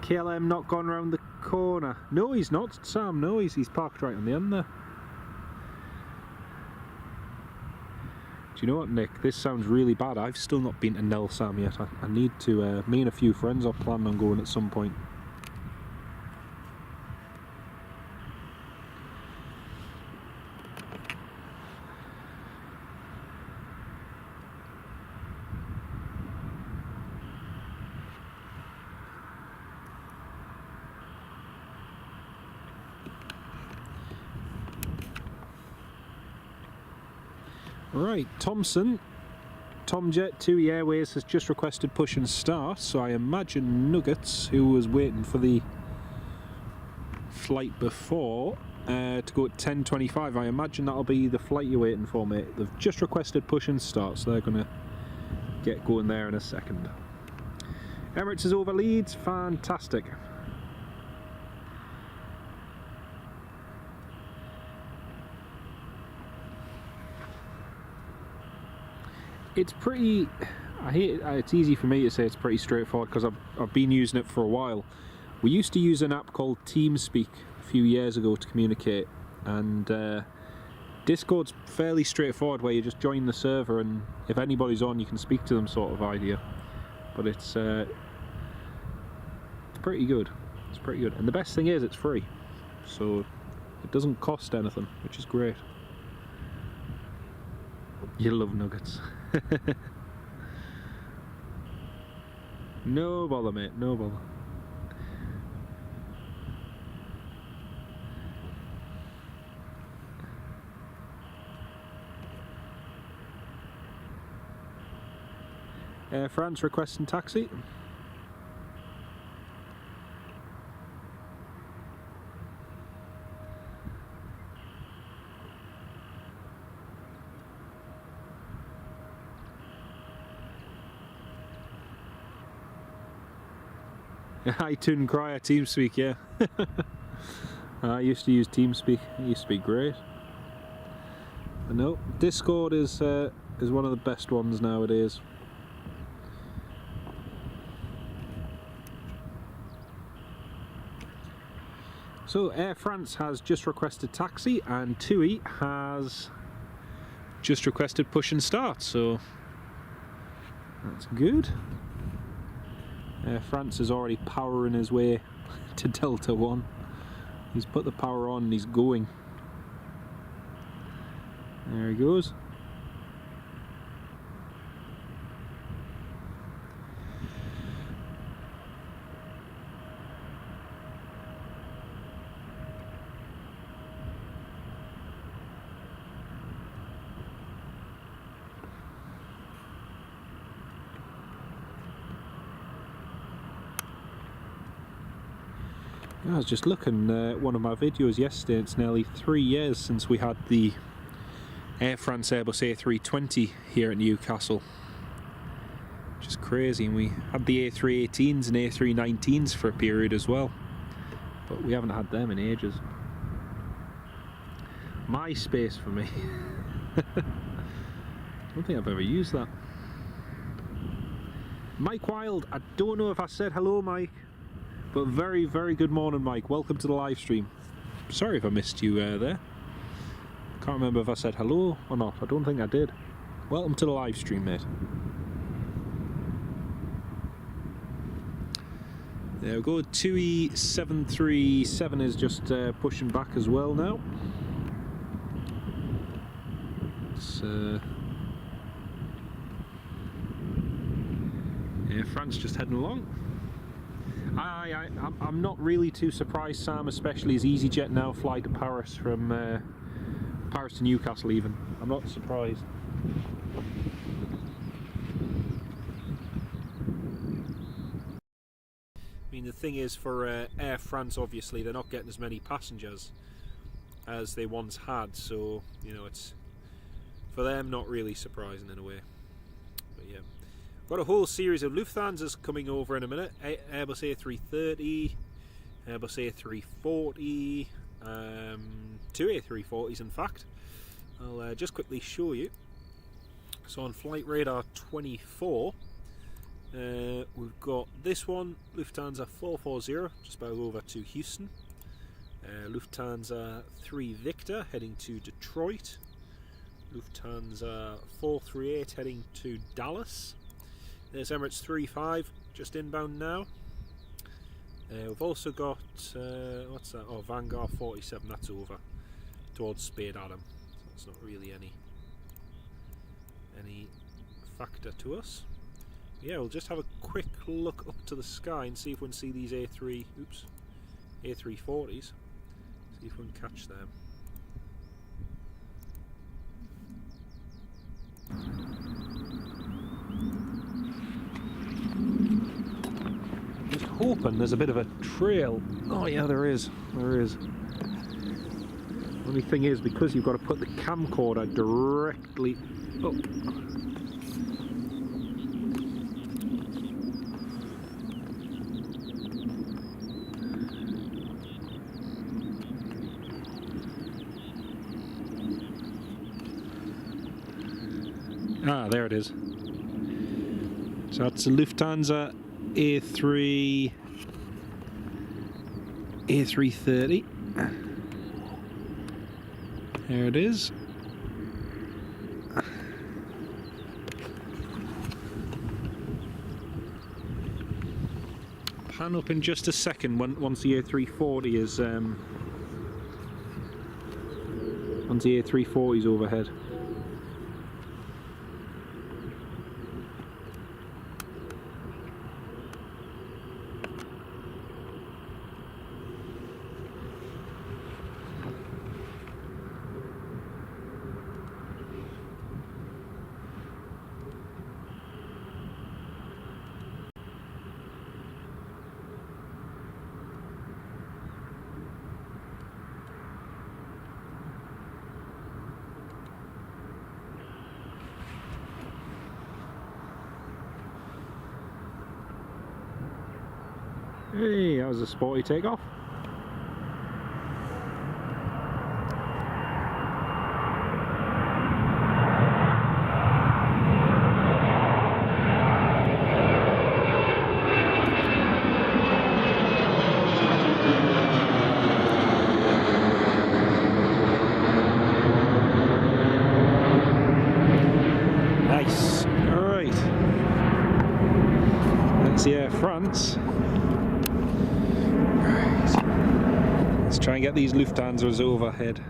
Speaker 2: KLM not gone round the corner. No, he's not, Sam. No, he's parked right on the end there. Do you know what, Nick? This sounds really bad. I've still not been to Nel Sam yet. I need to. Me and a few friends are planning on going at some point. Right, Thompson, Tomjet 2 Airways has just requested push and start, so I imagine Nuggets, who was waiting for the flight before, to go at 10:25, I imagine that'll be the flight you're waiting for, mate. They've just requested push and start, so they're going to get going there in a second. Emirates is over Leeds, fantastic. It's pretty, I hate it, it's easy for me to say it's pretty straightforward because I've been using it for a while. We used to use an app called TeamSpeak a few years ago to communicate, and Discord's fairly straightforward where you just join the server and if anybody's on you can speak to them, sort of idea. But it's pretty good. It's pretty good. And the best thing is it's free. So it doesn't cost anything, which is great. You love nuggets. No bother, mate, no bother. Air France requesting taxi. iTunes Crier TeamSpeak, yeah. I used to use TeamSpeak. It used to be great. But no, Discord is one of the best ones nowadays. So Air France has just requested taxi, and TUI has just requested push and start, so that's good. Air France is already powering his way to Delta 1. He's put the power on and he's going. There he goes. I was just looking at one of my videos yesterday. It's nearly 3 years since we had the Air France Airbus A320 here at Newcastle, which is crazy. And we had the A318s and A319s for a period as well, but we haven't had them in ages. MySpace for me. I don't think I've ever used that. Mike Wild, I don't know if I said hello, Mike. But very, very good morning, Mike. Welcome to the live stream. Sorry if I missed you there. Can't remember if I said hello or not. I don't think I did. Welcome to the live stream, mate. There we go. TUI 737 is just pushing back as well now. It's Air France just heading along. I'm not really too surprised, Sam, especially as EasyJet now fly to Paris from Paris to Newcastle even. I'm not surprised. I mean, the thing is, for Air France, obviously, they're not getting as many passengers as they once had, so, you know, it's, for them, not really surprising in a way. But yeah. Got a whole series of Lufthansa's coming over in a minute. Airbus A330, Airbus A340, two A340s in fact. I'll just quickly show you. So on Flight Radar 24, we've got this one, Lufthansa 440, just about over to Houston. Lufthansa 3 Victor heading to Detroit. Lufthansa 438 heading to Dallas. There's Emirates 35 just inbound now. We've also got what's that? Oh, Vanguard 47. That's over towards Spade Adam. So that's not really any factor to us. Yeah, we'll just have a quick look up to the sky and see if we can see these A340s. See if we can catch them. Just hoping there's a bit of a trail. Oh yeah, there is. There is. Only thing is, because you've got to put the camcorder directly up. Ah, there it is. So that's a Lufthansa A330. There it is. Pan up in just a second once the A340 is once the A340 is overhead.
Speaker 1: Hey, that was a sporty takeoff. Nice. Alright. That's the Air France. Right. Let's try and get these Lufthansas overhead.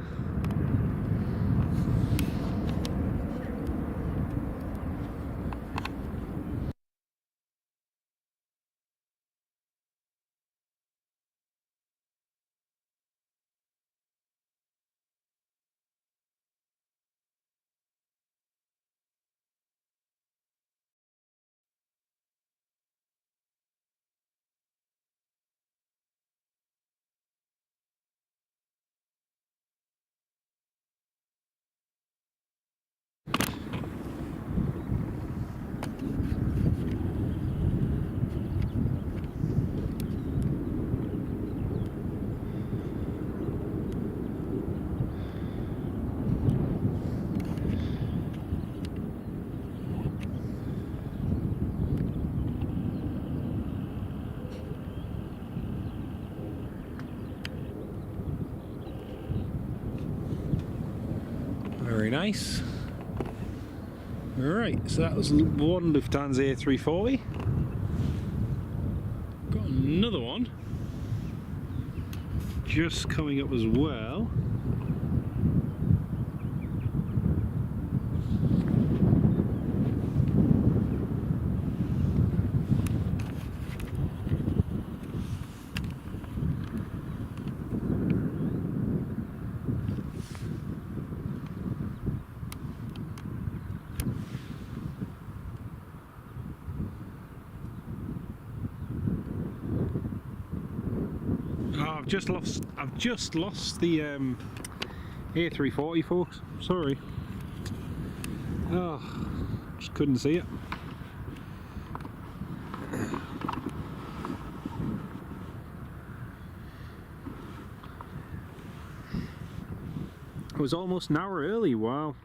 Speaker 1: Very nice. Alright, so that was one Lufthansa A340. Got another one just coming up as well. Oh, I've just lost the A340, folks. Sorry. Oh, just couldn't see it. It was almost an hour early. Wow.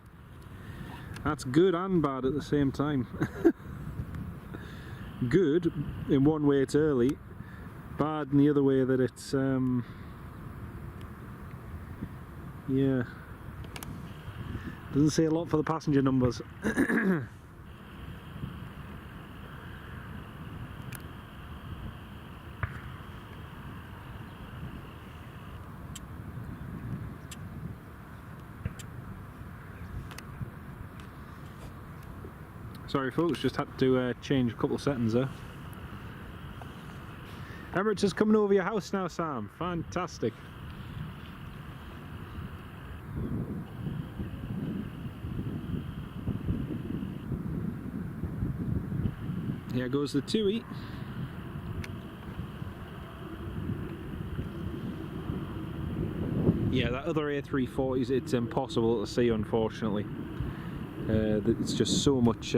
Speaker 1: That's good and bad at the same time. Good in one way it's early, bad in the other way that it's yeah, doesn't say a lot for the passenger numbers. Sorry folks, just had to change a couple of settings there. Emirates is coming over your house now, Sam. Fantastic. Here goes the TUI. Yeah, that other A340s, it's impossible to see, unfortunately. It's just so much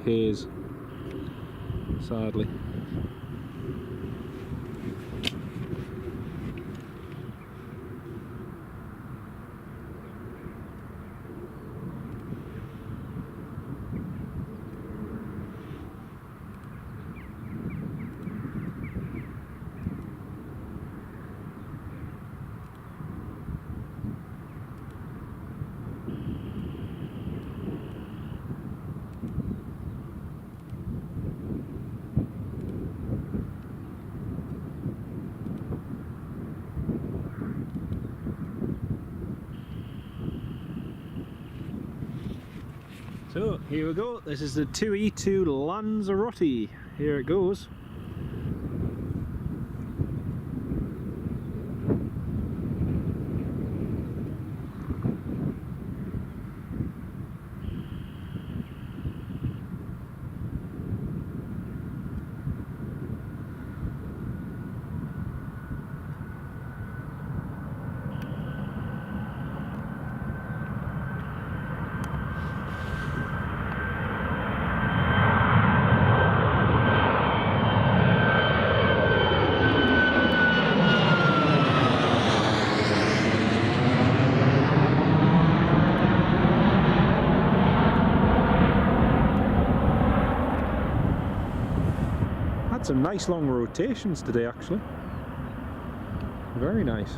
Speaker 1: haze, sadly. So here we go, this is the TUI to Lanzarote. Here it goes. Had some nice long rotations today, actually. Very nice.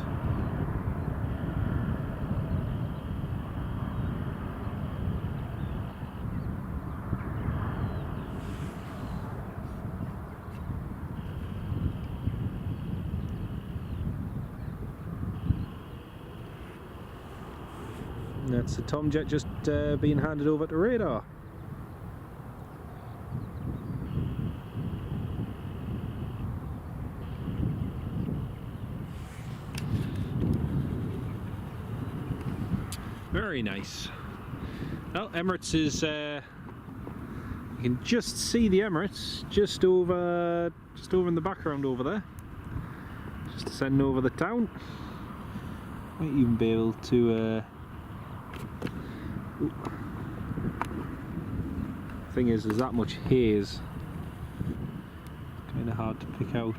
Speaker 1: That's the Tomjet just being handed over to radar. Very nice. Well, Emirates is, you can just see the Emirates just over in the background over there. Just descending over the town. Might even be able to. Thing is, there's that much haze. Kind of hard to pick out.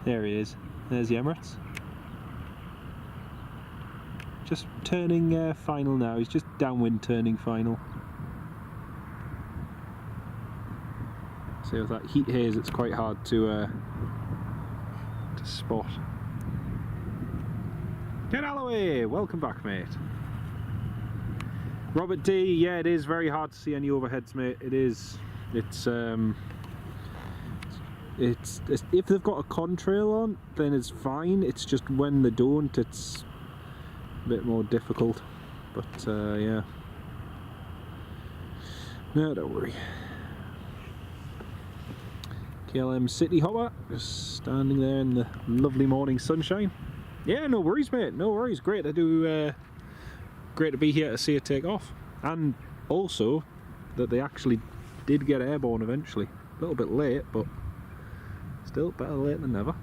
Speaker 1: There he is. There's the Emirates. Just turning final now. He's just downwind turning final. So with that heat haze, it's quite hard to spot. Ken Alloway, welcome back, mate. Robert D, yeah, it is very hard to see any overheads, mate. It is. It's if they've got a contrail on, then it's fine. It's just when they don't, it's a bit more difficult. But yeah, no, don't worry. KLM City Hopper, just standing there in the lovely morning sunshine. Yeah, no worries, mate. No worries. Great to do. Great to be here to see it take off, and also that they actually did get airborne eventually. A little bit late, but still better late than never.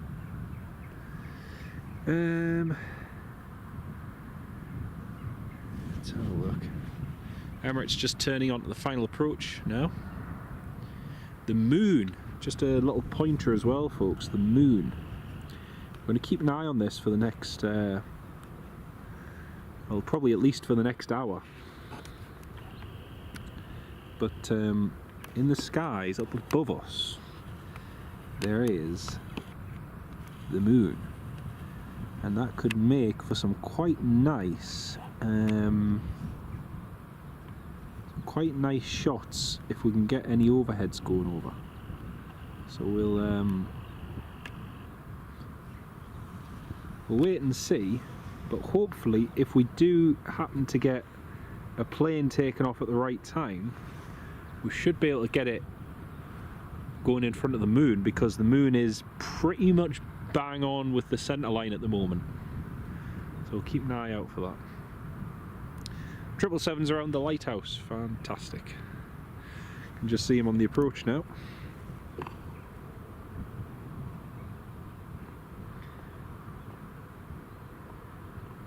Speaker 1: Let's have a look. Emirates just turning onto the final approach now. The moon, just a little pointer as well, folks. The moon. I'm going to keep an eye on this for the next, well, probably at least for the next hour. But in the skies up above us, there is the moon, and that could make for some quite nice shots if we can get any overheads going over. So we'll wait and see, but hopefully if we do happen to get a plane taken off at the right time, we should be able to get it going in front of the moon, because the moon is pretty much bang on with the centre line at the moment. So keep an eye out for that. 777's around the lighthouse. Fantastic. You can just see him on the approach now.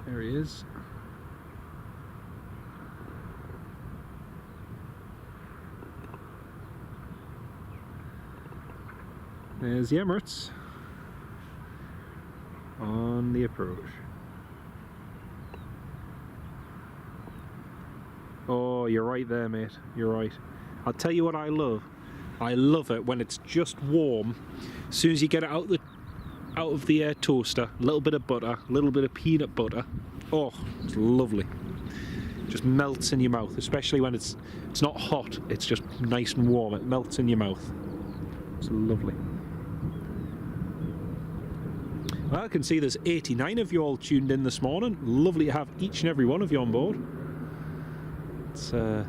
Speaker 1: There he is. There's the Emirates on the approach. Oh, you're right there, mate. You're right. I'll tell you what I love. I love it when it's just warm. As soon as you get it out of the toaster, a little bit of butter, a little bit of peanut butter. Oh, it's lovely. Just melts in your mouth, especially when it's not hot. It's just nice and warm. It melts in your mouth. It's lovely. Well, I can see there's 89 of you all tuned in this morning. Lovely to have each and every one of you on board. It's, as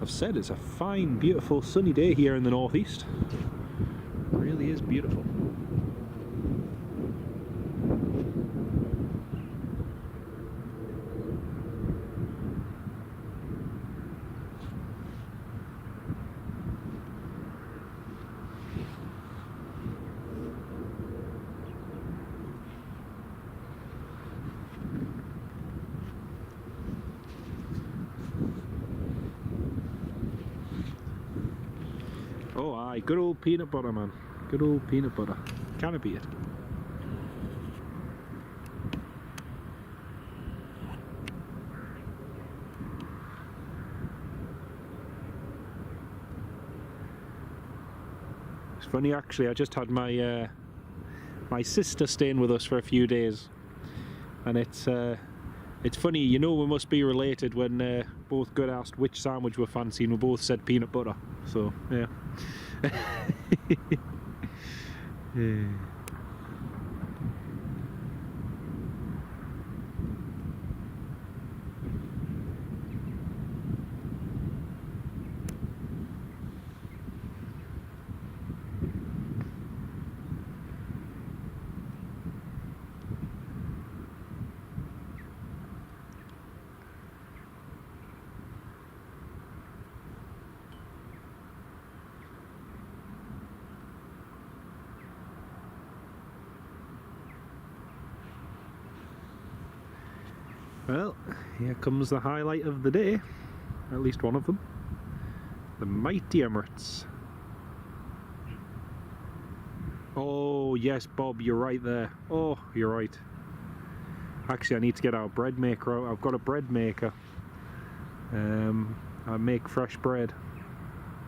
Speaker 1: I've said, it's a fine, beautiful, sunny day here in the northeast. It really is beautiful. Oh aye, good old peanut butter, man. Good old peanut butter. Can't beat it.
Speaker 2: funny actually, I just had my my sister staying with us for a few days, and it's funny, you know, we must be related when both got asked which sandwich we're fancying. We both said peanut butter, so yeah. Yeah. Well, here comes the highlight of the day, at least one of them. The mighty Emirates. Oh yes, Bob, you're right there. Oh, you're right. Actually, I need to get our bread maker out. I've got a bread maker. I make fresh bread.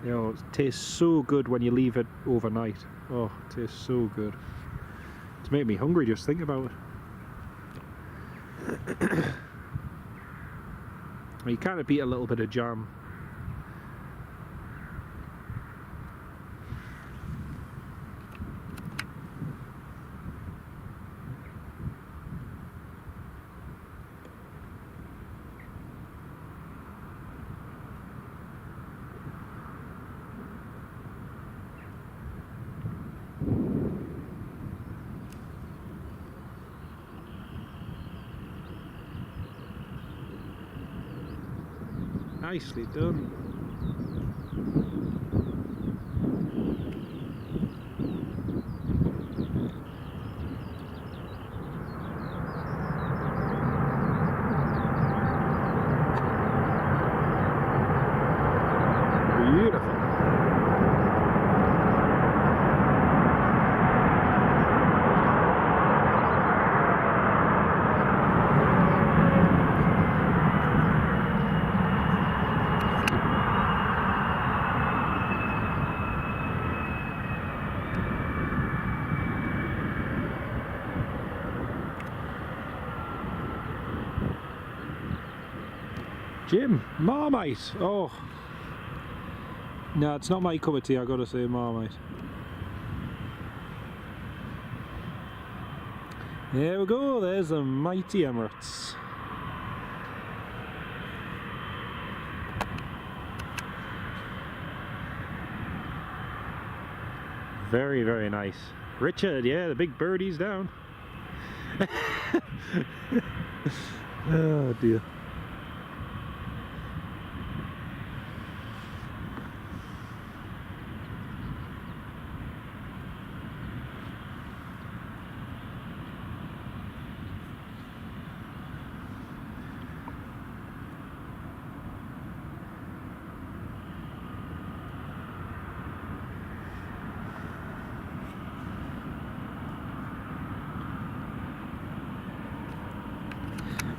Speaker 2: You know, it tastes so good when you leave it overnight. Oh, it tastes so good. It's made me hungry just thinking about it. You can't beat a little bit of jam. Nicely done. Beautiful. Jim, Marmite. Oh, no, it's not my cup of tea. I gotta say, Marmite. There we go. There's the mighty Emirates. Very, very nice. Richard, yeah, the big birdie's down. Oh dear.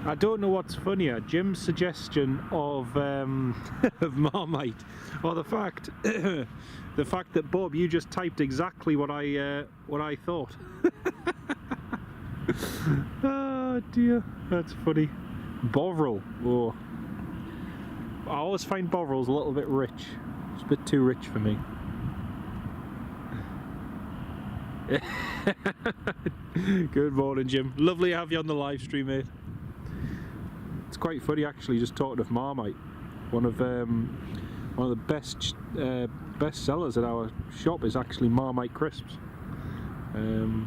Speaker 2: I don't know what's funnier, Jim's suggestion of of Marmite, or the fact that Bob, you just typed exactly what I thought. Oh dear, that's funny. Bovril. Oh, I always find Bovrils a little bit rich. It's a bit too rich for me. Good morning, Jim. Lovely to have you on the live stream, mate. It's quite funny actually, just talking of Marmite. One of the best sellers at our shop is actually Marmite crisps. There's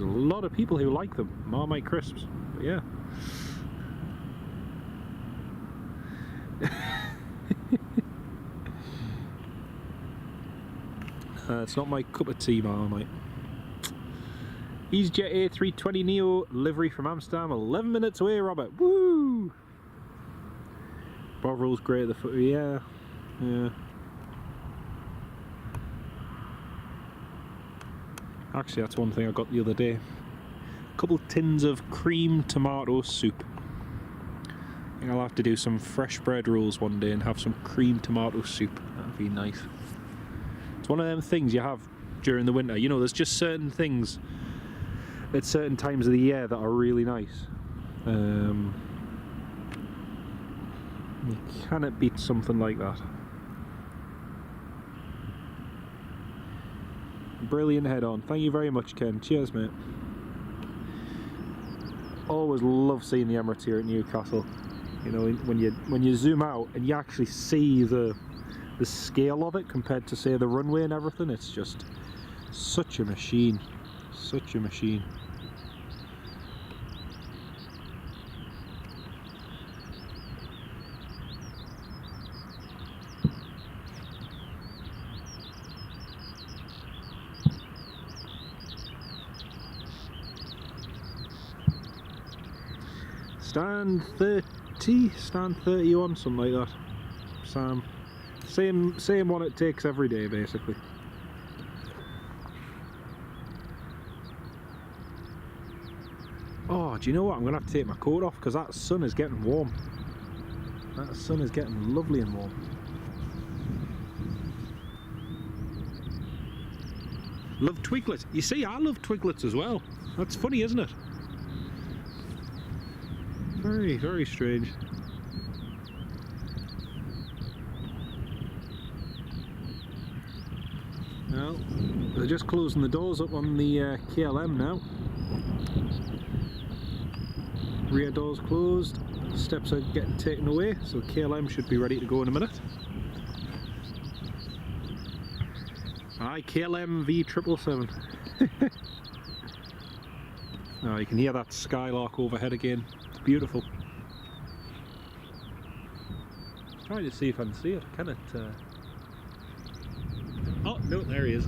Speaker 2: a lot of people who like them, Marmite crisps. But yeah. It's not my cup of tea, Marmite. EasyJet A320 Neo, livery from Amsterdam, 11 minutes away, Robert. Woo! Bovril's great at the foot. Yeah, yeah. Actually, that's one thing I got the other day. A couple tins of cream tomato soup. I think I'll have to do some fresh bread rolls one day and have some cream tomato soup. That'd be nice. It's one of them things you have during the winter. You know, there's just certain things at certain times of the year that are really nice. You cannot beat something like that. Brilliant head on. Thank you very much, Ken. Cheers, mate. Always love seeing the Emirates here at Newcastle. You know, when you zoom out and you actually see the scale of it compared to, say, the runway and everything, it's just such a machine. Such a machine. Stand 30, stand 31, something like that. Sam. Same one it takes every day, basically. Oh, do you know what? I'm going to have to take my coat off because that sun is getting warm. That sun is getting lovely and warm. Love twiglets. You see, I love twiglets as well. That's funny, isn't it? Very, very strange. Well, they're just closing the doors up on the KLM now. Rear doors closed, steps are getting taken away, so KLM should be ready to go in a minute. Aye, KLM V777. Oh, you can hear that skylark overhead again. It's beautiful. Trying to see if I can see it. Can it? Oh, no, there he is.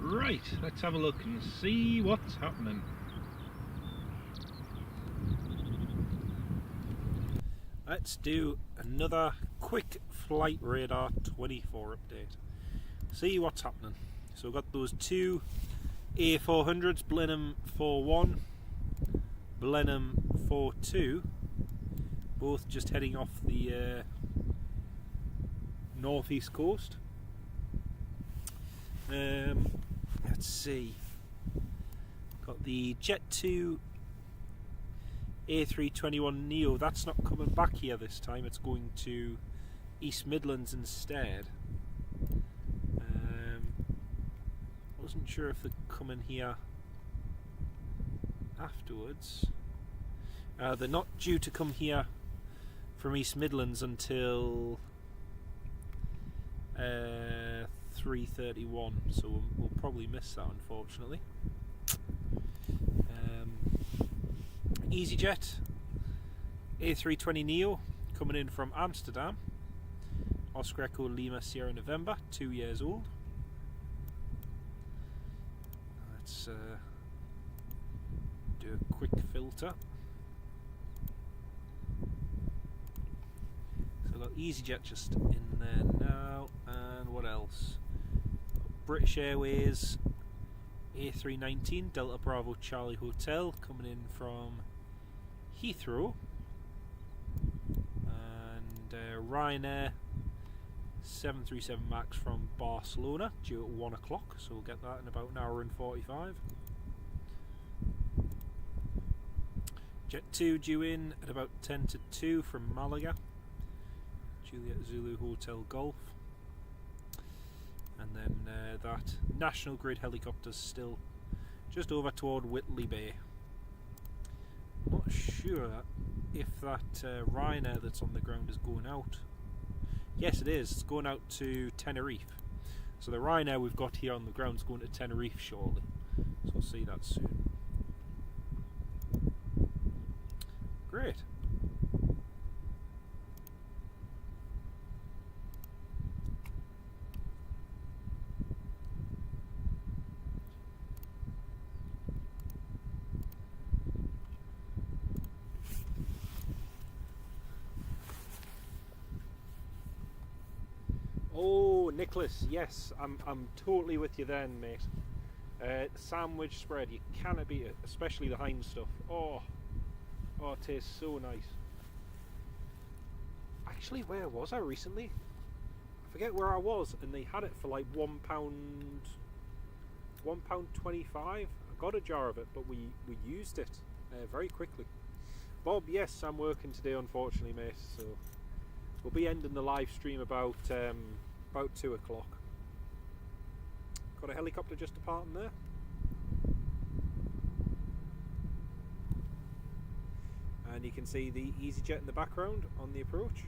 Speaker 2: Right, let's have a look and see what's happening. Let's do another quick Flight Radar 24 update. See what's happening. So we've got those two A400s, Blenheim 41, Blenheim 42, both just heading off the northeast coast. Let's see, got the Jet 2 A321 Neo, that's not coming back here this time, it's going to East Midlands instead. Wasn't sure if they're coming here afterwards. They're not due to come here from East Midlands until 3:31, so we'll probably miss that, unfortunately. EasyJet A320 Neo coming in from Amsterdam, Oscar Echo Lima Sierra November, 2 years old. Let's Do a quick filter. So I've got EasyJet just in there now, and what else? British Airways A319 Delta Bravo Charlie Hotel coming in from Heathrow, and Ryanair 737 MAX from Barcelona due at 1 o'clock, so we'll get that in about an hour and 45. Jet 2 due in at about 10 to 2 from Malaga, Juliet Zulu Hotel Golf, and then that National Grid helicopter's still just over toward Whitley Bay. I'm not sure if that Ryanair that's on the ground is going out. Yes, it is. It's going out to Tenerife. So the Ryanair we've got here on the ground is going to Tenerife shortly. So we'll see that soon. Great. Oh, Nicholas, yes, I'm totally with you then, mate. Sandwich spread, you cannot beat it, especially the Heinz stuff. Oh, it tastes so nice. Actually, where was I recently? I forget where I was, and they had it for like £1.25. I got a jar of it, but we used it very quickly. Bob, yes, I'm working today, unfortunately, mate. So we'll be ending the live stream about 2 o'clock. Got a helicopter just departing there. And you can see the EasyJet in the background on the approach.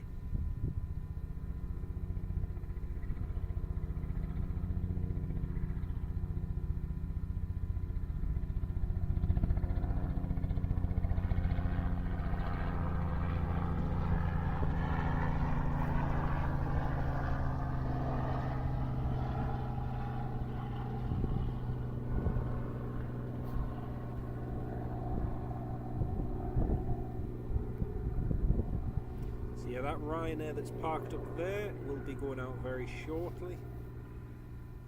Speaker 2: Yeah, that Ryanair that's parked up there will be going out very shortly,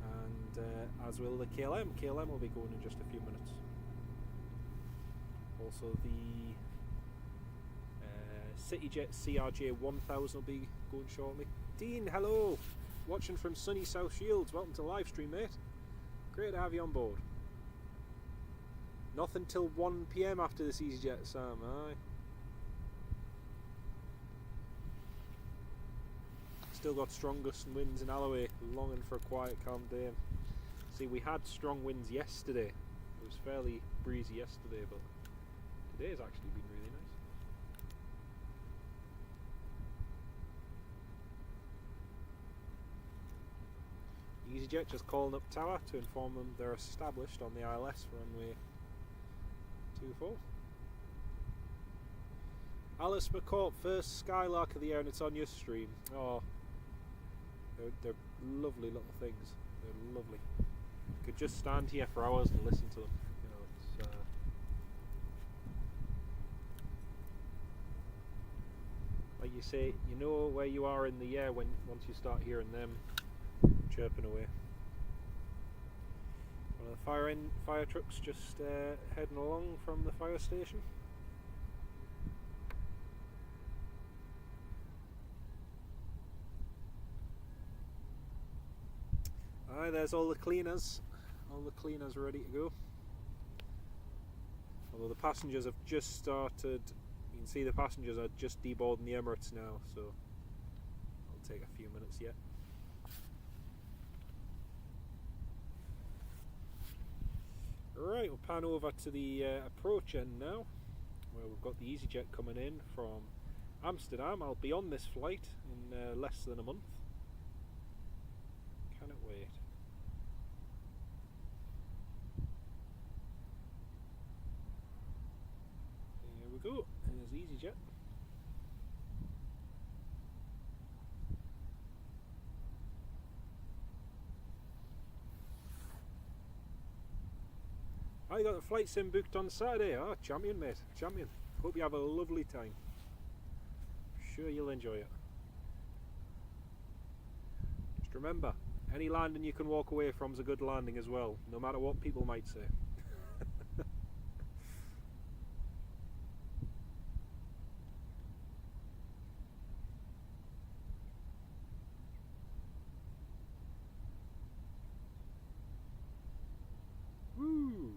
Speaker 2: and as will the KLM. KLM will be going in just a few minutes. Also the CityJet CRJ 1000 will be going shortly. Dean, hello! Watching from sunny South Shields. Welcome to the live stream, mate. Great to have you on board. Nothing till 1 PM after this EasyJet, Sam, aye. Still got strong gusts and winds in Alloway, longing for a quiet, calm day. See, we had strong winds yesterday. It was fairly breezy yesterday, but today's actually been really nice. EasyJet just calling up Tower to inform them they're established on the ILS for runway 24. Alice McCourt, first Skylark of the year, and it's on your stream. Oh, they're lovely little things. They're lovely. You could just stand here for hours and listen to them. You know, it's like you say, you know where you are in the air once you start hearing them chirping away. One of the fire trucks just heading along from the fire station. Aye, there's all the cleaners. All the cleaners are ready to go. Although the passengers have just started. You can see the passengers are just deboarding the Emirates now, so it'll take a few minutes yet. Right, we'll pan over to the approach end now, where we've got the EasyJet coming in from Amsterdam. I'll be on this flight in less than a month. Cannot wait. There we go, there's EasyJet. I got a flight sim booked on Saturday. Oh, champion, mate, champion. Hope you have a lovely time. Sure you'll enjoy it. Just remember, any landing you can walk away from is a good landing as well, no matter what people might say. Woo!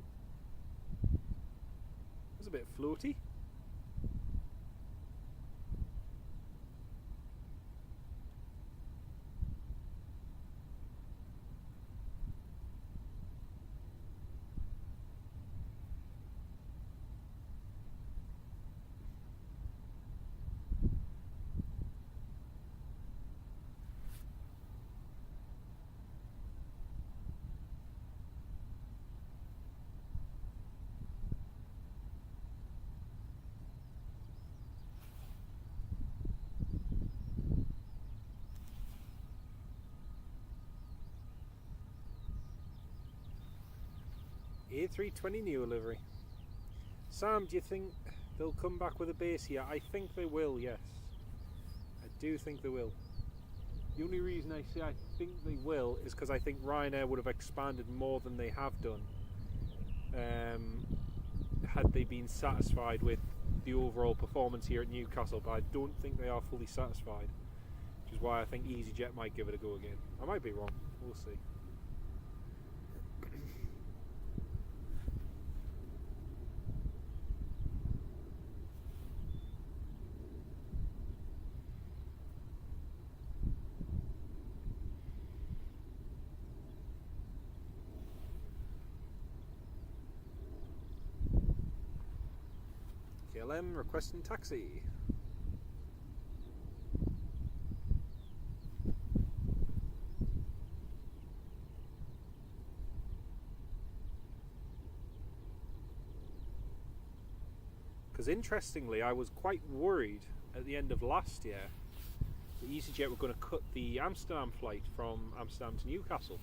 Speaker 2: It's a bit floaty. A320 Neo livery. Sam, do you think they'll come back with a base here? I think they will, yes. I do think they will. The only reason I say I think they will is because I think Ryanair would have expanded more than they have done had they been satisfied with the overall performance here at Newcastle, but I don't think they are fully satisfied, which is why I think EasyJet might give it a go again. I might be wrong, we'll see. KLM requesting taxi. Because interestingly, I was quite worried at the end of last year that EasyJet were going to cut the Amsterdam flight from Amsterdam to Newcastle,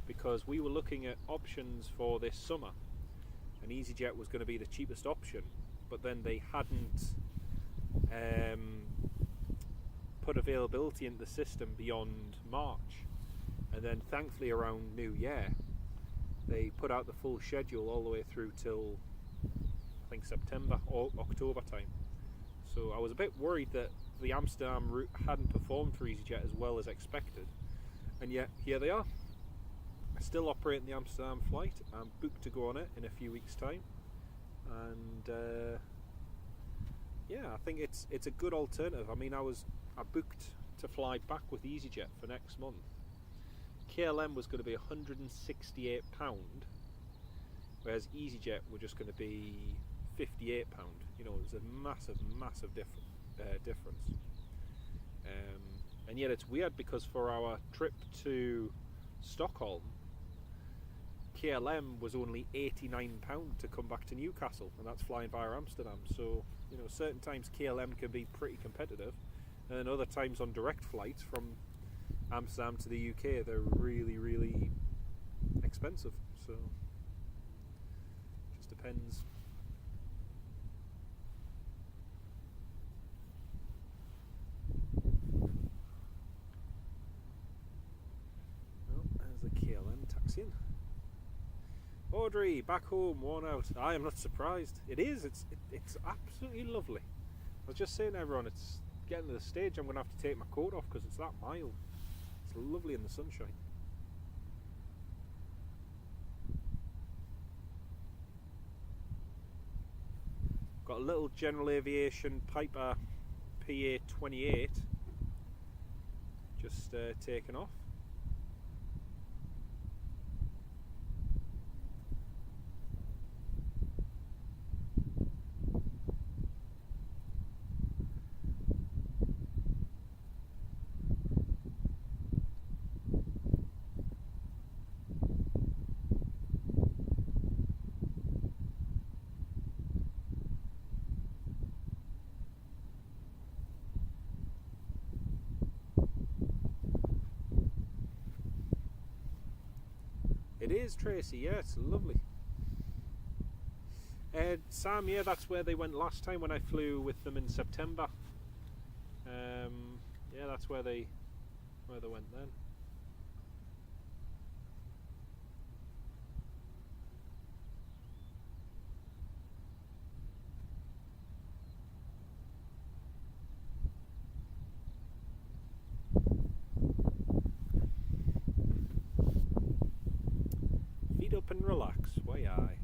Speaker 2: because we were looking at options for this summer and EasyJet was going to be the cheapest option, but then they hadn't put availability into the system beyond March, and then thankfully around New Year they put out the full schedule all the way through till I think September or October time. So I was a bit worried that the Amsterdam route hadn't performed for EasyJet as well as expected, and yet here they are, still operating the Amsterdam flight. I'm booked to go on it in a few weeks time, and yeah, I think it's a good alternative. I mean, I booked to fly back with EasyJet for next month. KLM was going to be £168, whereas EasyJet were just going to be £58. You know, it was a massive difference. And yet it's weird because for our trip to Stockholm, KLM was only £89 to come back to Newcastle, and that's flying via Amsterdam. So, you know, certain times KLM can be pretty competitive, and then other times on direct flights from Amsterdam to the UK, they're really expensive. So, just depends. Well, there's the KLM taxiing. Audrey, back home, worn out. I am not surprised. It is. It's absolutely lovely. I was just saying to everyone, it's getting to the stage I'm going to have to take my coat off because it's that mild. It's lovely in the sunshine. Got a little General Aviation Piper PA-28 just taken off. It is, Tracy, yeah, it's lovely. Sam, yeah, that's where they went last time when I flew with them in September. Yeah, that's where they went then. Feet up and relax. Why aye.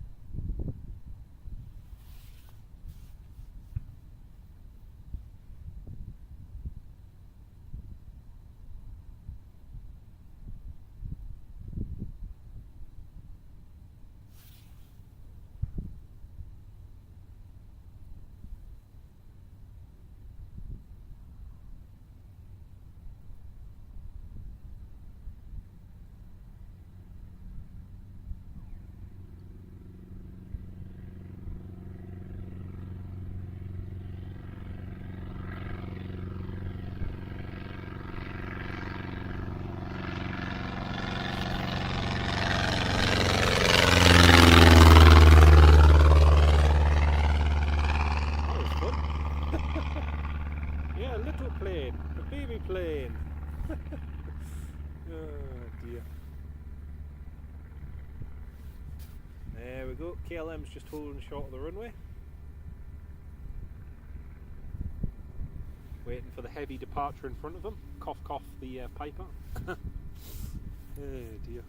Speaker 2: Yeah, a little plane, a baby plane. Oh dear. There we go. KLM's just holding short of the runway. Waiting for the heavy departure in front of them. Cough, cough, the piper. Oh dear.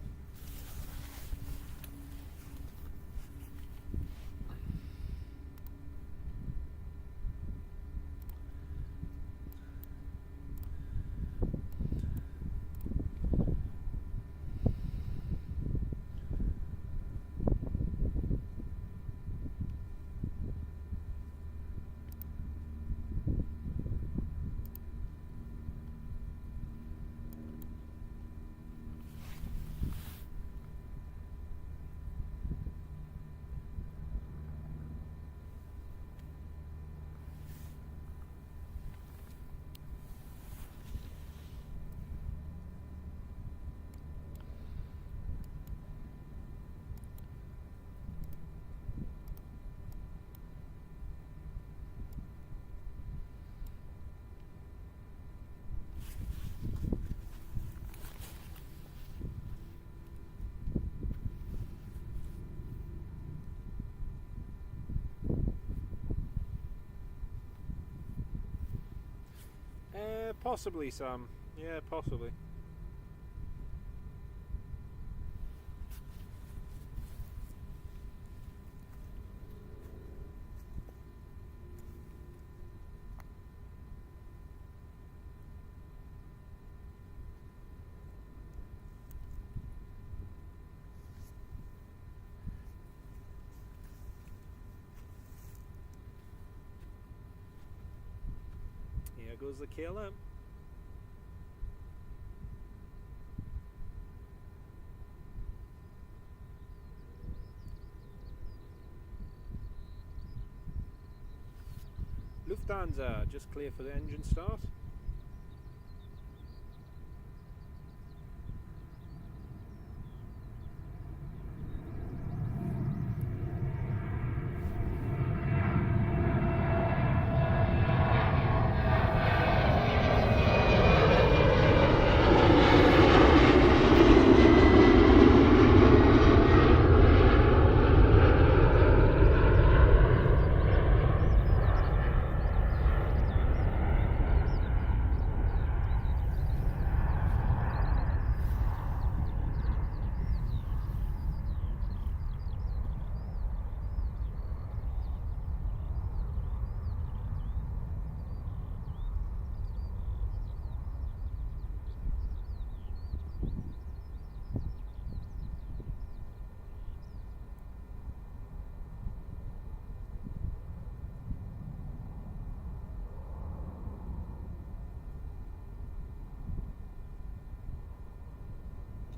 Speaker 2: Possibly, Sam. Yeah, possibly. Here goes the KLM. Lufthansa, just clear for the engine start.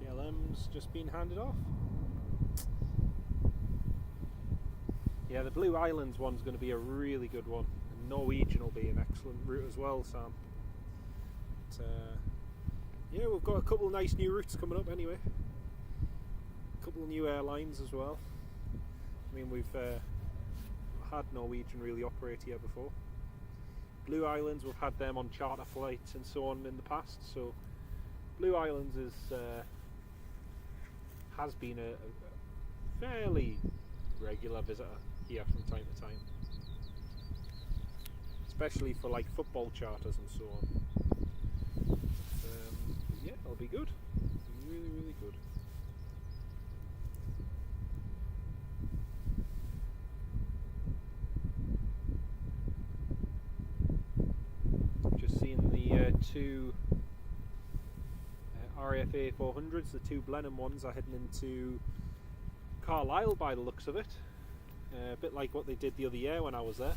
Speaker 2: KLM's just been handed off. Yeah, the Blue Islands one's going to be a really good one. And Norwegian will be an excellent route as well, Sam. But, yeah, we've got a couple of nice new routes coming up anyway. A couple of new airlines as well. I mean, we've had Norwegian really operate here before. Blue Islands, we've had them on charter flights and so on in the past, so Blue Islands has been a fairly regular visitor here from time to time, especially for like football charters and so on. Yeah, it'll be good, really, really good. Just seen the two RFA 400s, the two Blenheim ones, are heading into Carlisle by the looks of it. A bit like what they did the other year when I was there.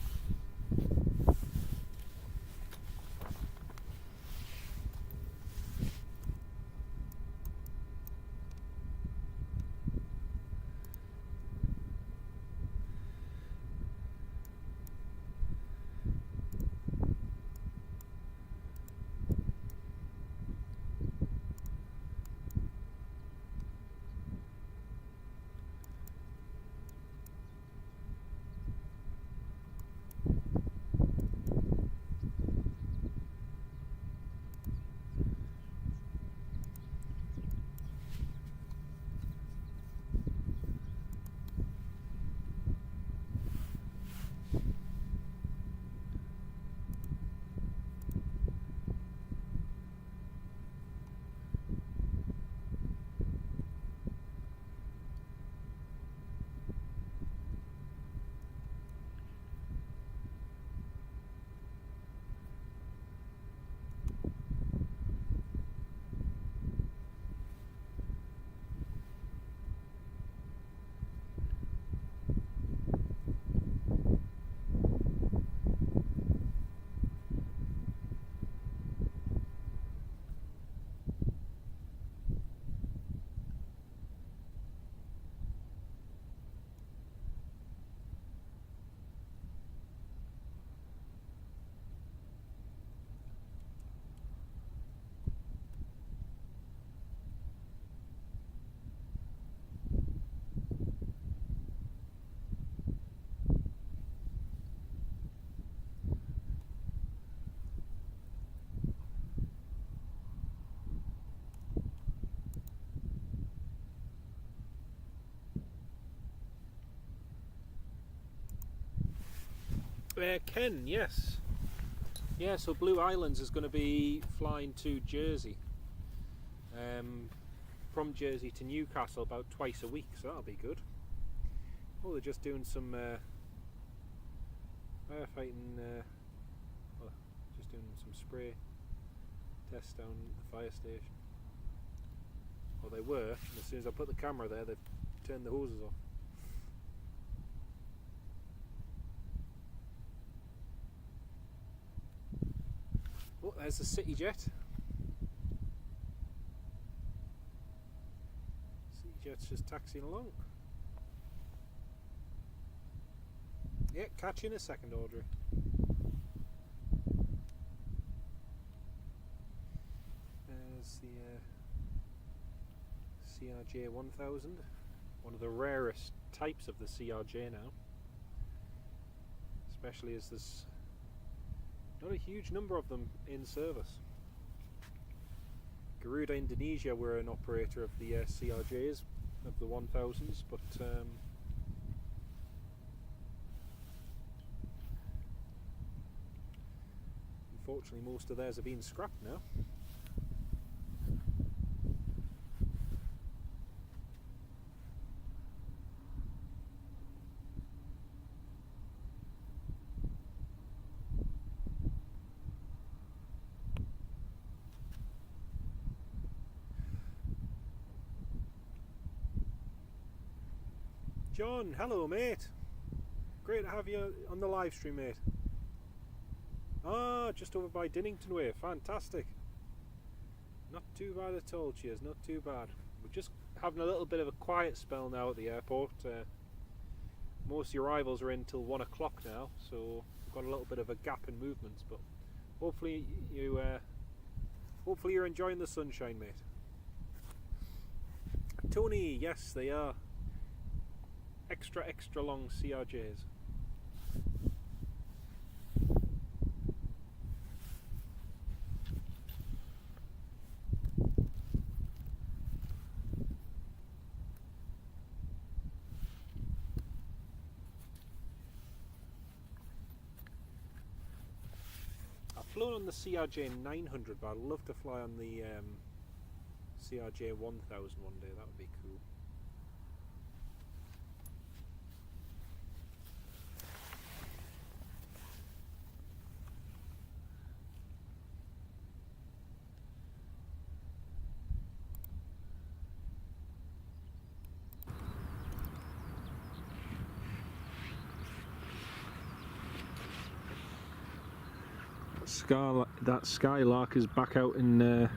Speaker 2: Ken, yes. Yeah, so Blue Islands is going to be flying to Jersey. From Jersey to Newcastle about twice a week, so that'll be good. Oh, they're just doing some firefighting, just doing some spray tests down at the fire station. Well, they were, and as soon as I put the camera there, they've turned the hoses off. Oh, there's the City Jet. City Jet's just taxiing along. Yeah, catch you in a second, Audrey. There's the CRJ 1000, one of the rarest types of the CRJ now, especially as there's not a huge number of them in service. Garuda Indonesia were an operator of the CRJs, of the 1000s, but unfortunately most of theirs are being scrapped now. John, hello mate. Great to have you on the live stream, mate. Ah, just over by Dinnington Way. Fantastic. Not too bad at all, cheers. Not too bad. We're just having a little bit of a quiet spell now at the airport. Most of the arrivals are in till 1 o'clock now, so we've got a little bit of a gap in movements. But hopefully you're enjoying the sunshine, mate. Tony, yes, they are. Extra long CRJs. flown on the CRJ 900, but I'd love to fly on the CRJ 1000 one day. That would be cool.
Speaker 1: That skylark is back out in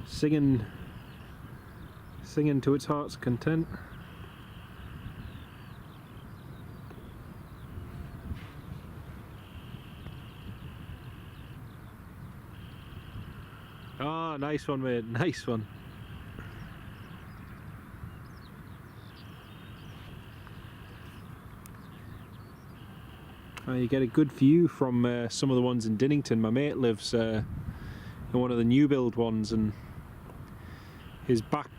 Speaker 1: singing to its heart's content. Ah, nice one, mate. Nice one. You get a good view from some of the ones in Dinnington. My mate lives in one of the new build ones, and his back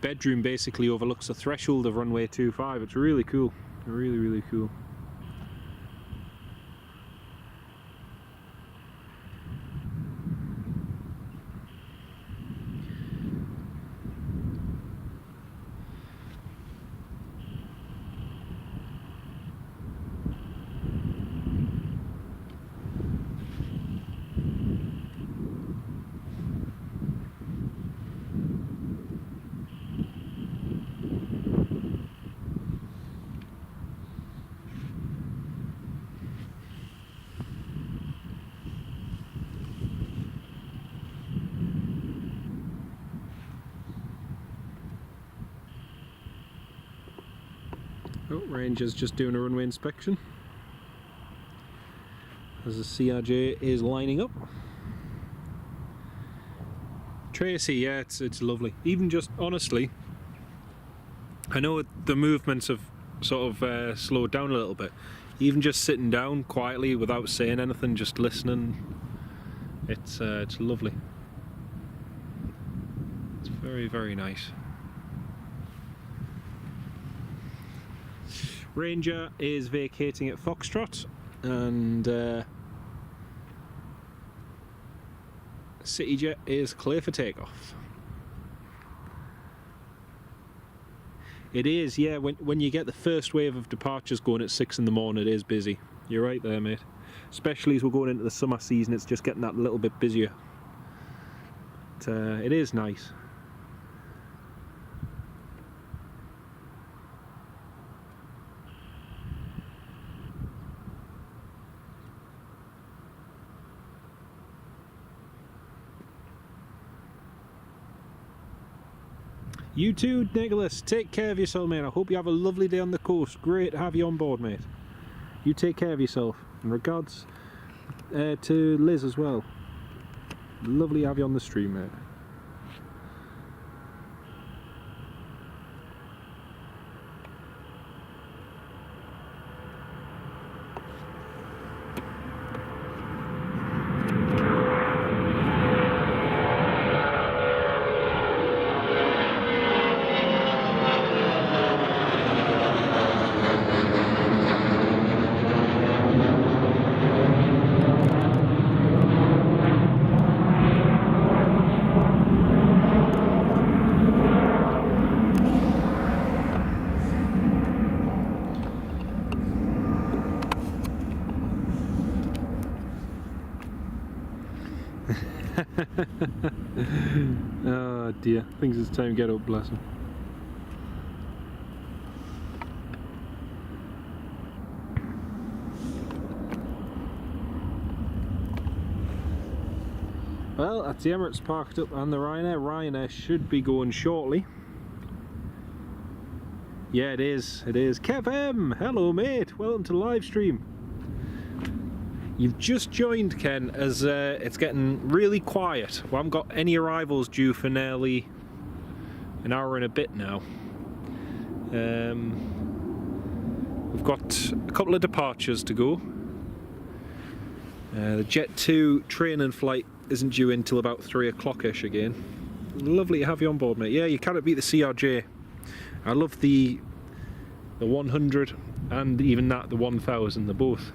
Speaker 1: bedroom basically overlooks the threshold of runway 25. It's really cool, really cool. Oh, Ranger's just doing a runway inspection as the CRJ is lining up. Tracy, yeah, it's lovely. Even just, honestly, I know the movements have sort of slowed down a little bit. Even just sitting down quietly without saying anything, just listening, it's lovely. It's very nice. Ranger is vacating at Foxtrot, and CityJet is clear for takeoff. It is, yeah, when you get the first wave of departures going at 6 in the morning, it is busy. You're right there, mate. Especially as we're going into the summer season, it's just getting that little bit busier. But, it is nice. You too, Nicholas. Take care of yourself, mate. I hope you have a lovely day on the coast. Great to have you on board, mate. You take care of yourself. And regards to Liz as well. Lovely to have you on the stream, mate. Oh dear, I think it's time to get up, bless him. Well, that's the Emirates parked up and the Ryanair. Ryanair should be going shortly. Yeah, it is. Kev M, hello mate, welcome to the live stream. You've just joined, Ken, as it's getting really quiet. We haven't got any arrivals due for nearly an hour and a bit now. We've got a couple of departures to go. The Jet 2 training flight isn't due until about 3 o'clock-ish again. Lovely to have you on board, mate. Yeah, you cannot beat the CRJ. I love the 100 and even the 1000. They're both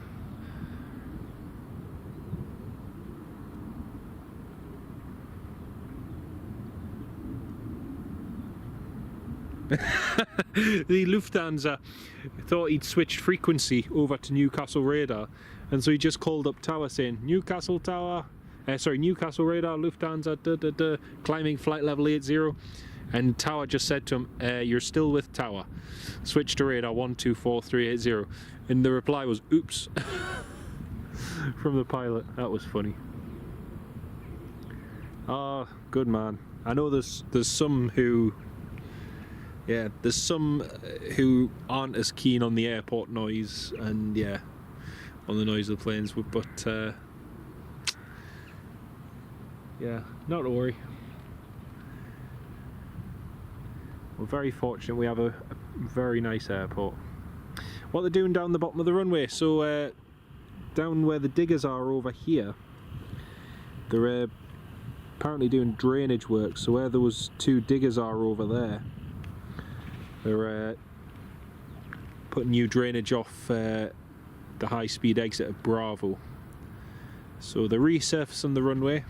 Speaker 2: The Lufthansa thought he'd switched frequency over to Newcastle radar, and so he just called up tower saying, Newcastle tower, Newcastle radar, Lufthansa, climbing flight level 80, and tower just said to him, you're still with tower, switch to radar 124380, and the reply was, oops, from the pilot. That was funny. Oh, good man. I know there's some who, yeah, there's some who aren't as keen on the airport noise and, yeah, on the noise of the planes, but yeah, not to worry. We're very fortunate we have a very nice airport. What they're doing down the bottom of the runway, so down where the diggers are over here, they're apparently doing drainage work. So where those two diggers are over there, they're putting new drainage off the high-speed exit of Bravo. So they're resurfacing the runway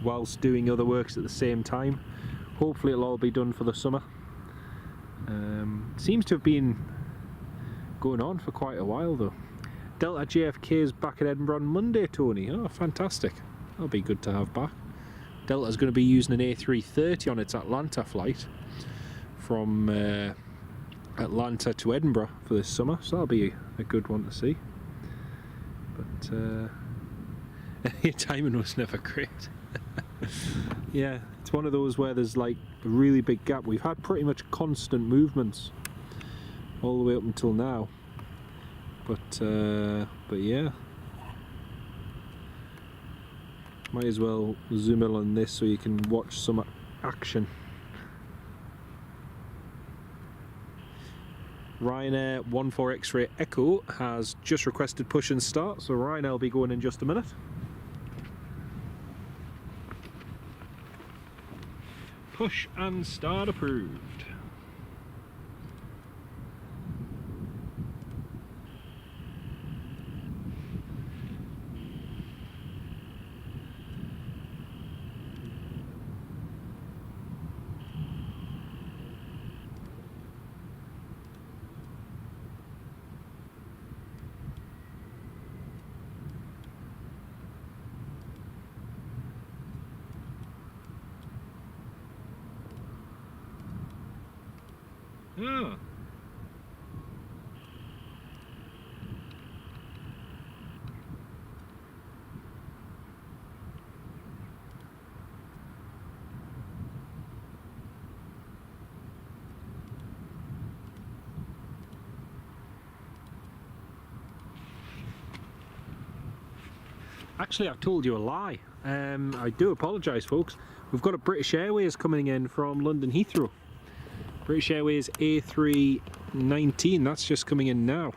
Speaker 2: whilst doing other works at the same time. Hopefully it'll all be done for the summer. Seems to have been going on for quite a while though. Delta JFK is back at Edinburgh on Monday, Tony. Oh, fantastic. That'll be good to have back. Delta's going to be using an A330 on its Atlanta flight from Atlanta to Edinburgh for this summer, so that'll be a good one to see. But your timing was never great. Yeah, it's one of those where there's like a really big gap. We've had pretty much constant movements all the way up until now, but yeah, might as well zoom in on this so you can watch some action. Ryanair 14 X-Ray Echo has just requested push and start, so Ryanair will be going in just a minute. Push and start approved. Ah. Actually, I've told you a lie. I do apologise, folks. We've got a British Airways coming in from London Heathrow. British Airways A319, that's just coming in now.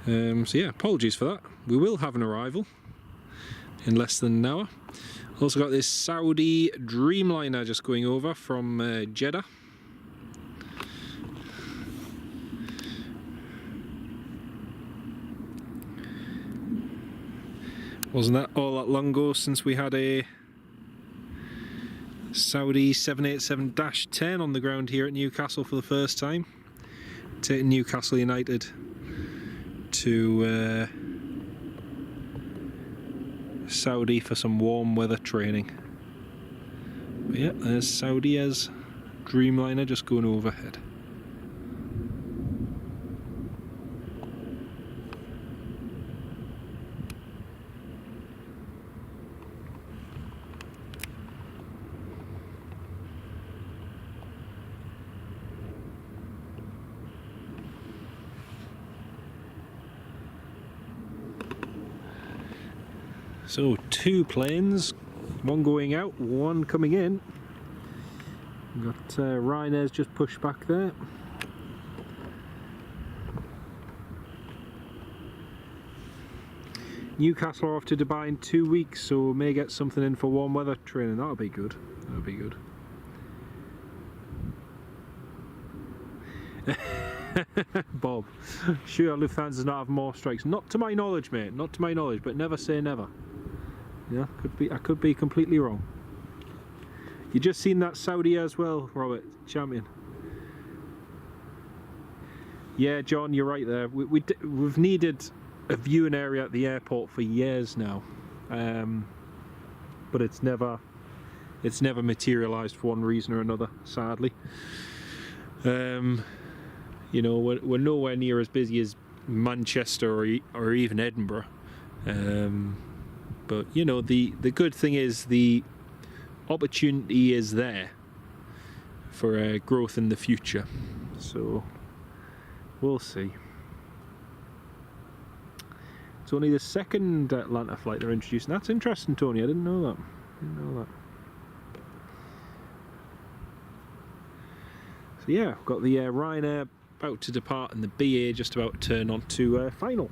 Speaker 2: So yeah, apologies for that. We will have an arrival in less than an hour. Also got this Saudi Dreamliner just going over from Jeddah. Wasn't that all that long ago since we had a Saudi 787-10 on the ground here at Newcastle for the first time, taking Newcastle United to Saudi for some warm weather training. But yeah, there's Saudi's Dreamliner just going overhead. So two planes, one going out, one coming in. We've got Ryanair's just pushed back there. Newcastle are off to Dubai in 2 weeks, so we may get something in for warm weather training. That'll be good. That'll be good. Bob, sure Lufthansa does not have more strikes. Not to my knowledge, mate. Not to my knowledge, but never say never. Yeah, I could be completely wrong. You just seen that Saudi as well, Robert, champion. Yeah, John, you're right there. We've needed a viewing area at the airport for years now, but it's never materialised for one reason or another, sadly. You know, we're nowhere near as busy as Manchester or even Edinburgh, but you know, the good thing is the opportunity is there for growth in the future, so we'll see. It's only the second Atlanta flight they're introducing. That's interesting, Tony. I didn't know that. So yeah, I've got the Ryanair about to depart and the BA just about to turn on to final.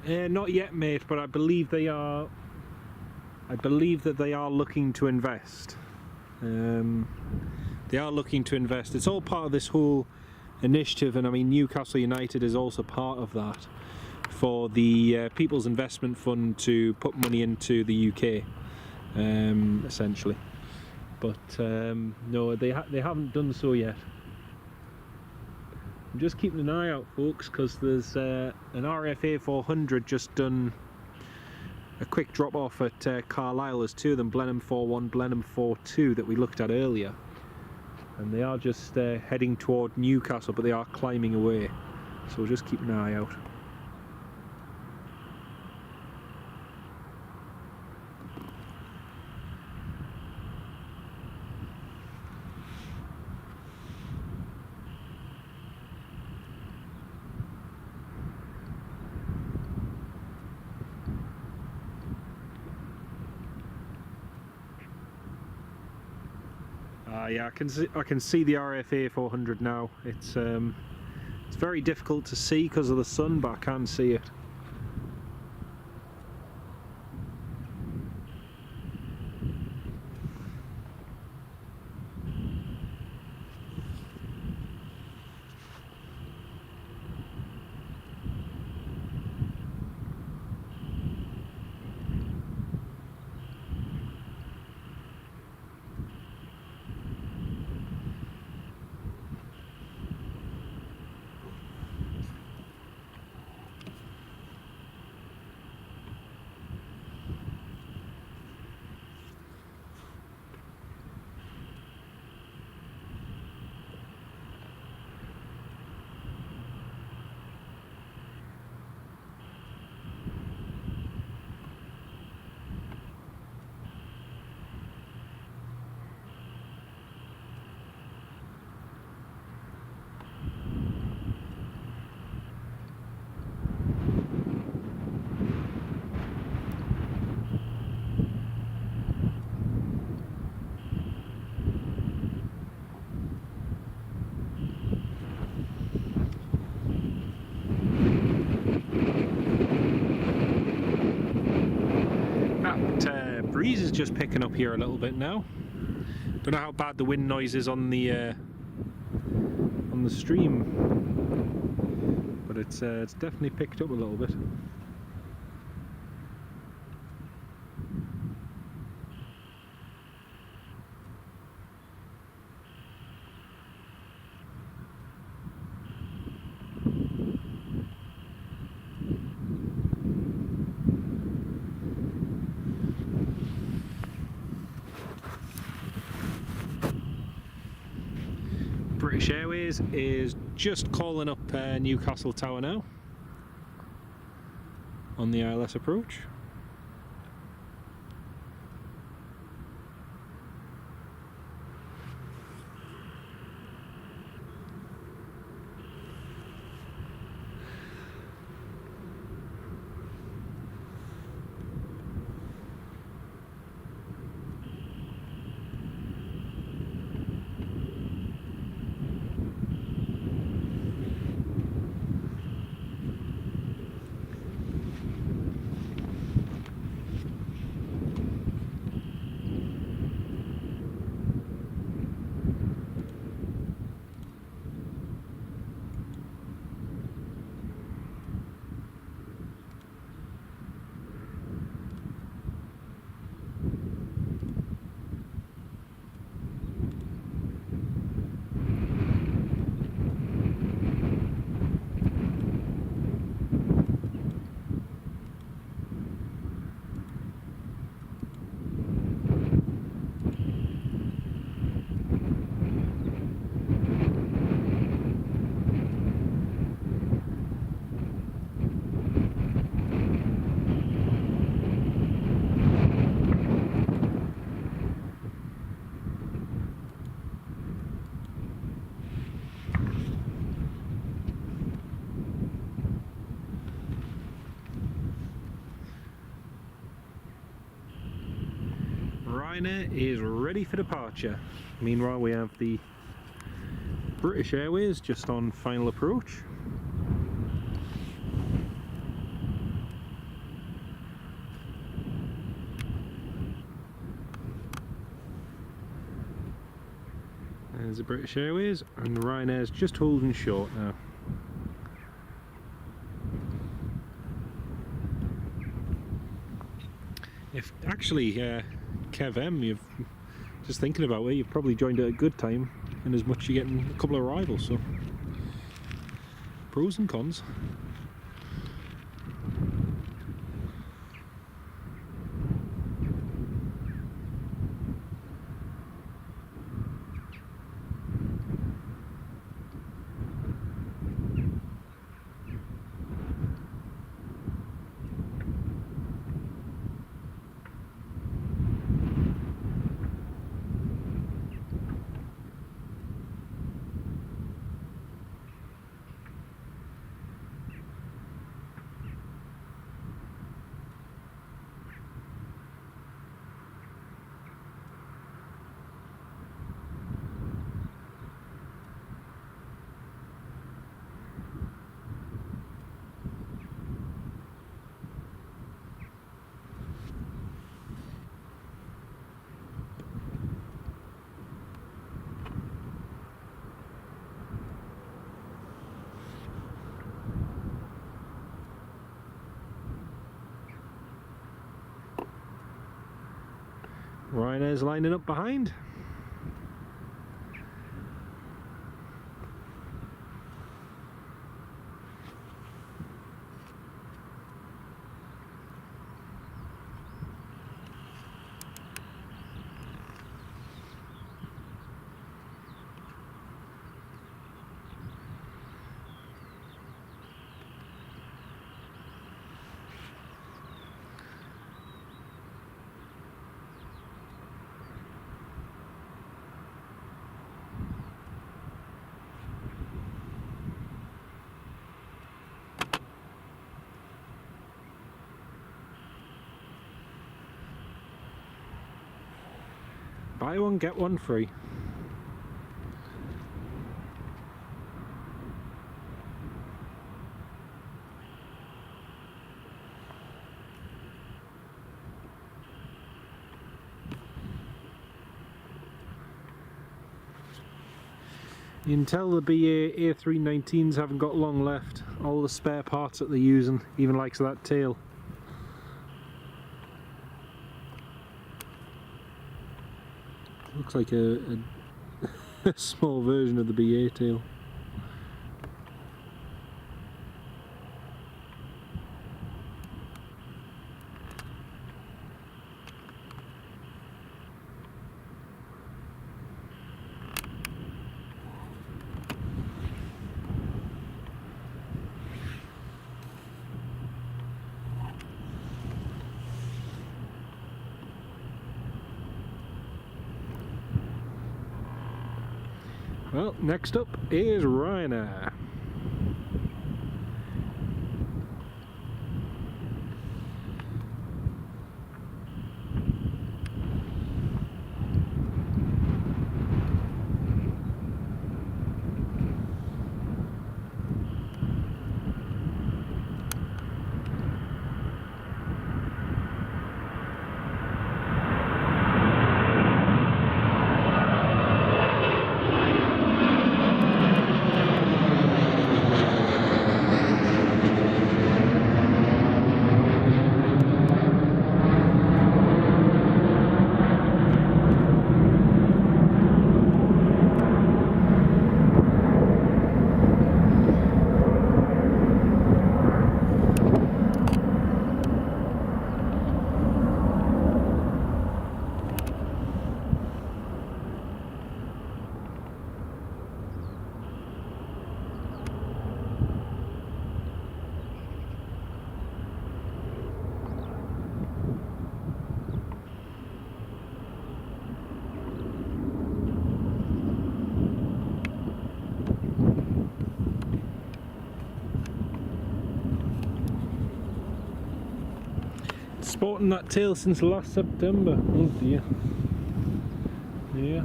Speaker 2: Not yet, mate, but I believe they are. I believe that they are looking to invest. They are looking to invest. It's all part of this whole initiative, and I mean Newcastle United is also part of that, for the People's Investment Fund to put money into the UK, essentially. But no, they haven't done so yet. I'm just keeping an eye out, folks, because there's an RFA 400 just done a quick drop off at Carlisle. There's two of them, Blenheim 4-1, Blenheim 4-2, that we looked at earlier, and they are just heading toward Newcastle, but they are climbing away, so we'll just keep an eye out. Yeah, I can see the RFA 400 now. It's very difficult to see because of the sun, but I can see it. just picking up here a little bit now. Don't know how bad the wind noise is on the stream, but it's definitely picked up a little bit. British Airways is just calling up Newcastle Tower now on the ILS approach. Ryanair is ready for departure. Meanwhile, we have the British Airways just on final approach. There's the British Airways, and Ryanair's just holding short now. If actually, Kev M, you've just thinking about it, you've probably joined at a good time, and as much you're getting a couple of arrivals, so pros and cons. Ryanair's lining up behind. Buy one, get one free.
Speaker 1: You can tell the BA A319s haven't got long left. All the spare parts that they're using, even likes that tail. Looks like a small version of the BA tail. Well, next up is Ryanair. Sporting that tail since last September. Oh dear. Yeah.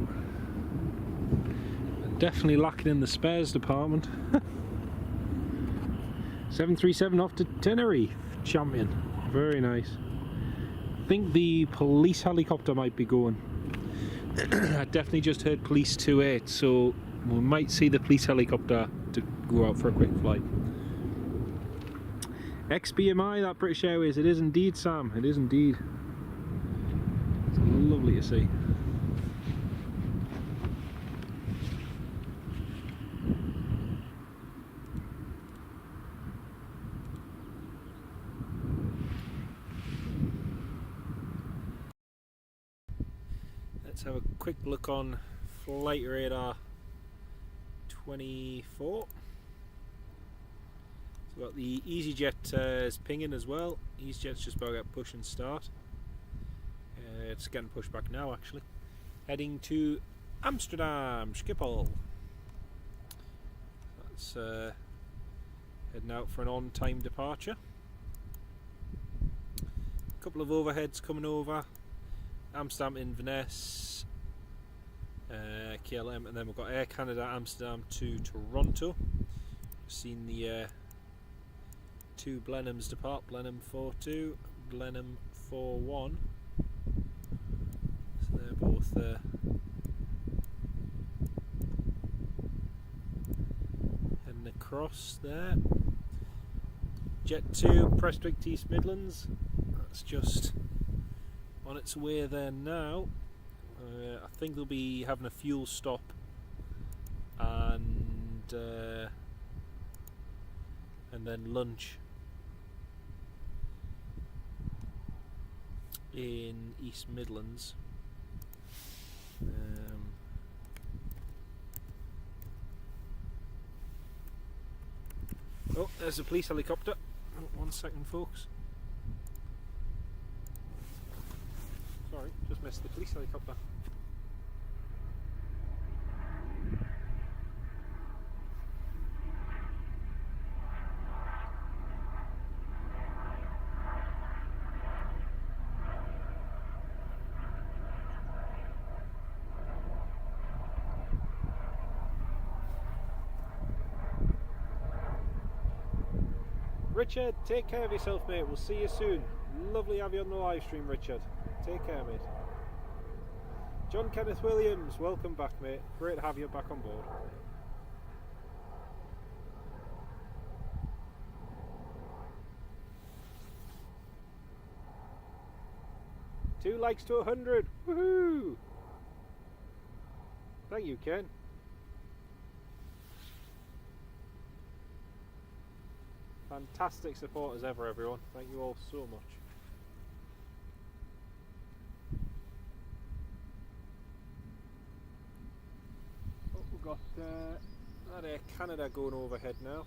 Speaker 1: Definitely lacking in the spares department. 737 off to Tenerife. Champion. Very nice. I think the police helicopter might be going. I definitely just heard police 28, so we might see the police helicopter to go out for a quick flight. XBMI, that British Airways, it is indeed, Sam, it is indeed. It's lovely to see. Let's have a quick look on Flight Radar 24. We've got the EasyJet pinging as well. EasyJet's just about to get push and start. It's getting pushed back now actually. Heading to Amsterdam, Schiphol. That's heading out for an on-time departure. A couple of overheads coming over. Amsterdam, Inverness, KLM, and then we've got Air Canada Amsterdam to Toronto. Seen the two Blenheims depart, Blenheim 42, Blenheim 41. So they're both heading across there. Jet 2, Prestwick to East Midlands. That's just on its way there now. I think they'll be having a fuel stop and then lunch in East Midlands. Oh, there's a police helicopter. Oh, 1 second, folks. Sorry, just missed the police helicopter. Richard, take care of yourself, mate. We'll see you soon. Lovely to have you on the live stream, Richard. Take care, mate. John Kenneth Williams, welcome back, mate. Great to have you back on board.
Speaker 2: 2 likes to 100. Woohoo! Thank you, Ken. Fantastic support as ever, everyone. Thank you all so much. Oh, we've got that Air Canada going overhead now.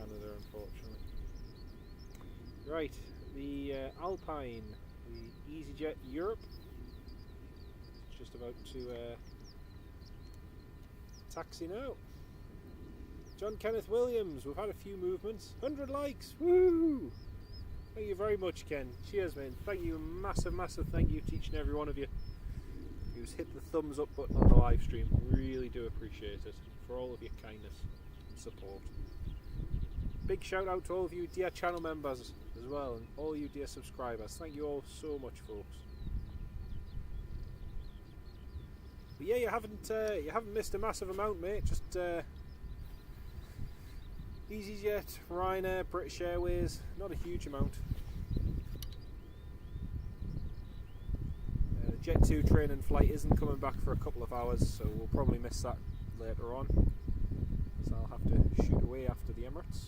Speaker 2: Unfortunately. Right, the Alpine, the EasyJet Europe, it's just about to taxi now. John Kenneth Williams, we've had a few movements, 100 likes, woo! Thank you very much, Ken. Cheers, man. Thank you, massive thank you to each and every one of you who's hit the thumbs up button on the live stream. Really do appreciate it for all of your kindness and support. Big shout out to all of you dear channel members as well, and all you dear subscribers. Thank you all so much, folks. But yeah, you haven't missed a massive amount, mate. Just EasyJet, Ryanair, British Airways, not a huge amount. The Jet 2 train and flight isn't coming back for a couple of hours, so we'll probably miss that later on. So I'll have to shoot away after the Emirates.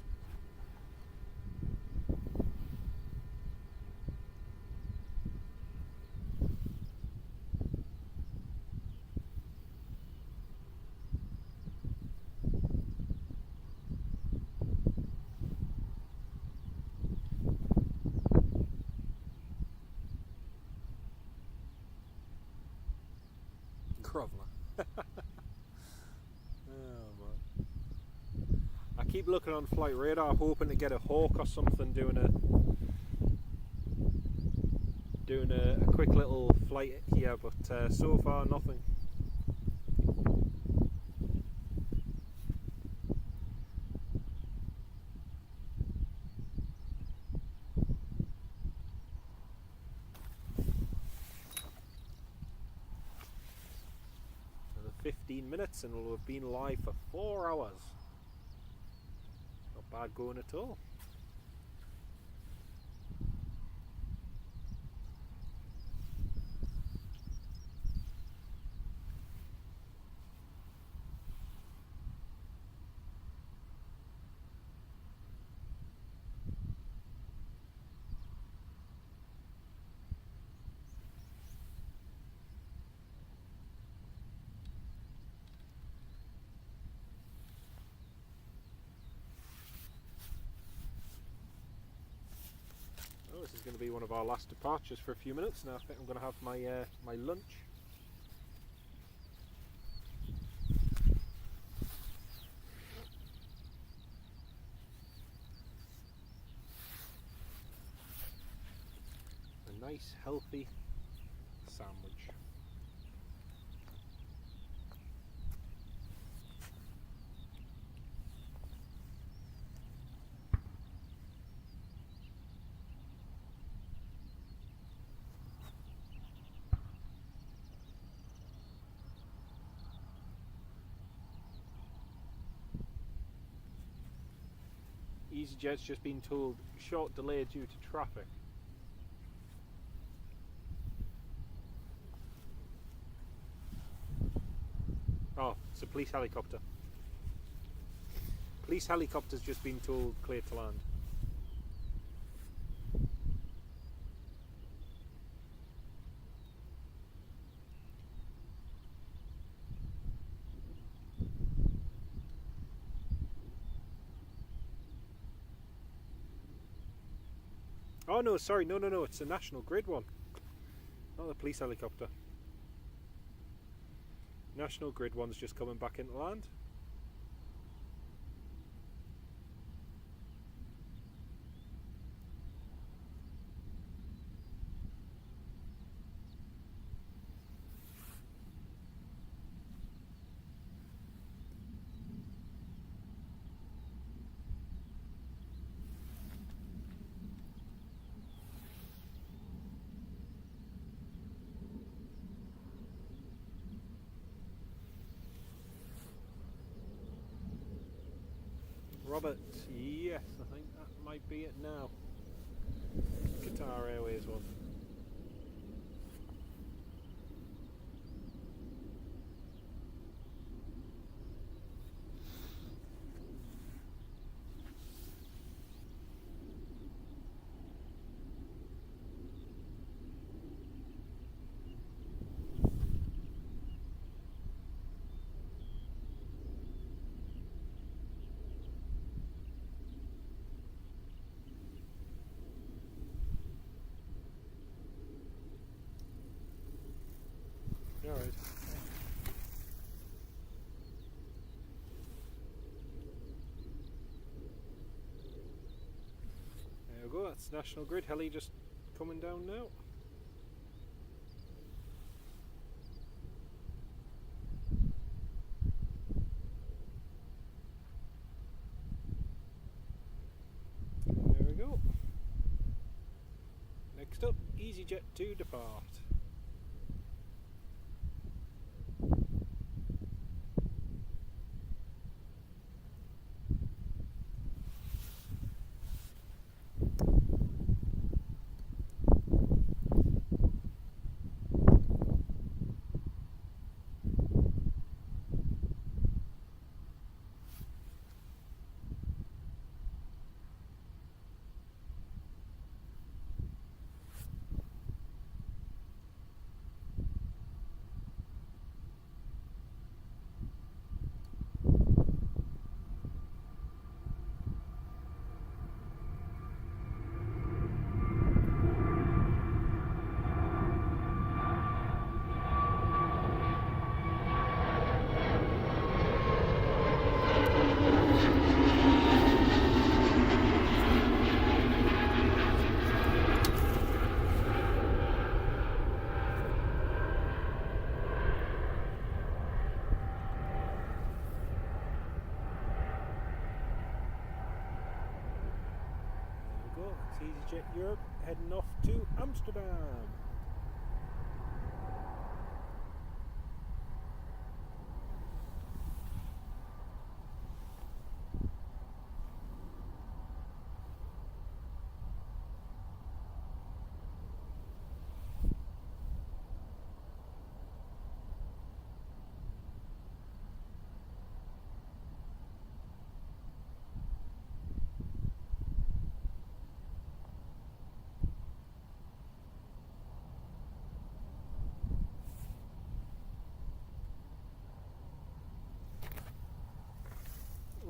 Speaker 2: I keep looking on flight radar, hoping to get a Hawk or something, doing a quick little flight here, but so far nothing. Another 15 minutes and we'll have been live for 4 hours. Not bad going at all. This is going to be one of our last departures for a few minutes. Now I think I'm going to have my my lunch. A nice healthy sandwich. EasyJet's just been told short delay due to traffic. Oh, it's a police helicopter. Police helicopter's just been told clear to land. Oh no, sorry, no, it's a National Grid one. Not the police helicopter. National Grid one's just coming back into land. Robert, yes, I think that might be it now. Qatar Airways one. Alright. There we go, that's National Grid. Heli just coming down now. There we go. Next up, EasyJet to depart. It's EasyJet Europe heading off to Amsterdam.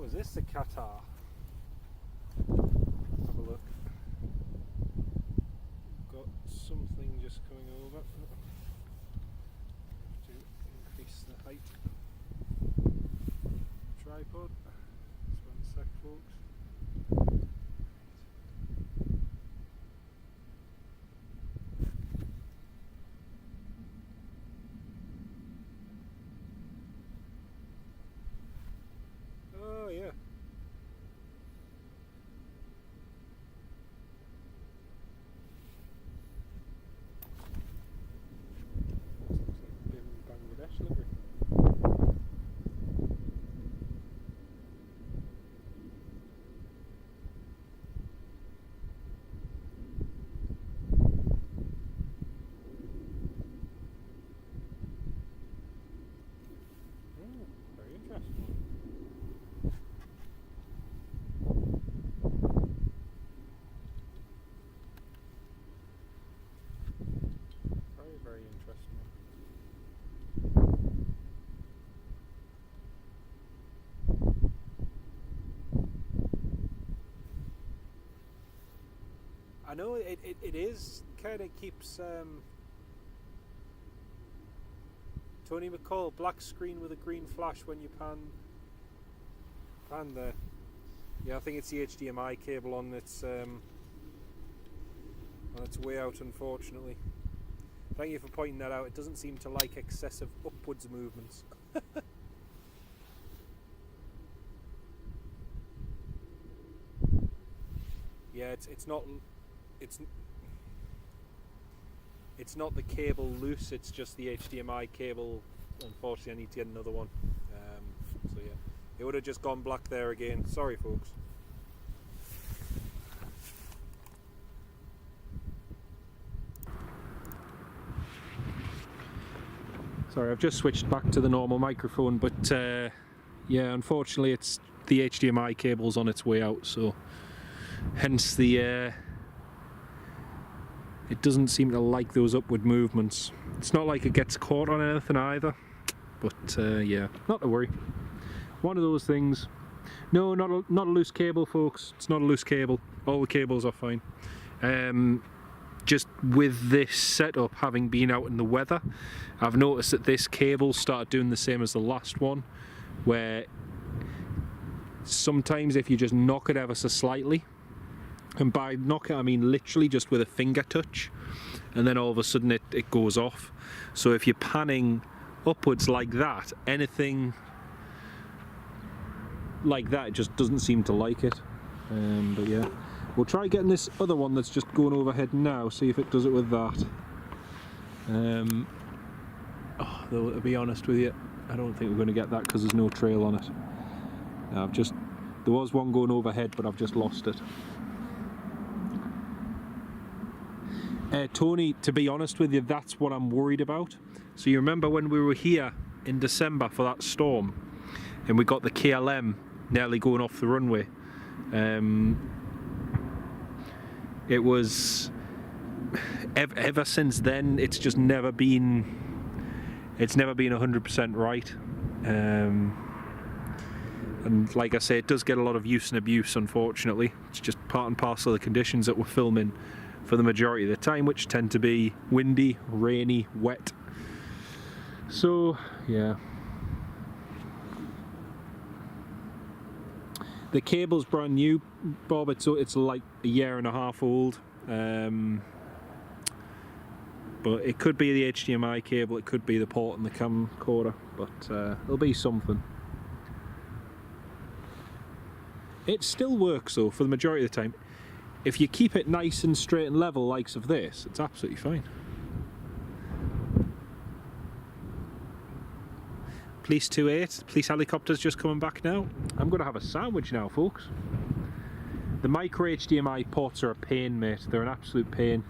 Speaker 2: Was this the Qatar? Have a look. Got something just coming over. To increase the height. Tripod. Just 1 sec, folks. Oh yeah. Bangladesh livery. Very interesting. Very interesting. I know it is kind of keeps Tony McCall black screen with a green flash when you pan there. Yeah, I think it's the HDMI cable on its way out, unfortunately. Thank you for pointing that out. It doesn't seem to like excessive upwards movements. Yeah, it's not the cable loose. It's just the HDMI cable. Unfortunately, I need to get another one. So yeah, it would have just gone black there again. Sorry folks.
Speaker 1: Sorry, I've just switched back to the normal microphone, but yeah, unfortunately it's the HDMI cable's on its way out, so hence the it doesn't seem to like those upward movements. It's not like it gets caught on anything either, but yeah, not to worry. One of those things. No, not a loose cable, folks. It's not a loose cable. All the cables are fine. Just with this setup, having been out in the weather, I've noticed that this cable started doing the same as the last one, where sometimes if you just knock it ever so slightly, and by knock it I mean literally just with a finger touch, and then all of a sudden it goes off. So if you're panning upwards like that, anything like that, it just doesn't seem to like it. But yeah, we'll try getting this other one that's just going overhead now, see if it does it with that. Though to be honest with you, I don't think we're going to get that because there's no trail on it. Now, there was one going overhead, but I've just lost it. Tony, to be honest with you, that's what I'm worried about. So you remember when we were here in December for that storm, and we got the KLM nearly going off the runway. It was ever since then. It's just never been. It's never been 100% right. And like I say, it does get a lot of use and abuse. Unfortunately, it's just part and parcel of the conditions that we're filming for the majority of the time, which tend to be windy, rainy, wet. So yeah. The cable's brand new, Bob. It's like a year and a half old, but it could be the HDMI cable, it could be the port and the camcorder, but it'll be something. It still works though for the majority of the time. If you keep it nice and straight and level, likes of this, it's absolutely fine. Police 28, police helicopter's just coming back now. I'm going to have a sandwich now, folks. The micro HDMI ports are a pain, mate. They're an absolute pain.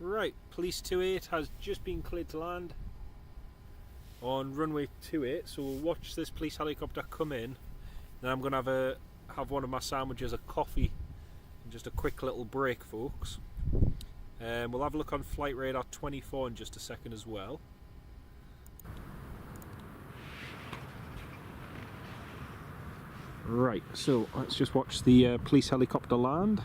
Speaker 2: Right, police 28 has just been cleared to land on runway 28, so we'll watch this police helicopter come in. Then I'm going to have one of my sandwiches, a coffee, and just a quick little break, folks. We'll have a look on flight radar 24 in just a second as well.
Speaker 1: Right, so let's just watch the police helicopter land.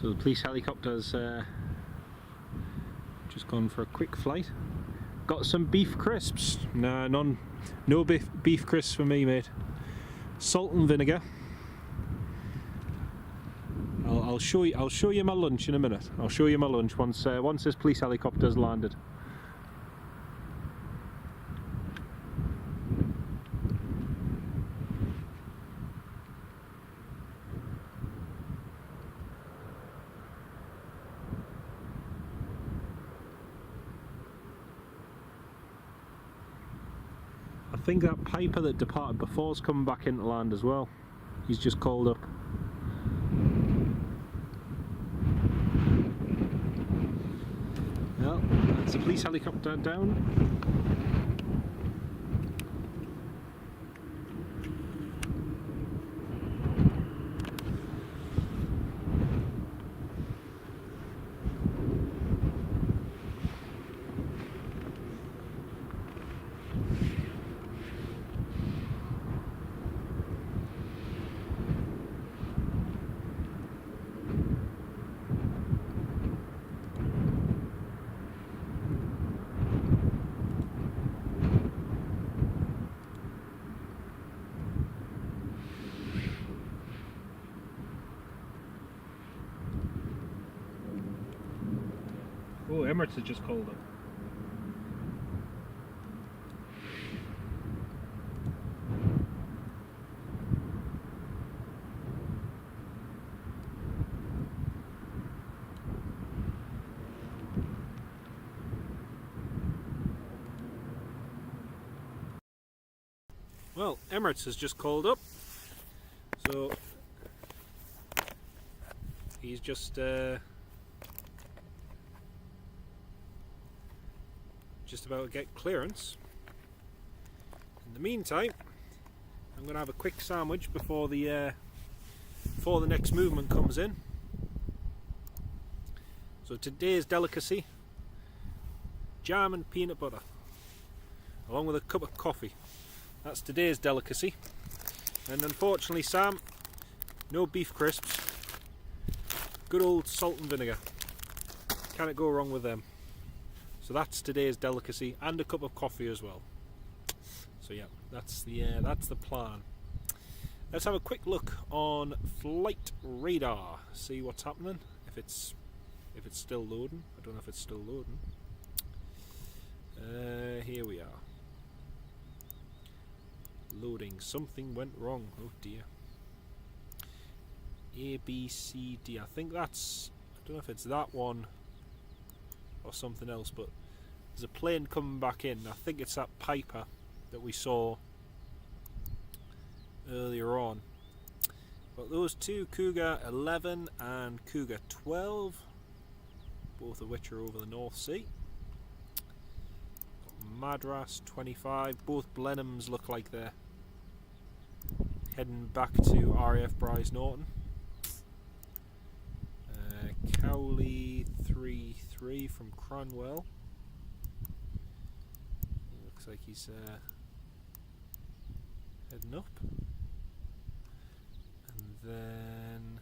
Speaker 1: So the police helicopter's just gone for a quick flight. Got some beef crisps. Nah, no beef crisps for me, mate. Salt and vinegar. I'll show you my lunch in a minute. I'll show you my lunch once this police helicopter's landed. I think that piper that departed before's coming back into land as well. He's just called up. Well, that's the police helicopter down.
Speaker 2: Oh, Emirates has just called up. Well, Emirates has just called up, so he's just about to get clearance. In the meantime, I'm going to have a quick sandwich before the next movement comes in. So today's delicacy: jam and peanut butter, along with a cup of coffee. That's today's delicacy. And unfortunately, Sam, no beef crisps. Good old salt and vinegar. Can't go wrong with them. So that's today's delicacy, and a cup of coffee as well. So yeah, that's the plan. Let's have a quick look on flight radar. See what's happening. If it's still loading. I don't know if it's still loading. Here we are. Loading. Something went wrong. Oh dear. A, B, C, D. I think that's... I don't know if it's that one or something else, but there's a plane coming back in. I think it's that Piper that we saw earlier on. But those two, Cougar 11 and Cougar 12, both of which are over the North Sea. Madras 25, both Blenheims look like they're heading back to RAF Bryce Norton. Cowley 3-3 from Cranwell. Looks like he's heading up. And then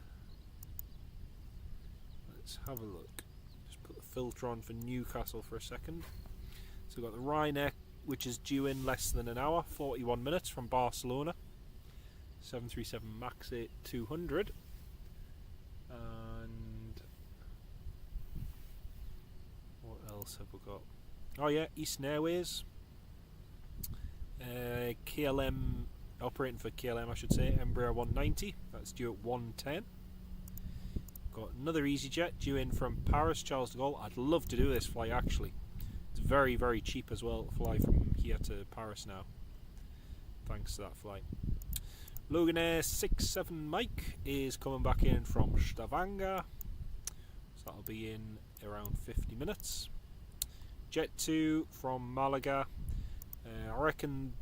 Speaker 2: let's have a look. Just put the filter on for Newcastle for a second. So we've got the Ryanair, which is due in less than an hour, 41 minutes from Barcelona. 737 MAX 8-200. And what else have we got? Oh yeah, Eastern Airways. KLM, operating for KLM I should say, Embraer 190. That's due at 1:10. Got another EasyJet due in from Paris, Charles de Gaulle. I'd love to do this flight actually. It's very, very cheap as well to fly from here to Paris now, thanks to that flight. Loganair 67 Mike is coming back in from Stavanger, so that'll be in around 50 minutes. Jet 2 from Malaga. I reckon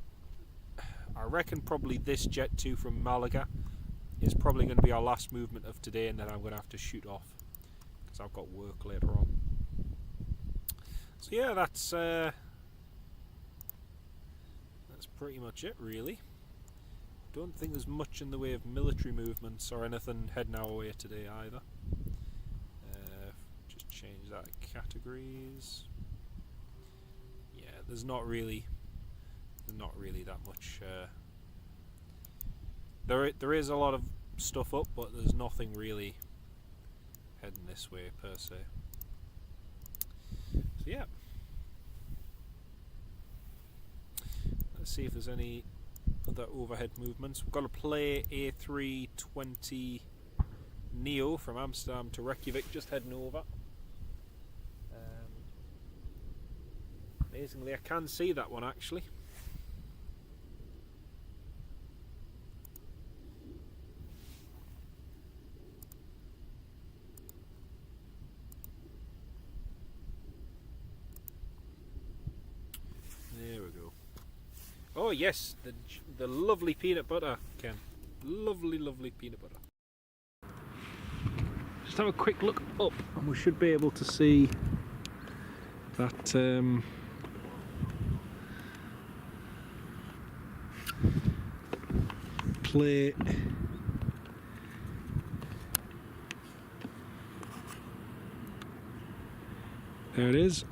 Speaker 2: probably this Jet 2 from Malaga is probably going to be our last movement of today, and then I'm going to have to shoot off because I've got work later on. So yeah, that's pretty much it really. Don't think there's much in the way of military movements or anything heading our way today either. Just change that categories. Yeah, there's not really that much. There is a lot of stuff up, but there's nothing really heading this way per se. So yeah, let's see if there's any other overhead movements. We've got a play A320 Neo from Amsterdam to Reykjavik, just heading over. Amazingly, I can see that one actually. There we go. Oh yes, the lovely peanut butter, Ken. Lovely, lovely peanut butter. Just have a quick look up and we should be able to see that plate. There it is.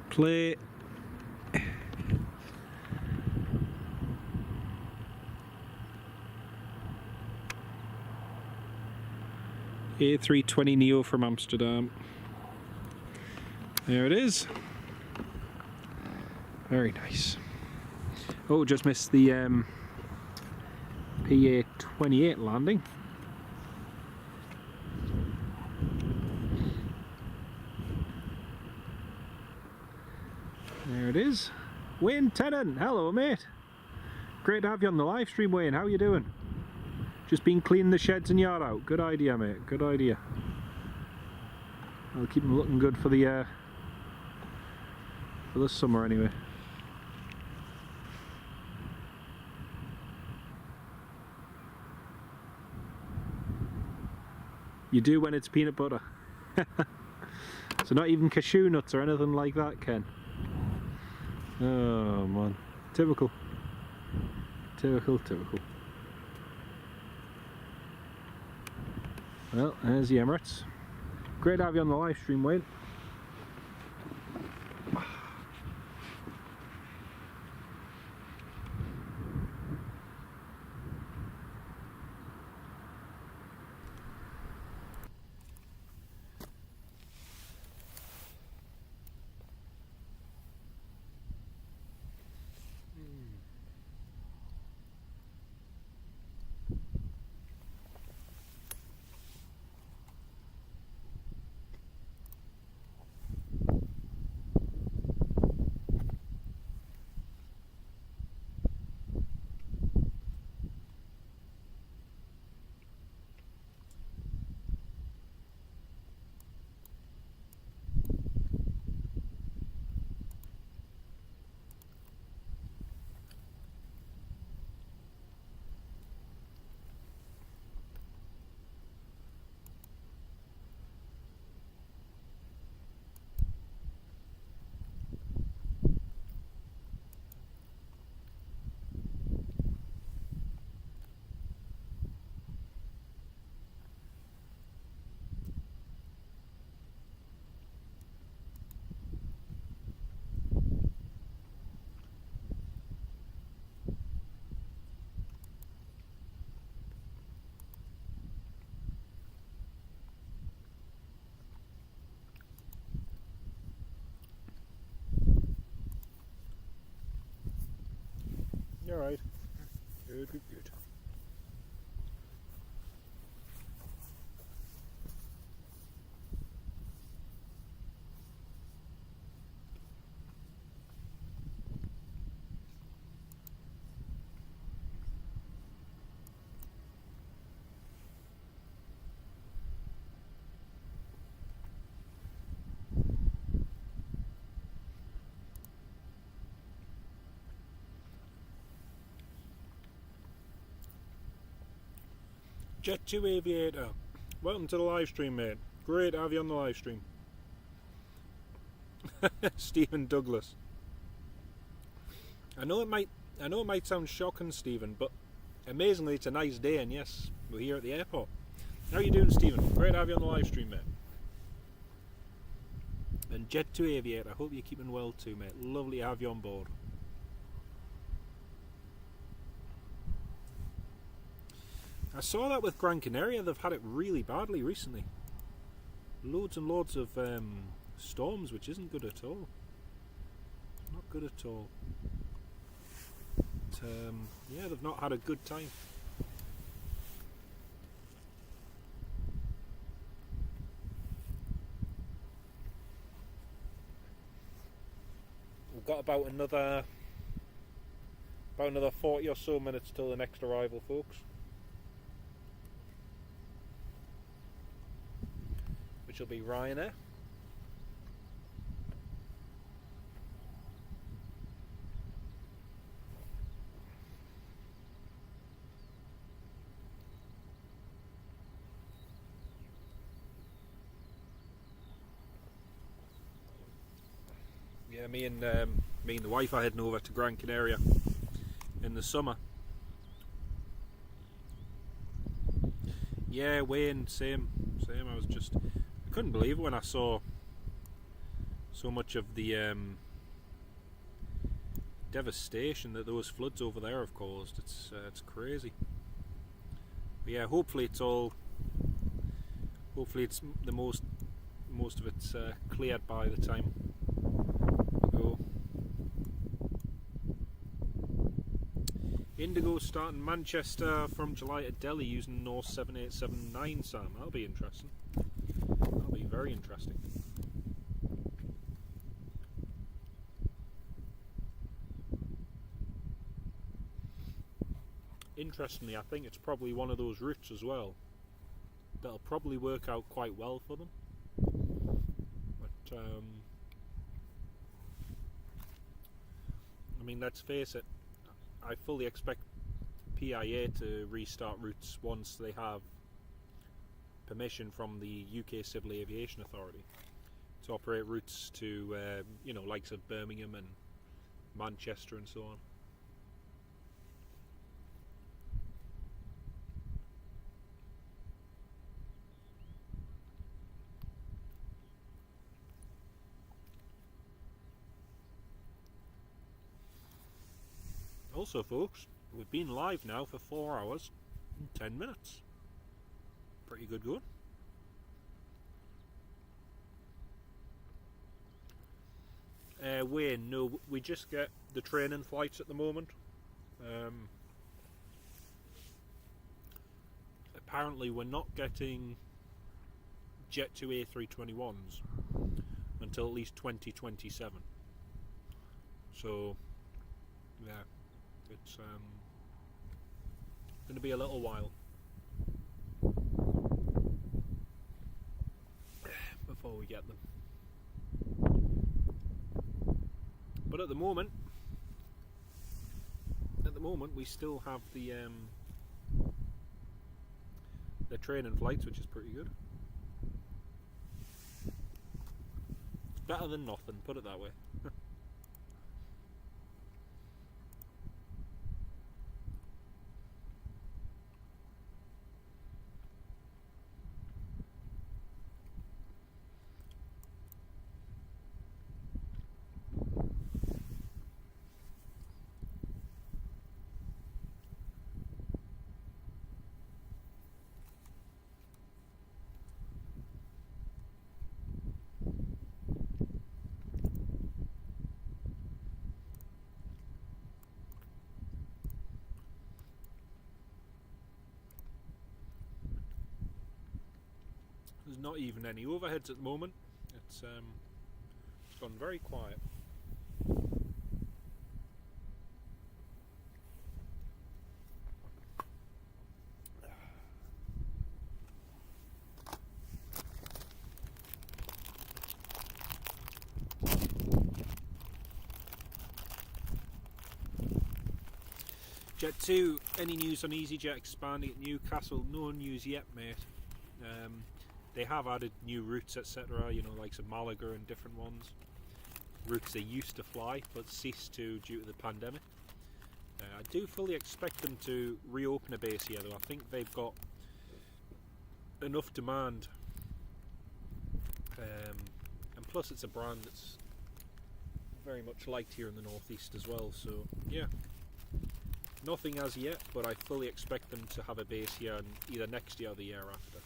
Speaker 2: Play A320 Neo from Amsterdam.
Speaker 1: There it is. Very nice. Oh, just missed the PA-28 landing. There it is. Wayne Tennant, hello mate. Great to have you on the live stream, Wayne. How you doing? Just been cleaning the sheds and yard out. Good idea, mate. Good idea. I'll keep them looking good for the summer anyway. You do when it's peanut butter. So not even cashew nuts or anything like that, Ken. Oh man, typical. Typical. Well, there's the Emirates. Great to have you on the live stream, Wayne. You're right. Good. Jet 2 Aviator, welcome to the live stream, mate. Great to have you on the live stream. Stephen Douglas. I know it might sound shocking, Stephen, but amazingly it's a nice day, and yes, we're here at the airport. How you doing, Stephen? Great to have you on the live stream, mate. And Jet 2 Aviator, I hope you're keeping well too, mate. Lovely to have you on board. I saw that with Gran Canaria, they've had it really badly recently. Loads and loads of storms, which isn't good at all. Not good at all. But, yeah, they've not had a good time. We've got about another 40 or so minutes till the next arrival, folks. Which will be Ryanair. Yeah, me and the wife are heading over to Gran Canaria in the summer. Yeah, Wayne, same. I couldn't believe it when I saw so much of the devastation that those floods over there have caused. It's crazy. But yeah, hopefully it's the most
Speaker 2: most of it's cleared by the time we go. Indigo starting Manchester from July to Delhi using North 7879, Sam. That'll be interesting. That'll be very interesting. Interestingly, I think it's probably one of those routes as well that'll probably work out quite well for them. But I mean, let's face it, I fully expect PIA to restart routes once they have permission from the UK Civil Aviation Authority to operate routes to, you know, likes of Birmingham and Manchester and so on. Also, folks, we've been live now for 4 hours and 10 minutes. Pretty good going. Wayne, no, we just get the training flights at the moment. Apparently we're not getting Jet 2 A321s until at least 2027. So, yeah. It's going to be a little while before we get them. But at the moment we still have the training flights, which is pretty good. It's better than nothing, put it that way. There's not even any overheads at the moment. It's gone very quiet. Jet 2, any news on EasyJet expanding at Newcastle? No news yet, mate. They have added new routes, etc., you know, like some Malaga and different ones. Routes they used to fly, but ceased to due to the pandemic. I do fully expect them to reopen a base here, though. I think they've got enough demand. And plus it's a brand that's very much liked here in the northeast as well, so yeah. Nothing as yet, but I fully expect them to have a base here in either next year or the year after.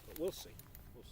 Speaker 2: But we'll see. We'll see.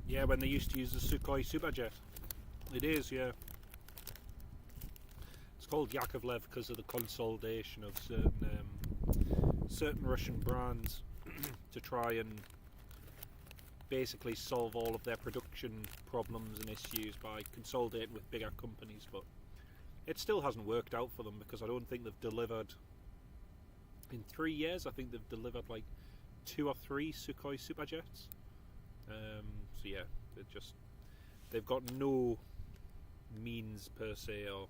Speaker 2: Yeah, when they used to use the Sukhoi Superjet. It is, yeah. It's called Yakovlev because of the consolidation of certain Russian brands to try and basically solve all of their production problems and issues by consolidating with bigger companies, but it still hasn't worked out for them because I don't think they've delivered in 3 years, I think they've delivered like 2 or 3 Sukhoi Superjets. So yeah, they've got no means per se, or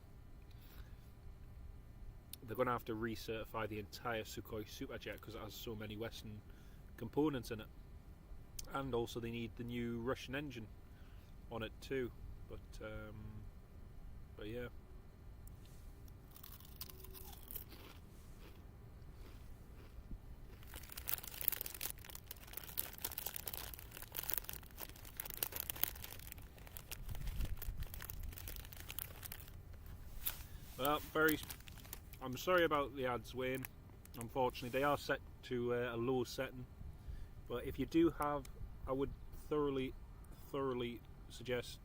Speaker 2: they're going to have to recertify the entire Sukhoi Superjet because it has so many Western components in it, and also they need the new Russian engine on it too. But yeah. Well, I'm sorry about the ads, Wayne. Unfortunately, they are set to a low setting. But if you do have, I would thoroughly suggest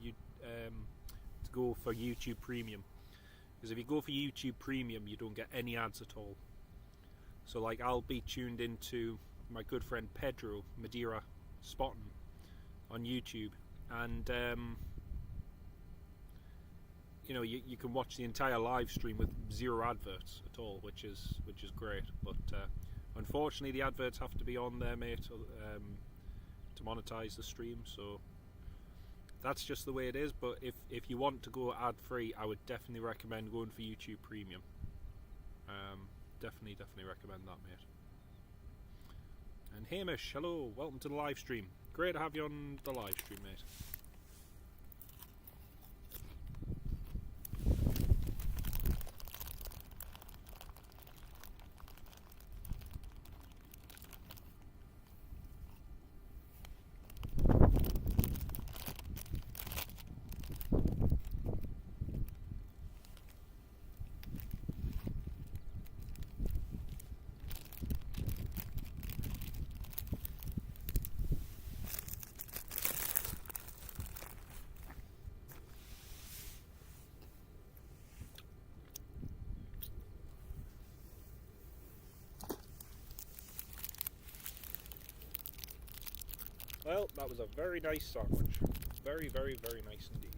Speaker 2: you to go for YouTube Premium. Because if you go for YouTube Premium, you don't get any ads at all. So, like, I'll be tuned into my good friend Pedro Madeira Spotting on YouTube, and you know, you can watch the entire live stream with 0 adverts at all, which is great. But unfortunately, the adverts have to be on there, mate, to monetize the stream. So that's just the way it is. But if you want to go ad free, I would definitely recommend going for YouTube Premium. Definitely recommend that, mate. And Hamish, hello, welcome to the live stream. Great to have you on the live stream, mate. Well, that was a very nice sandwich. Very nice indeed.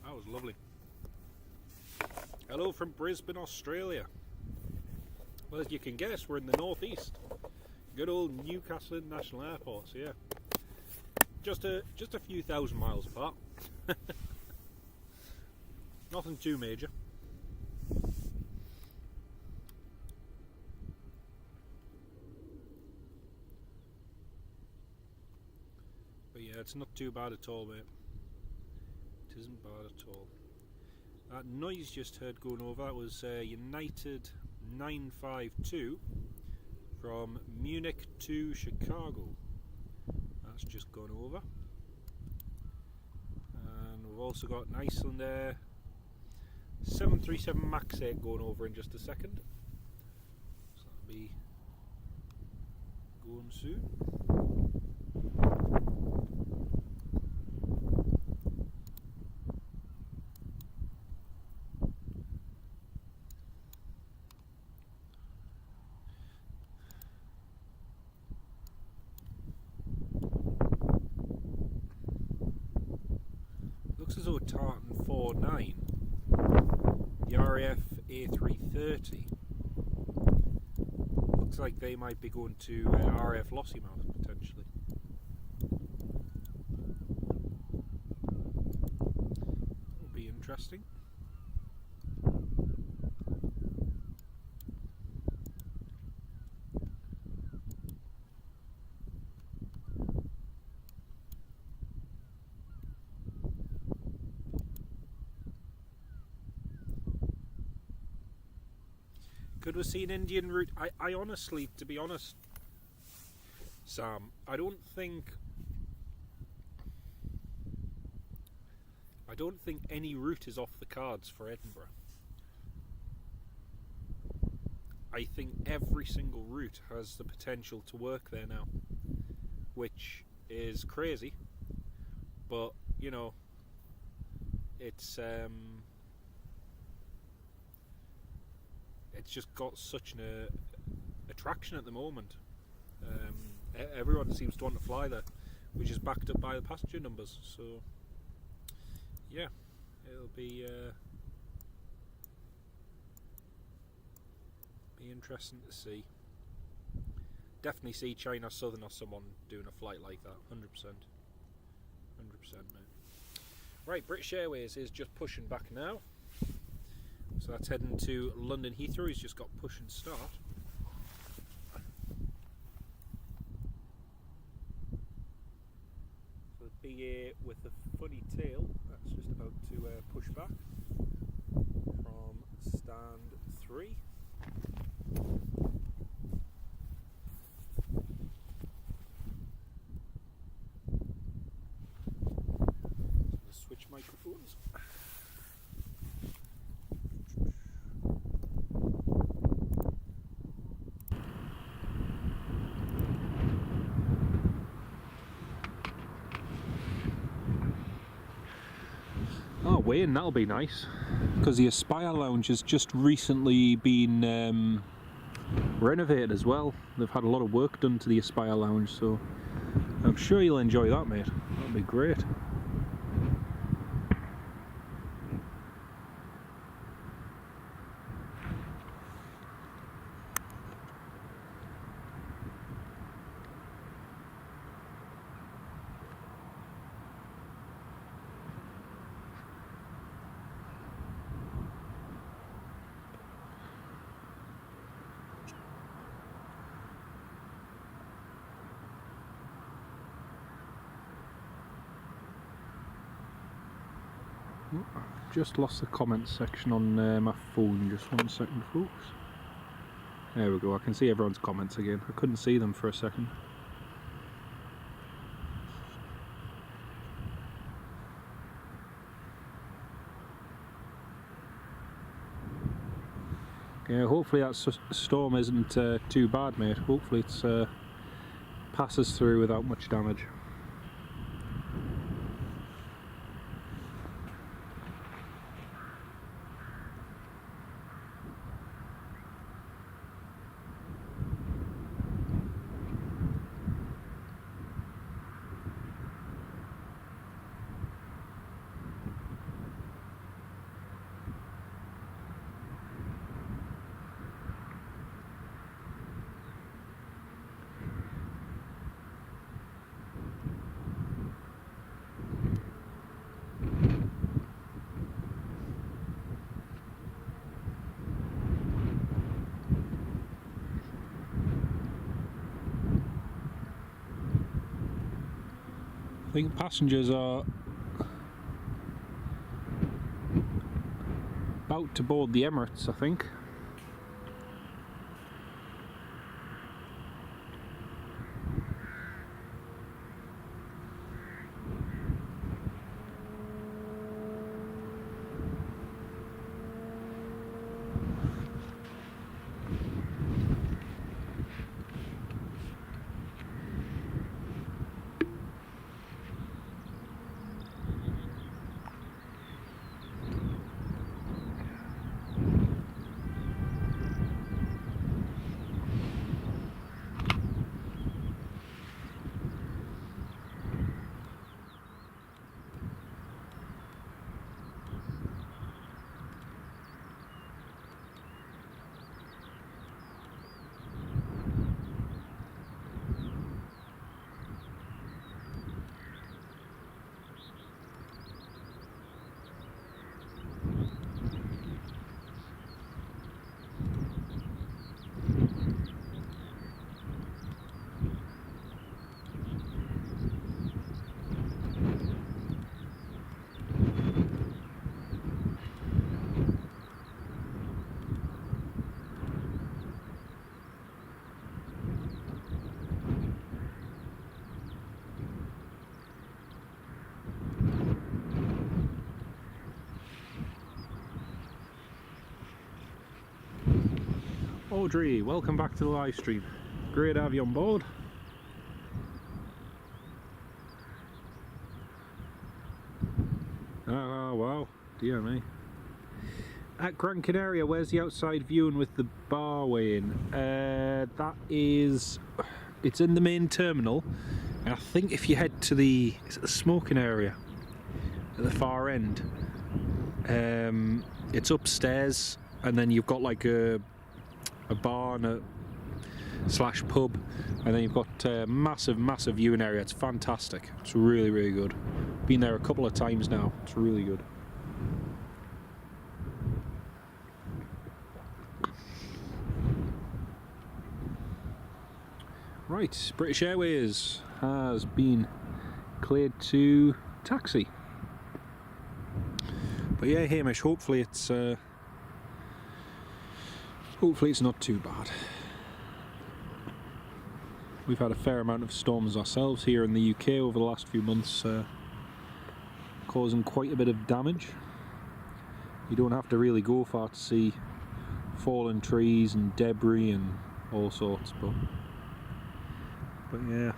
Speaker 2: That was lovely. Hello from Brisbane, Australia. Well, as you can guess, we're in the northeast. Good old Newcastle International Airport. So yeah, just a few thousand miles apart. Nothing too major. But yeah, it's not too bad at all, mate. It isn't bad at all. That noise just heard going over, that was United 952 from Munich to Chicago. That's just gone over. And we've also got an Iceland Air 737 MAX 8 going over in just a second. So that'll be going soon. As though Tartan 49, the RAF A330, looks like they might be going to RAF Lossiemouth potentially. That'll be interesting. Could we see an Indian route? I honestly, to be honest, Sam, I don't think any route is off the cards for Edinburgh. I think every single route has the potential to work there now, which is crazy, but you know, it's just got such an attraction at the moment. Everyone seems to want to fly there, which is backed up by the passenger numbers. So yeah, it'll be interesting to see. Definitely see China Southern or someone doing a flight like that. 100%, 100%, mate. Right, British Airways is just pushing back now, so that's heading to London Heathrow. He's just got push and start. So the BA with the funny tail, that's just about to push back from stand 3. Switch microphones. Oh, Wayne, that'll be nice, because the Aspire Lounge has just recently been renovated as well. They've had a lot of work done to the Aspire Lounge, so I'm sure you'll enjoy that, mate. That'll be great. I've just lost the comments section on my phone. Just 1 second, folks. There we go. I can see everyone's comments again. I couldn't see them for a second. Yeah, hopefully that storm isn't too bad, mate. Hopefully it's passes through without much damage. I think passengers are about to board the Emirates, I think.
Speaker 1: Audrey, welcome back to the live stream. Great to have you on board. Oh wow, dear me. At Gran Canaria, where's the outside viewing with the bar weighing? That is, it's in the main terminal. And I think if you head to the, is it the smoking area at the far end? It's upstairs, and then you've got like a bar and a slash pub, and then you've got a massive viewing area. It's fantastic. It's really good. Been there a couple of times now. It's really good. Right, British Airways has been cleared to taxi. But yeah, Hamish, hopefully it's not too bad. We've had a fair amount of storms ourselves here in the UK over the last few months, causing quite a bit of damage. You don't have to really go far to see fallen trees and debris and all sorts, but yeah.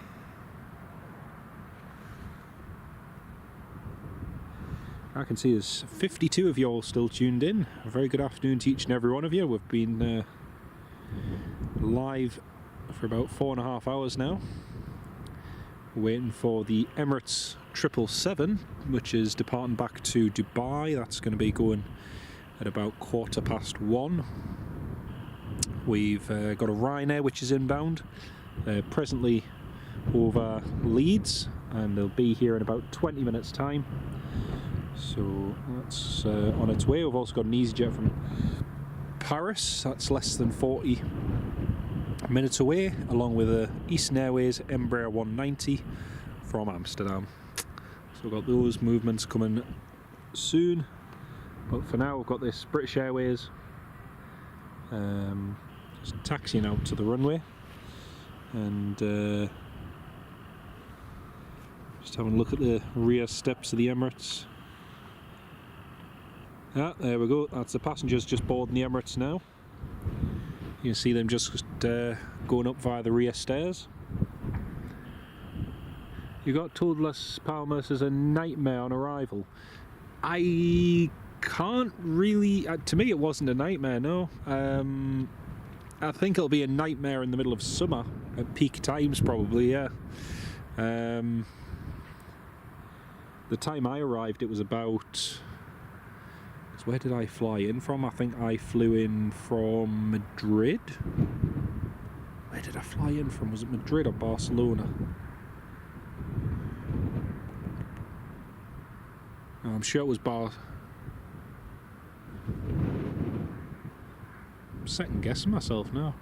Speaker 1: I can see there's 52 of you all still tuned in. A very good afternoon to each and every one of you. We've been live for about 4.5 hours now, waiting for the Emirates 777, which is departing back to Dubai. That's going to be going at about 1:15. We've got a Ryanair which is inbound, presently over Leeds, and they'll be here in about 20 minutes time. So that's on its way. We've also got an EasyJet from Paris, that's less than 40 minutes away, along with a Eastern Airways Embraer 190 from Amsterdam. So we've got those movements coming soon, but for now we've got this British Airways just taxiing out to the runway, and just having a look at the rear steps of the Emirates. Ah, there we go, that's the passengers just boarding the Emirates now. You can see them just going up via the rear stairs. You got told Las Palmas is a nightmare on arrival. I can't really, to me it wasn't a nightmare, no. I think it'll be a nightmare in the middle of summer, at peak times probably, yeah. The time I arrived it was about, where did I fly in from? I think I flew in from Madrid. Where did I fly in from? Was it Madrid or Barcelona? Oh, I'm sure it was I'm second guessing myself now.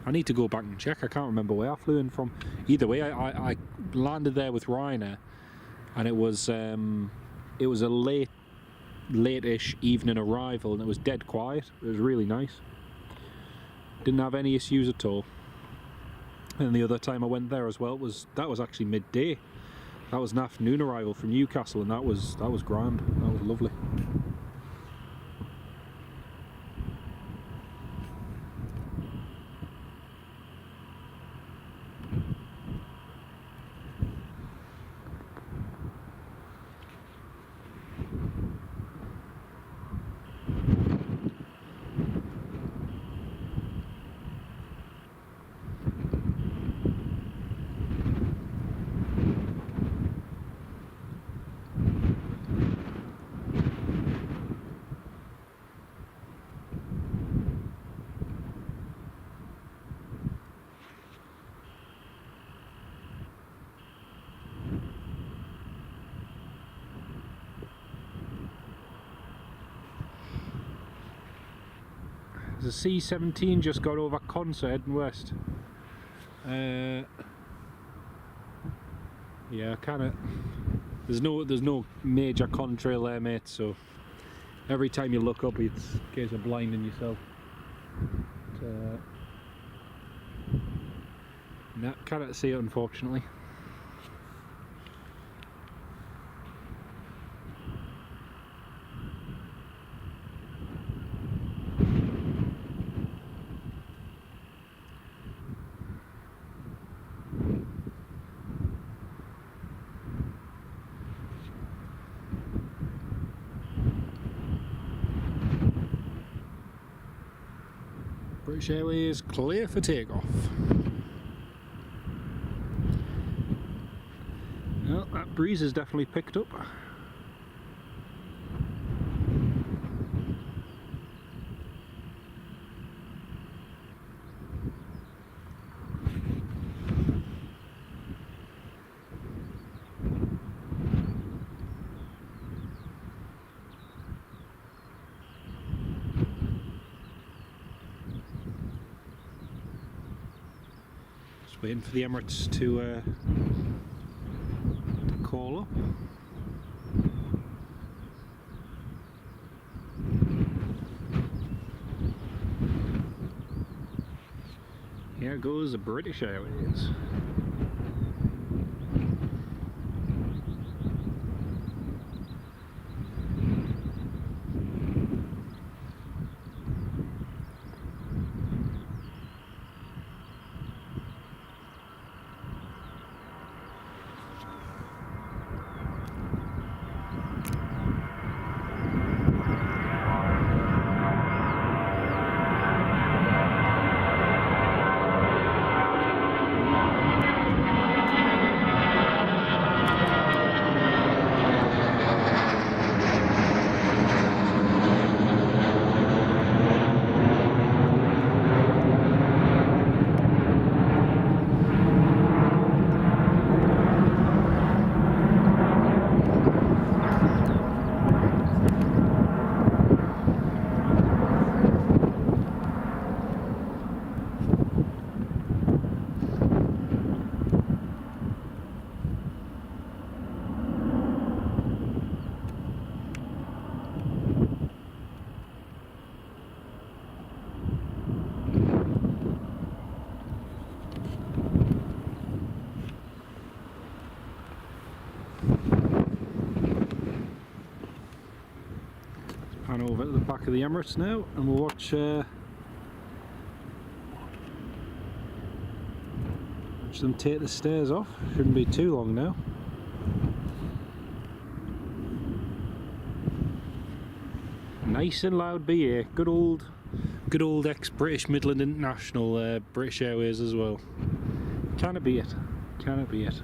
Speaker 1: I need to go back and check. I can't remember where I flew in from. Either way, I landed there with Ryanair, and it was a late-ish evening arrival, and it was dead quiet. It was really nice. Didn't have any issues at all. And the other time I went there as well that was actually midday. That was an afternoon arrival from Newcastle, and that was grand. That was lovely. There's a C-17 just got over Concert heading west. Yeah, kinda. There's no major contrail there, mate, so every time you look up it's a case of blinding yourself. Nah, cannot see it unfortunately. British Airways clear for takeoff. Well, that breeze has definitely picked up. Just waiting for the Emirates to call up. Here goes the British Airways. Pan over to the back of the Emirates now and we'll watch them take the stairs off. Shouldn't be too long now. Nice and loud BA, good old ex-British Midland International British Airways as well. Can it be it? Can it be it?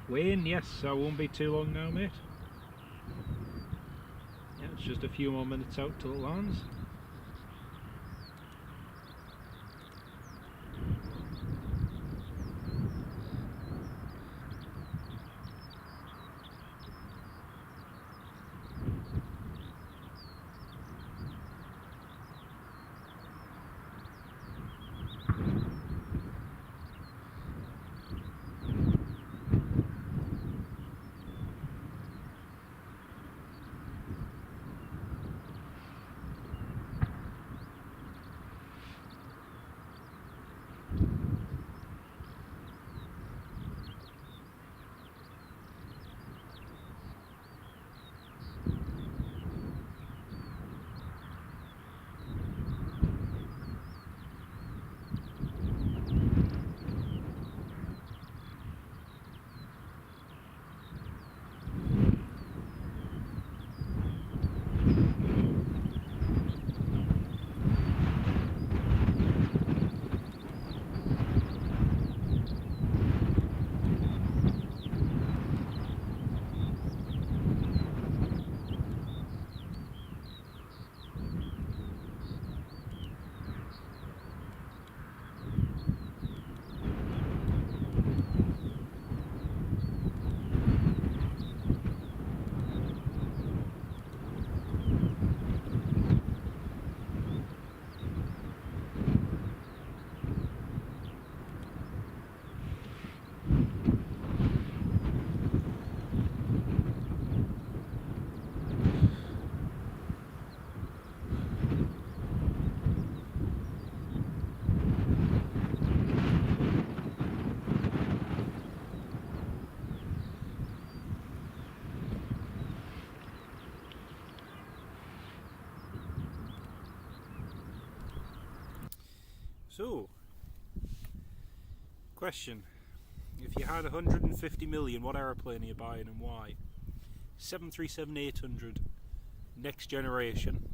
Speaker 1: Wayne, yes, I won't be too long now, mate. Yeah, it's just a few more minutes out till it lands.
Speaker 2: So, question. If you had 150 million, what aeroplane are you buying and why? 737-800 next generation.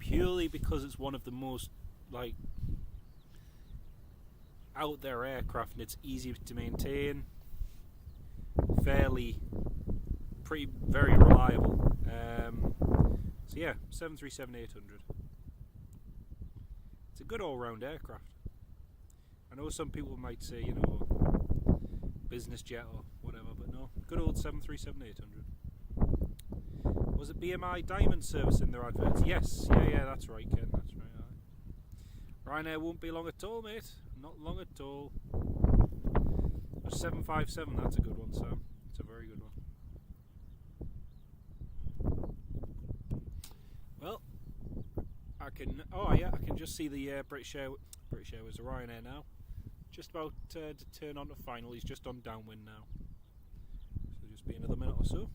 Speaker 2: Purely because it's one of the most out there aircraft and it's easy to maintain, very reliable. So yeah, 737-800. It's a good all-round aircraft. I know some people might say, business jet or whatever, but no, good old 737-800. Was it BMI Diamond service in their adverts? Yes, yeah, that's right, Ken, that's right. Ryanair won't be long at all, mate. Not long at all. 757, that's a good one, Sam. It's a very good one. Well, I can just see the British Airways, the Ryanair now. Just about to turn on to final. He's just on downwind now. So just be another minute or so.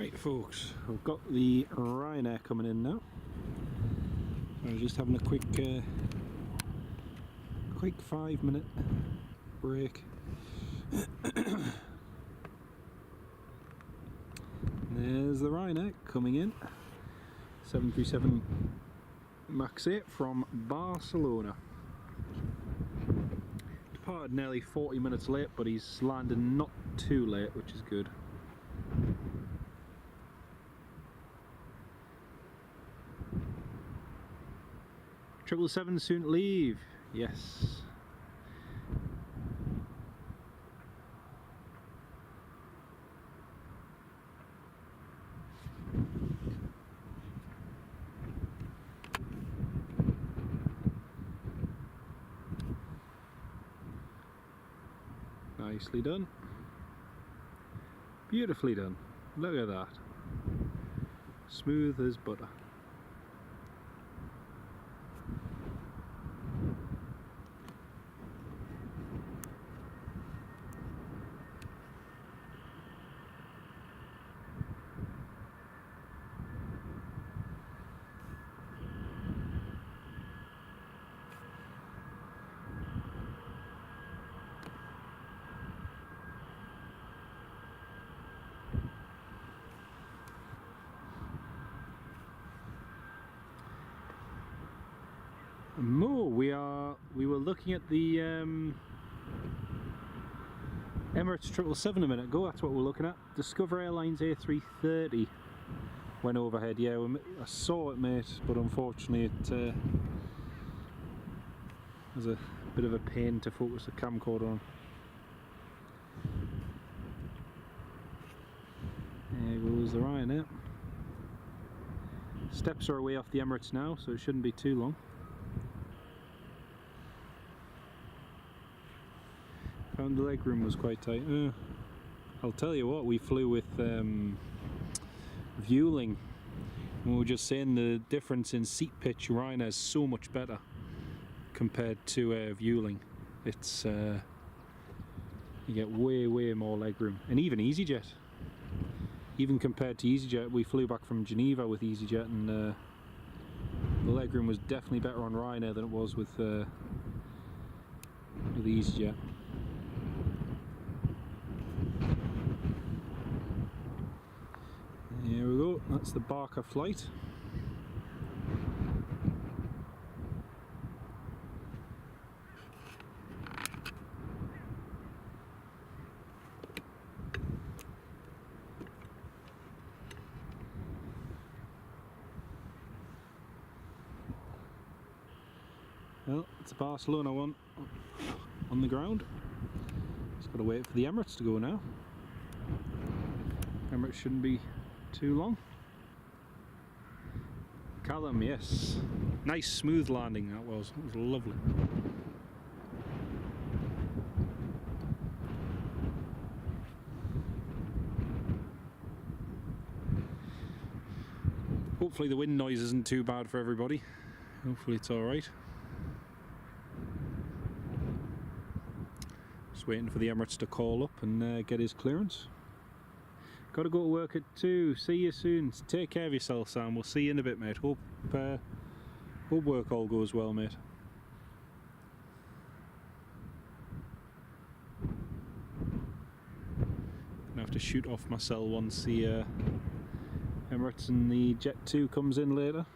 Speaker 1: Right folks, we've got the Ryanair coming in now. I was just having a quick 5-minute break. There's the Ryanair coming in. 737 MAX 8 from Barcelona. Departed nearly 40 minutes late, but he's landed not too late, which is good. Triple seven soon to leave. Yes. Nicely done. Beautifully done. Look at that. Smooth as butter. More, we were looking at the Emirates 777 a minute ago. That's what we're looking at. Discover Airlines A330 went overhead. Yeah, I saw it, mate, but unfortunately it was a bit of a pain to focus the camcorder on. There goes the Ryanair. Steps are away off the Emirates now, so it shouldn't be too long. Found the legroom was quite tight. I'll tell you what, we flew with Vueling. We were just saying the difference in seat pitch. Ryanair is so much better compared to Vueling. It's you get way more legroom, and even EasyJet. Even compared to EasyJet, we flew back from Geneva with EasyJet, and the legroom was definitely better on Ryanair than it was with EasyJet. Here we go, that's the Barker flight. Well, it's a Barcelona one on the ground. Just got to wait for the Emirates to go now. Emirates shouldn't be too long. Callum, yes. Nice smooth landing that was. It was lovely. Hopefully the wind noise isn't too bad for everybody. Hopefully it's alright. Just waiting for the Emirates to call up and get his clearance. Got to go to work at 2. See you soon. Take care of yourself, Sam. We'll see you in a bit, mate. Hope work all goes well, mate. Gonna have to shoot off my cell once the Emirates and the Jet 2 comes in later.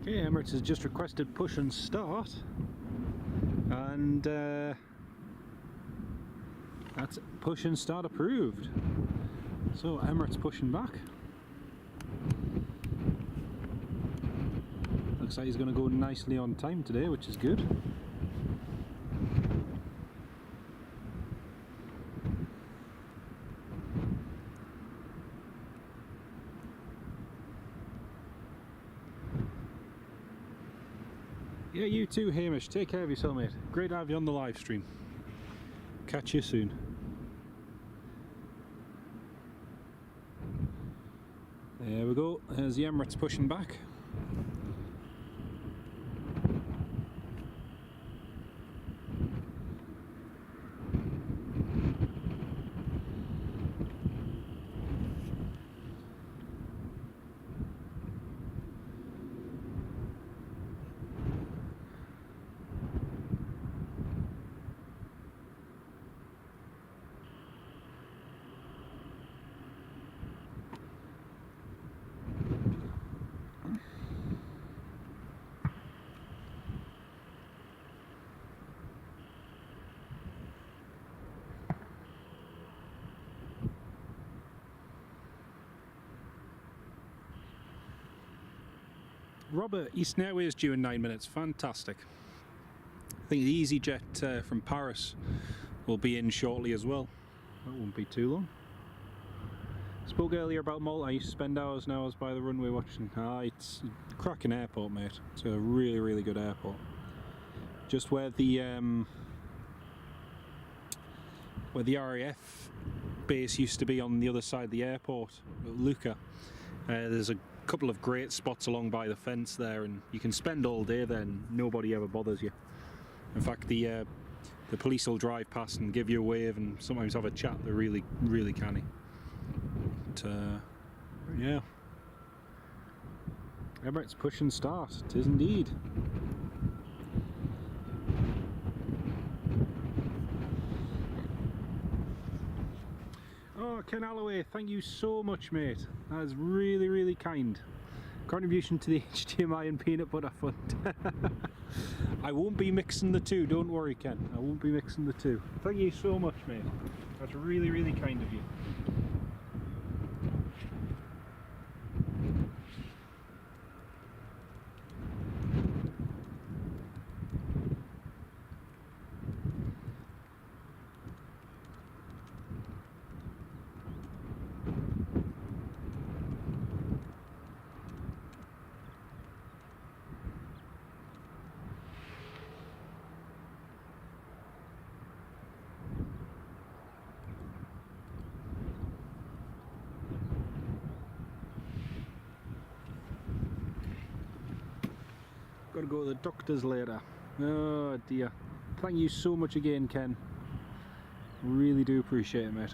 Speaker 1: Okay, Emirates has just requested push and start, and that's push and start approved. So Emirates pushing back. Looks like he's going to go nicely on time today, which is good. Yeah, you too, Hamish. Take care of yourself, mate. Great to have you on the live stream. Catch you soon. There we go. There's the Emirates pushing back. Robert, Eastern Airways due in 9 minutes. Fantastic. I think the EasyJet from Paris will be in shortly as well. That won't be too long. Spoke earlier about Malta. I used to spend hours and hours by the runway watching. It's a cracking airport, mate. It's a really, really good airport. Just where the RAF base used to be on the other side of the airport, Lucca. There's a couple of great spots along by the fence there, and you can spend all day there and nobody ever bothers you. In fact, the police will drive past and give you a wave and sometimes have a chat. They're really, really canny. But, yeah. Emirates push and start. It is indeed. Oh, Ken Alloway, thank you so much, mate. That is really, really kind. Contribution to the HDMI and peanut butter fund. I won't be mixing the two, don't worry, Ken. I won't be mixing the two. Thank you so much, mate. That's really, really kind of you. Got to go to the doctors later. Oh dear. Thank you so much again, Ken. Really do appreciate it, mate.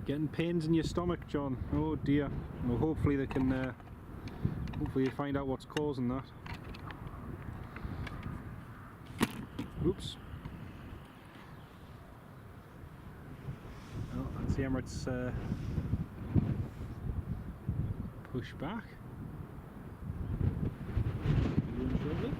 Speaker 1: Getting pains in your stomach, John. Oh dear. Well, hopefully they can. Hopefully you find out what's causing that. Oops. Oh, that's the Emirates push back. Shortly.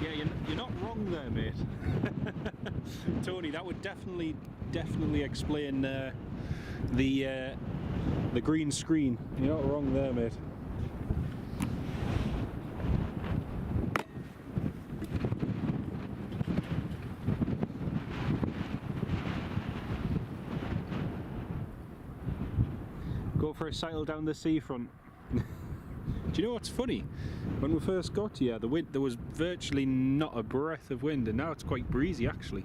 Speaker 1: Yeah, you're not wrong there, mate. Tony, that would definitely explain the green screen. You're not wrong there, mate. Go for a cycle down the seafront. Do you know what's funny? When we first got here, there was virtually not a breath of wind, and now it's quite breezy actually,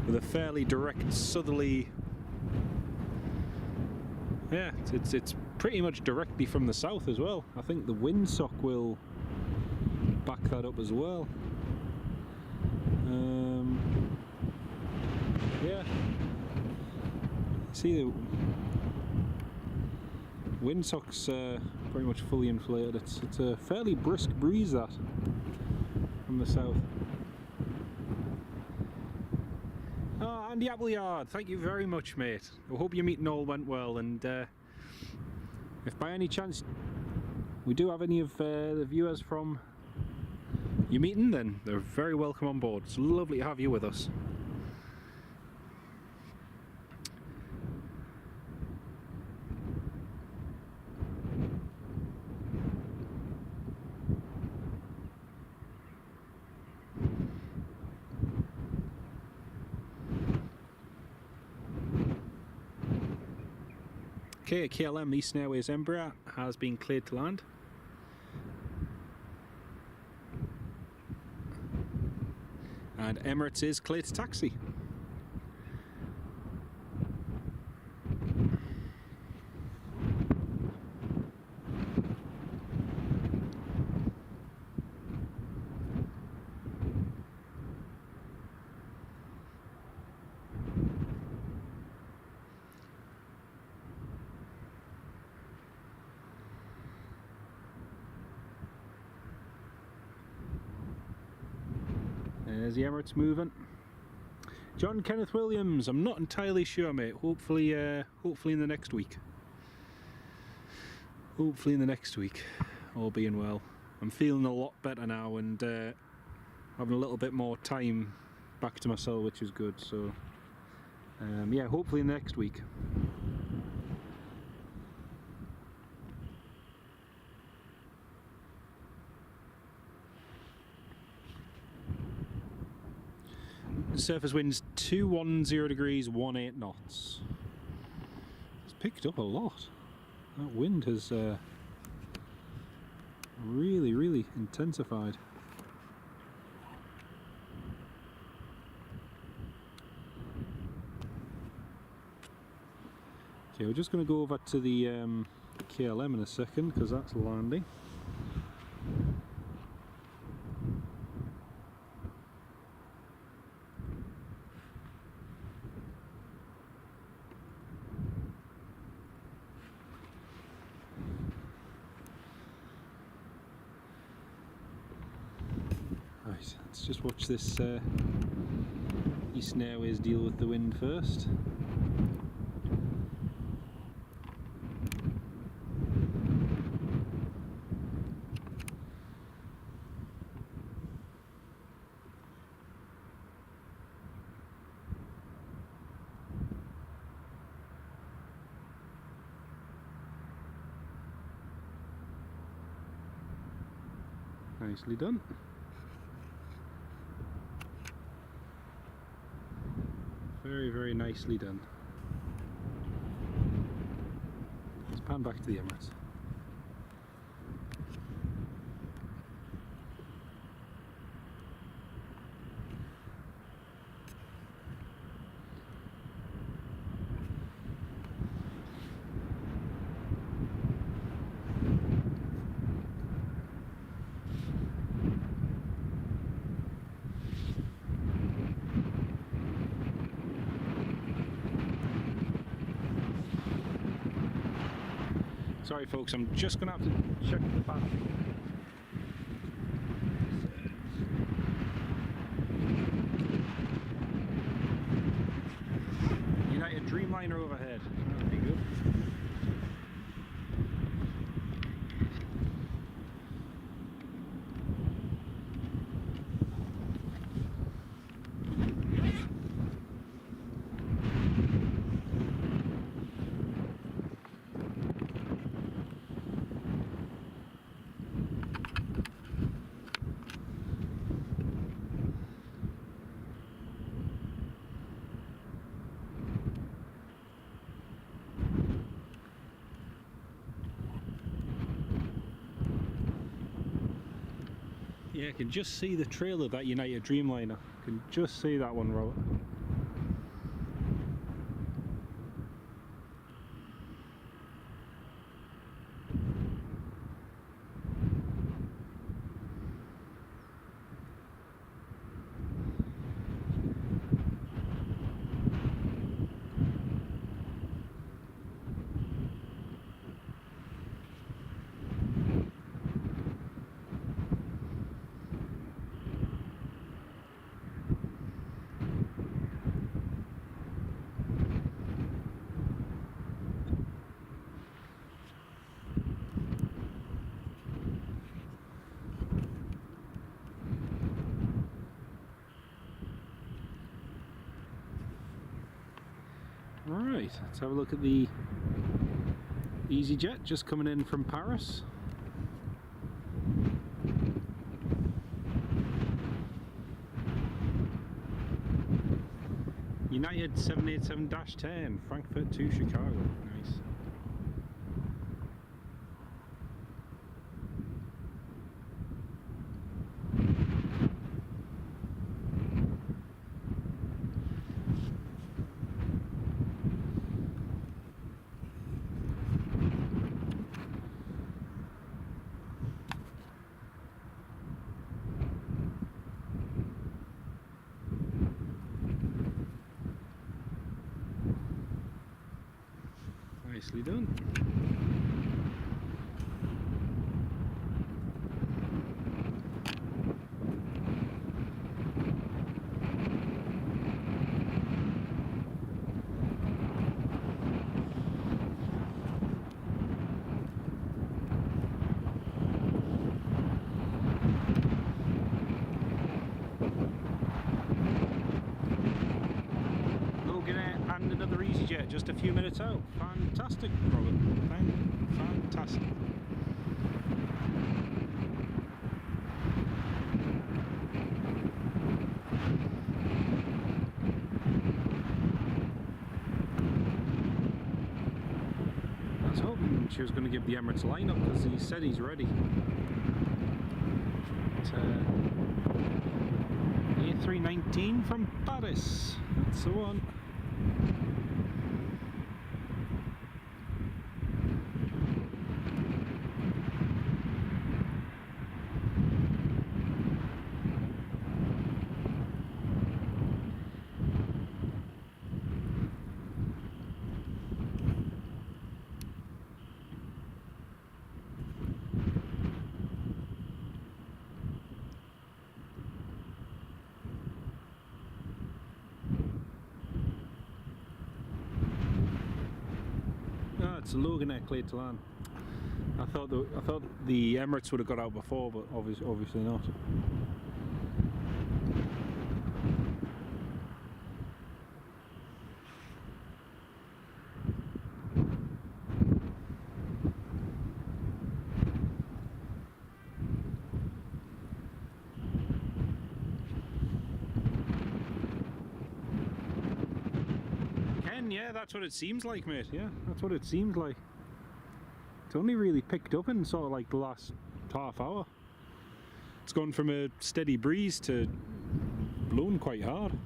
Speaker 1: with a fairly direct southerly. Yeah, it's pretty much directly from the south as well. I think the windsock will back that up as well. Yeah. See the windsock's pretty much fully inflated. It's a fairly brisk breeze that from the south. Oh, Andy Appleyard, thank you very much, mate. I hope your meeting all went well, and if by any chance we do have any of the viewers from your meeting, then they're very welcome on board. It's lovely to have you with us. Okay, KLM Eastern Airways Embraer has been cleared to land. And Emirates is cleared to taxi. There's the Emirates moving. John Kenneth Williams, I'm not entirely sure, mate. Hopefully in the next week. Hopefully in the next week, all being well. I'm feeling a lot better now, and having a little bit more time back to myself, which is good. So yeah, hopefully next week. Surface winds 210 degrees, 18 knots. It's picked up a lot. That wind has really intensified. Okay, we're just going to go over to the KLM in a second because that's landing. Right, let's just watch this Eastern Airways deal with the wind first. Nicely done. Very nicely done. Let's pan back to the Emirates. Sorry folks, I'm just going to have to check the battery. United Dreamliner overhead, that'd be good. Yeah, I can just see the trail of that United Dreamliner. I can just see that one, Robert. Right, let's have a look at the EasyJet just coming in from Paris. United 787-10, Frankfurt to Chicago. Nice. Nicely done. And another EasyJet just a few minutes out. Fantastic, Robert. Fantastic. I was hoping she was going to give the Emirates lineup because he said he's ready. A319 from Paris. That's the one. It's a Logan Clay to land. I thought the Emirates would have got out before, but obviously not. Yeah, that's what it seems like, mate. Yeah, that's what it seems like. It's only really picked up in sort of like the last half hour. It's gone from a steady breeze to blowing quite hard.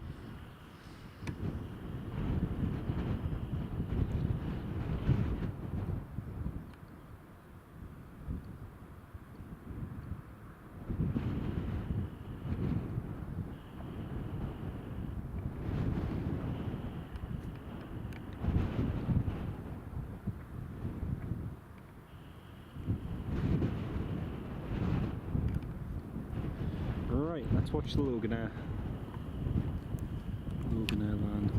Speaker 1: Right, let's watch the Logan Air land.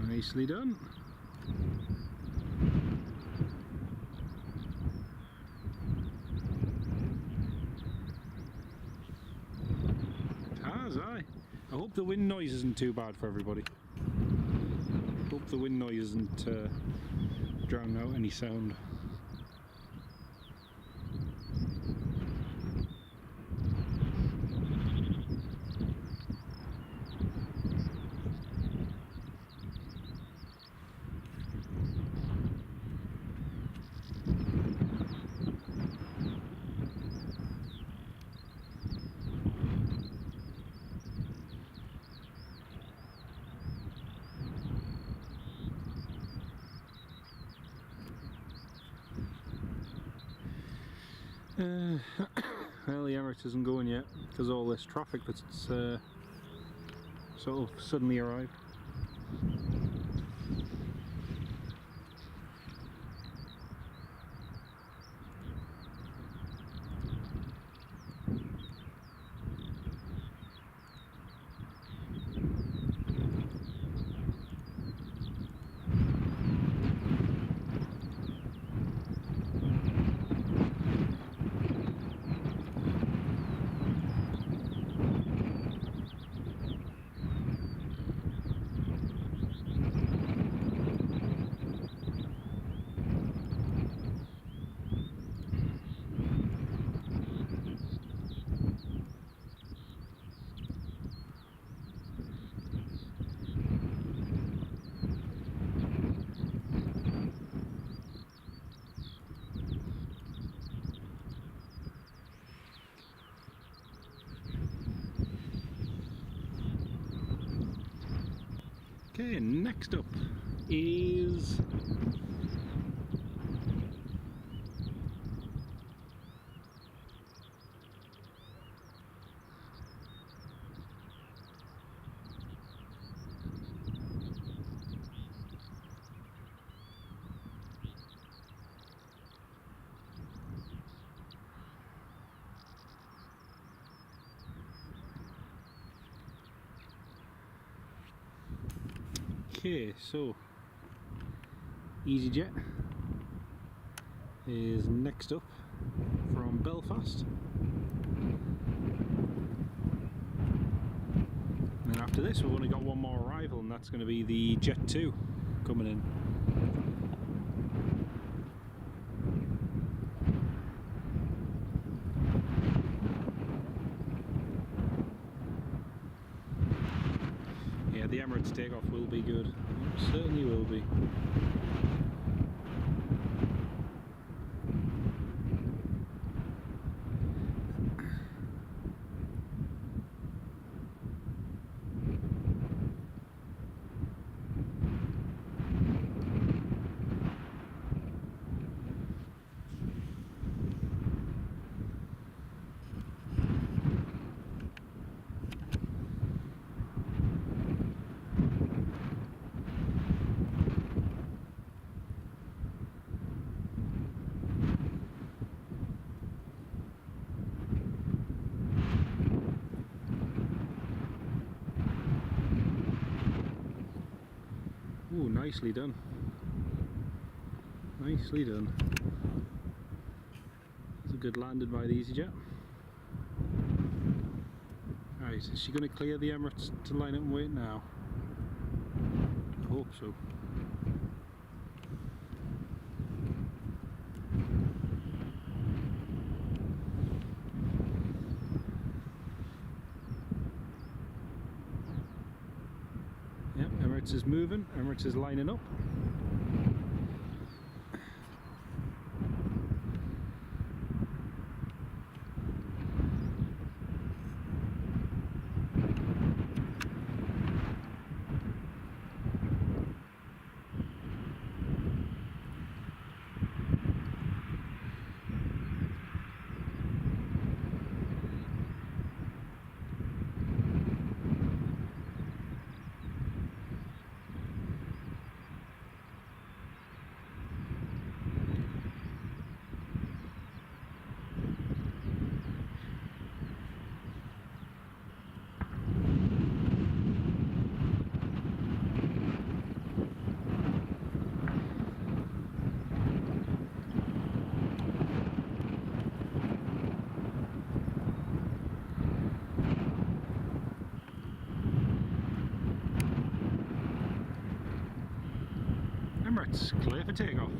Speaker 1: Nicely done. Hope the wind noise isn't too bad for everybody. Hope the wind noise isn't drowning out any sound. Well, the Emirates isn't going yet because of all this traffic that's sort of suddenly arrived. Okay, next up is okay, so EasyJet is next up from Belfast, and then after this we've only got one more arrival, and that's going to be the Jet 2 coming in. Yeah, the Emirates takeoff will be good. It certainly will be. Ooh, nicely done. Nicely done. That's a good landing by the EasyJet. Right, is she going to clear the Emirates to line up and wait now? I hope so. Yep, Emirates is moving, Emirates is lining up. Emirates, clear for takeoff.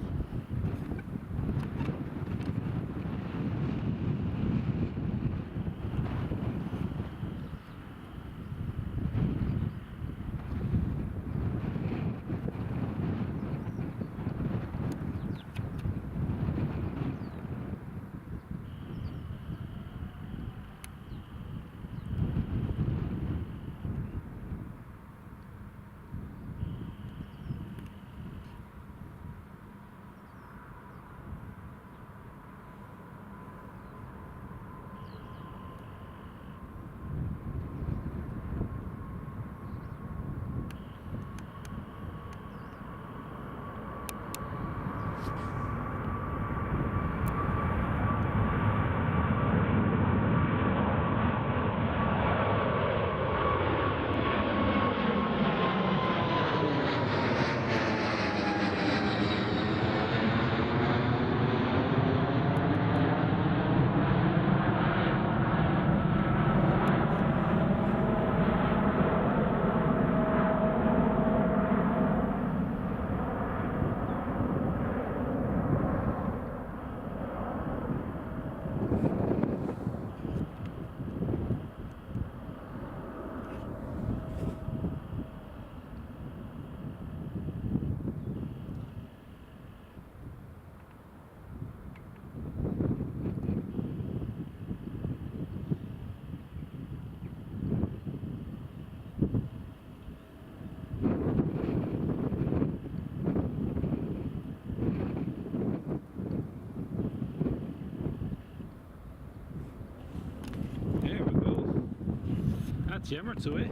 Speaker 1: That's Emirates away.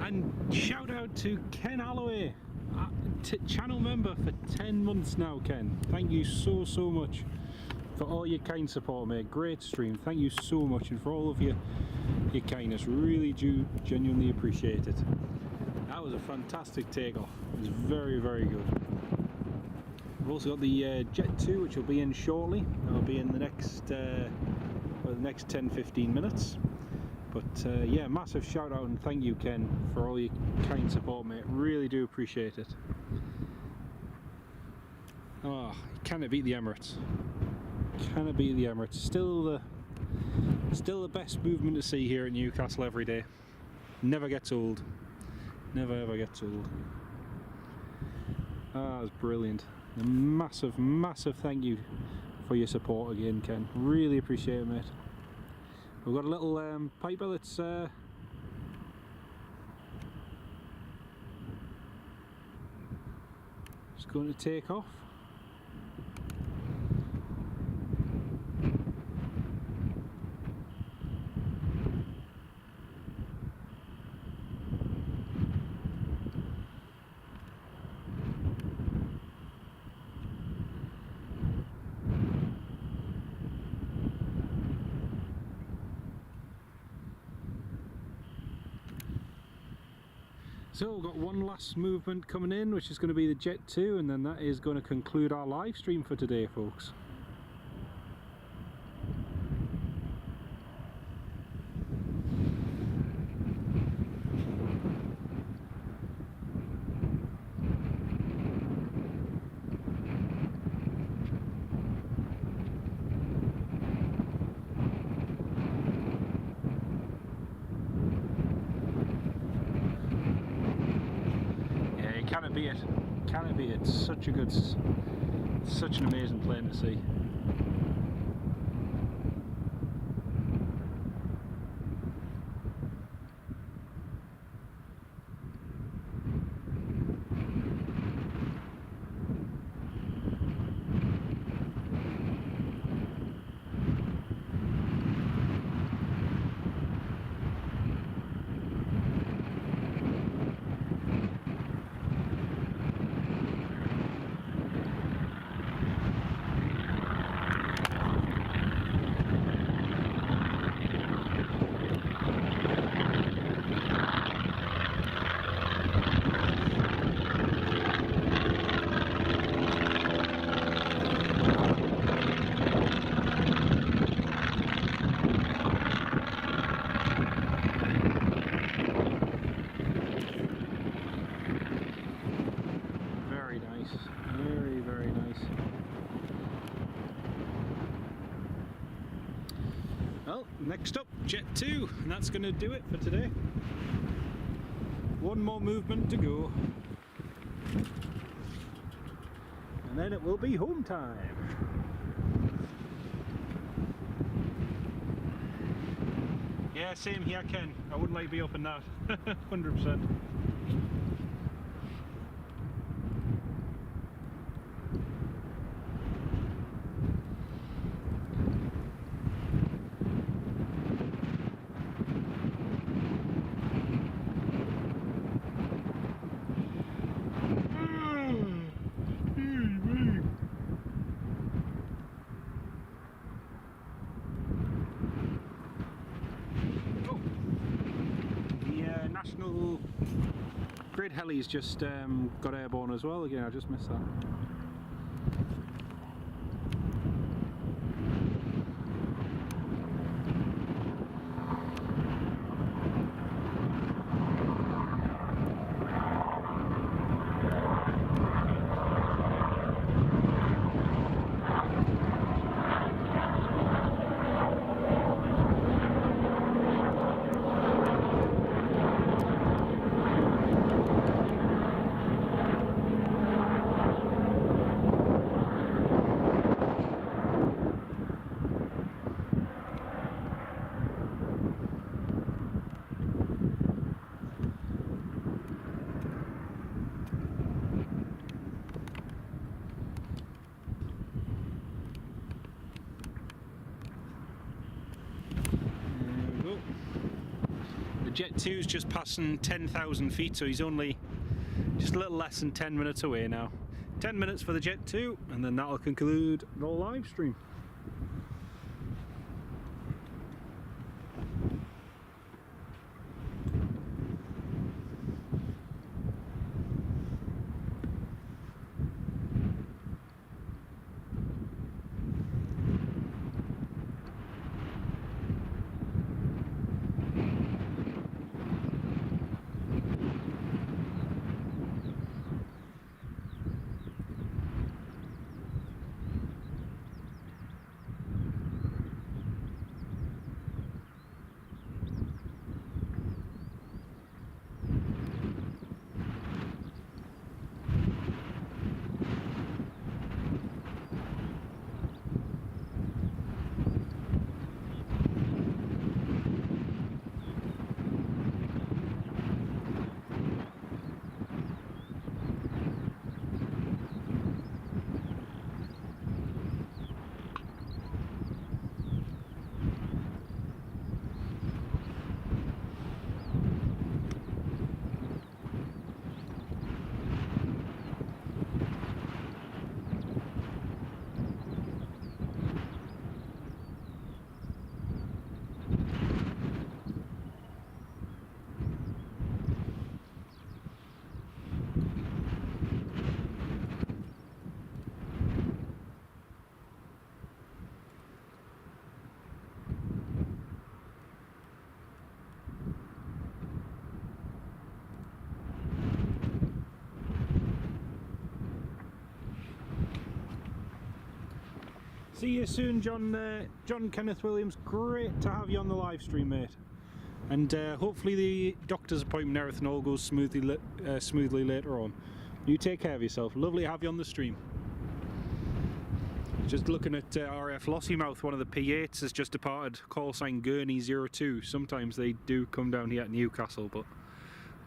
Speaker 1: And shout out to Ken Alloway, channel member for 10 months now, Ken. Thank you so much for all your kind support, mate. Great stream, thank you so much, and for all of your kindness, really do genuinely appreciate it. That was a fantastic takeoff. It was very good. We've also got the Jet 2, which will be in shortly. That'll be in the next 10-15 minutes. But yeah, massive shout out and thank you, Ken, for all your kind support, mate. Really do appreciate it. Oh, can it beat the Emirates? Can it beat the Emirates? Still the best movement to see here at Newcastle every day. Never gets old. Never ever gets old. Ah, that was brilliant. A massive thank you for your support again, Ken. Really appreciate it, mate. We've got a little piper that's just going to take off. So we've got one last movement coming in, which is going to be the Jet 2, and then that is going to conclude our live stream for today, folks. Can it be it? Can it be it? Such an amazing plane to see. next up, Jet 2, and that's going to do it for today. One more movement to go. And then it will be home time. Yeah, same here, Ken. I wouldn't like to be up in that. 100%. National Grid Heli's just got airborne as well again. I just missed that. Jet 2's just passing 10,000 feet, so he's only just a little less than 10 minutes away now. 10 minutes for the Jet 2, and then that'll conclude the live stream. See you soon, John Kenneth Williams. Great to have you on the live stream, mate. And hopefully the doctor's appointment and everything all goes smoothly later on. You take care of yourself. Lovely to have you on the stream. Just looking at RF Lossymouth, one of the P8s has just departed, call sign Gurney 02. Sometimes they do come down here at Newcastle, but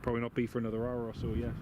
Speaker 1: probably not be for another hour or so yet.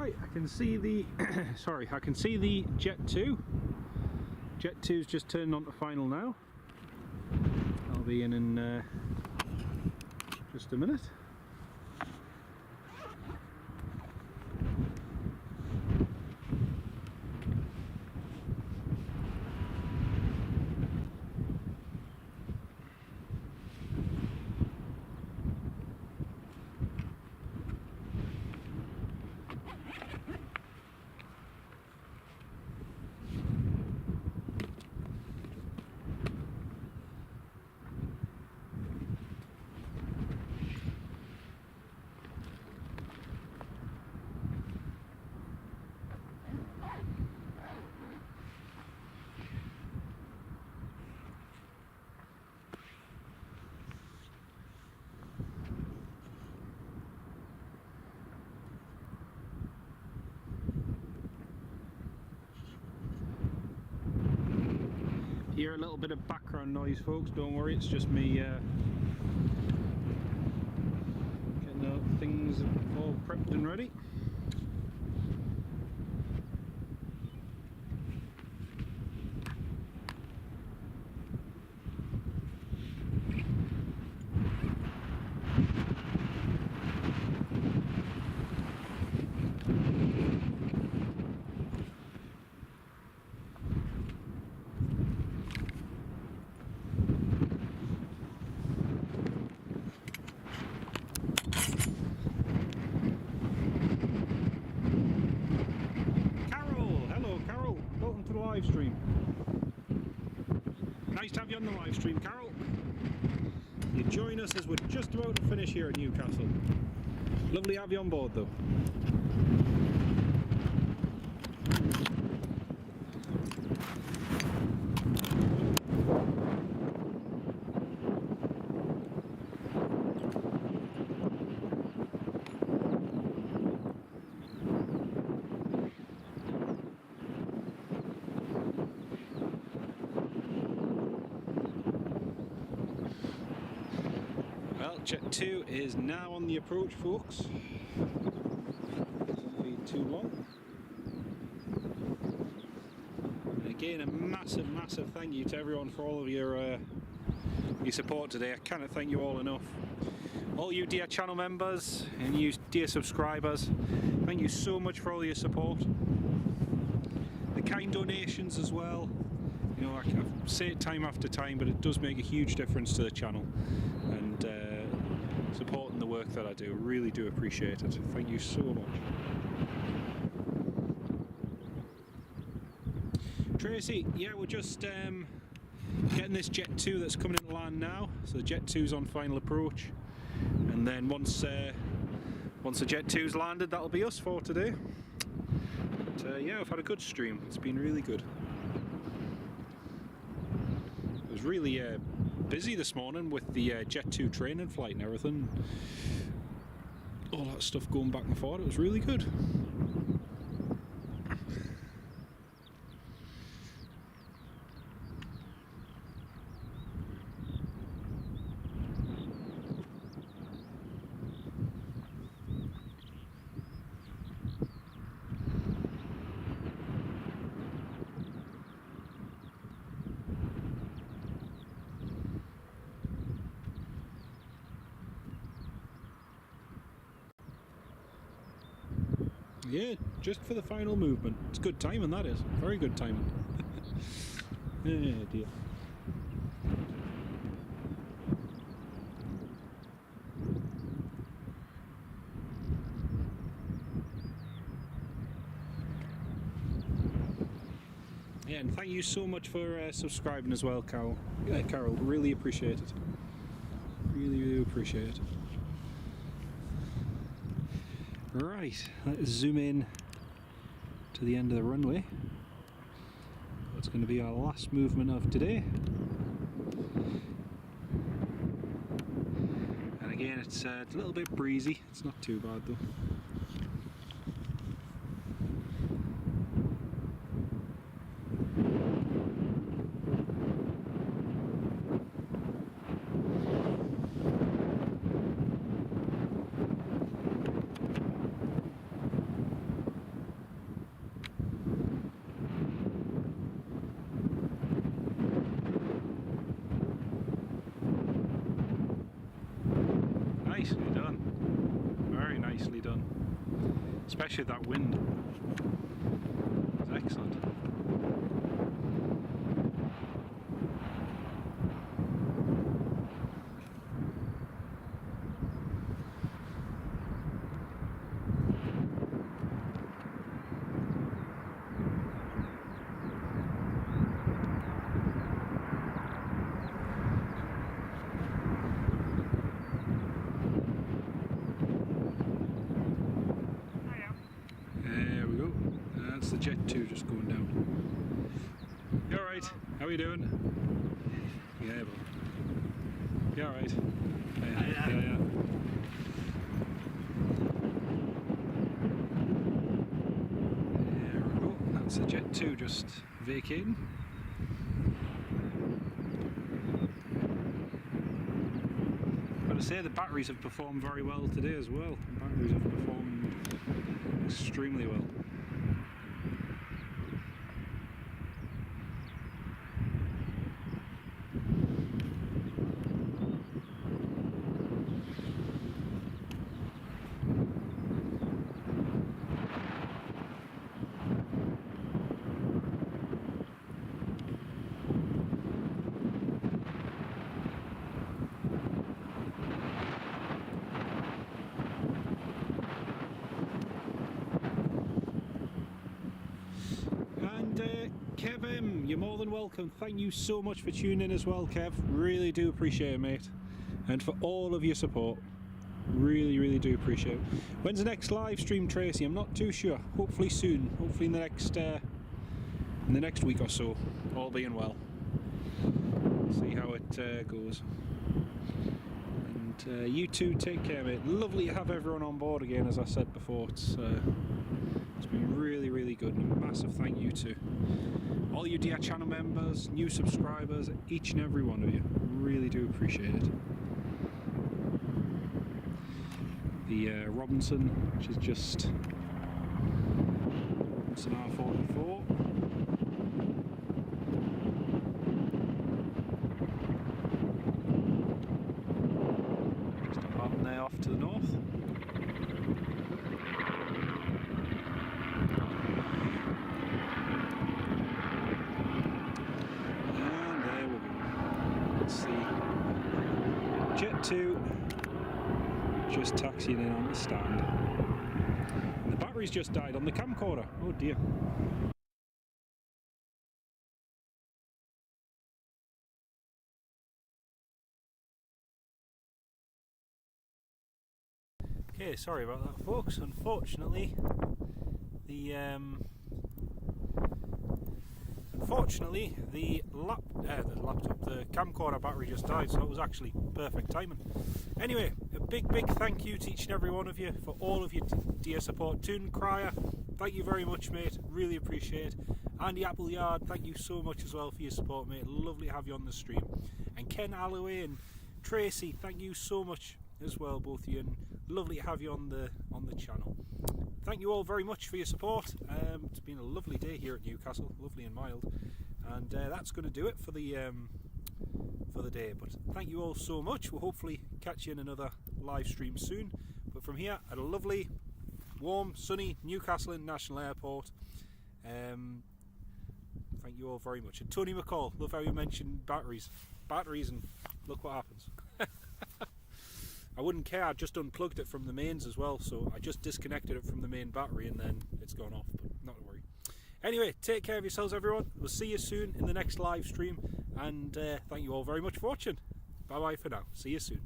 Speaker 1: Right, I can see the sorry, I can see the Jet 2. Jet 2's just turned on to final now. I'll be in just a minute. Hear a little bit of background noise, folks, don't worry, it's just me getting things all prepped and ready. Live stream. Nice to have you on the live stream, Carol. You join us as we're just about to finish here at Newcastle. Lovely to have you on board though. Jet 2 is now on the approach, folks. Doesn't be too long. And again, a massive, massive thank you to everyone for all of your support today. I cannot thank you all enough. All you dear channel members and you dear subscribers, thank you so much for all your support. The kind donations as well. You know, I've said it time after time, but it does make a huge difference to the channel. And supporting the work that I do, really do appreciate it. Thank you so much. Tracy, yeah, we're just getting this Jet 2 that's coming into land now. So the Jet 2's on final approach, and then once the Jet 2's landed, that'll be us for today. But yeah, we've had a good stream. It's been really good. It was really busy this morning with the Jet 2 training flight and everything. All that stuff going back and forth. It was really good. Yeah, just for the final movement. It's good timing, that is. Very good timing. Oh dear. Yeah, and thank you so much for subscribing as well, Carol. Carol, really appreciate it. Really, really appreciate it. Right, let's zoom in to the end of the runway. That's going to be our last movement of today. And again, it's a little bit breezy. It's not too bad though. nicely done. Very nicely done. Especially that wind. It's excellent. There we go. That's the Jet 2 just going down. You alright? How are you doing? Yeah, but you alright? Yeah. There we go. That's the Jet 2 just vacating. Got to say, the batteries have performed very well today as well. The batteries have performed extremely well. Kev M, you're more than welcome. Thank you so much for tuning in as well, Kev. Really do appreciate it, mate. And for all of your support. Really do appreciate it. When's the next live stream, Tracy? I'm not too sure. Hopefully soon. Hopefully in the next week or so. All being well. See how it goes. And you too, take care, mate. Lovely to have everyone on board again, as I said before. It's been really good, and a massive thank you to all you dear channel members, new subscribers, each and every one of you. Really do appreciate it. The Robinson, which is just it's an R44. Just a button there off to the north. Jet 2 just taxiing in on the stand. And the battery's just died on the camcorder. Oh dear. Okay, sorry about that, folks. Unfortunately, the camcorder battery just died, so it was actually perfect timing. Anyway, a big thank you to each and every one of you for all of your dear support. Toon Crier, thank you very much, mate. Really appreciate it. Andy Appleyard, thank you so much as well for your support, mate. Lovely to have you on the stream. And Ken Alloway and Tracy, thank you so much as well, both of you, and lovely to have you on the channel. Thank you all very much for your support. It's been a lovely day here at Newcastle, lovely and mild, and that's going to do it for the day. But thank you all so much. We'll hopefully catch you in another live stream soon. But from here at a lovely, warm, sunny Newcastle International Airport, thank you all very much. And Tony McCall, love how you mentioned batteries, and look what happens. I wouldn't care, I just unplugged it from the mains as well, so I just disconnected it from the main battery and then it's gone off, but not to worry. Anyway, take care of yourselves, everyone. We'll see you soon in the next live stream, and thank you all very much for watching. Bye bye for now. See you soon.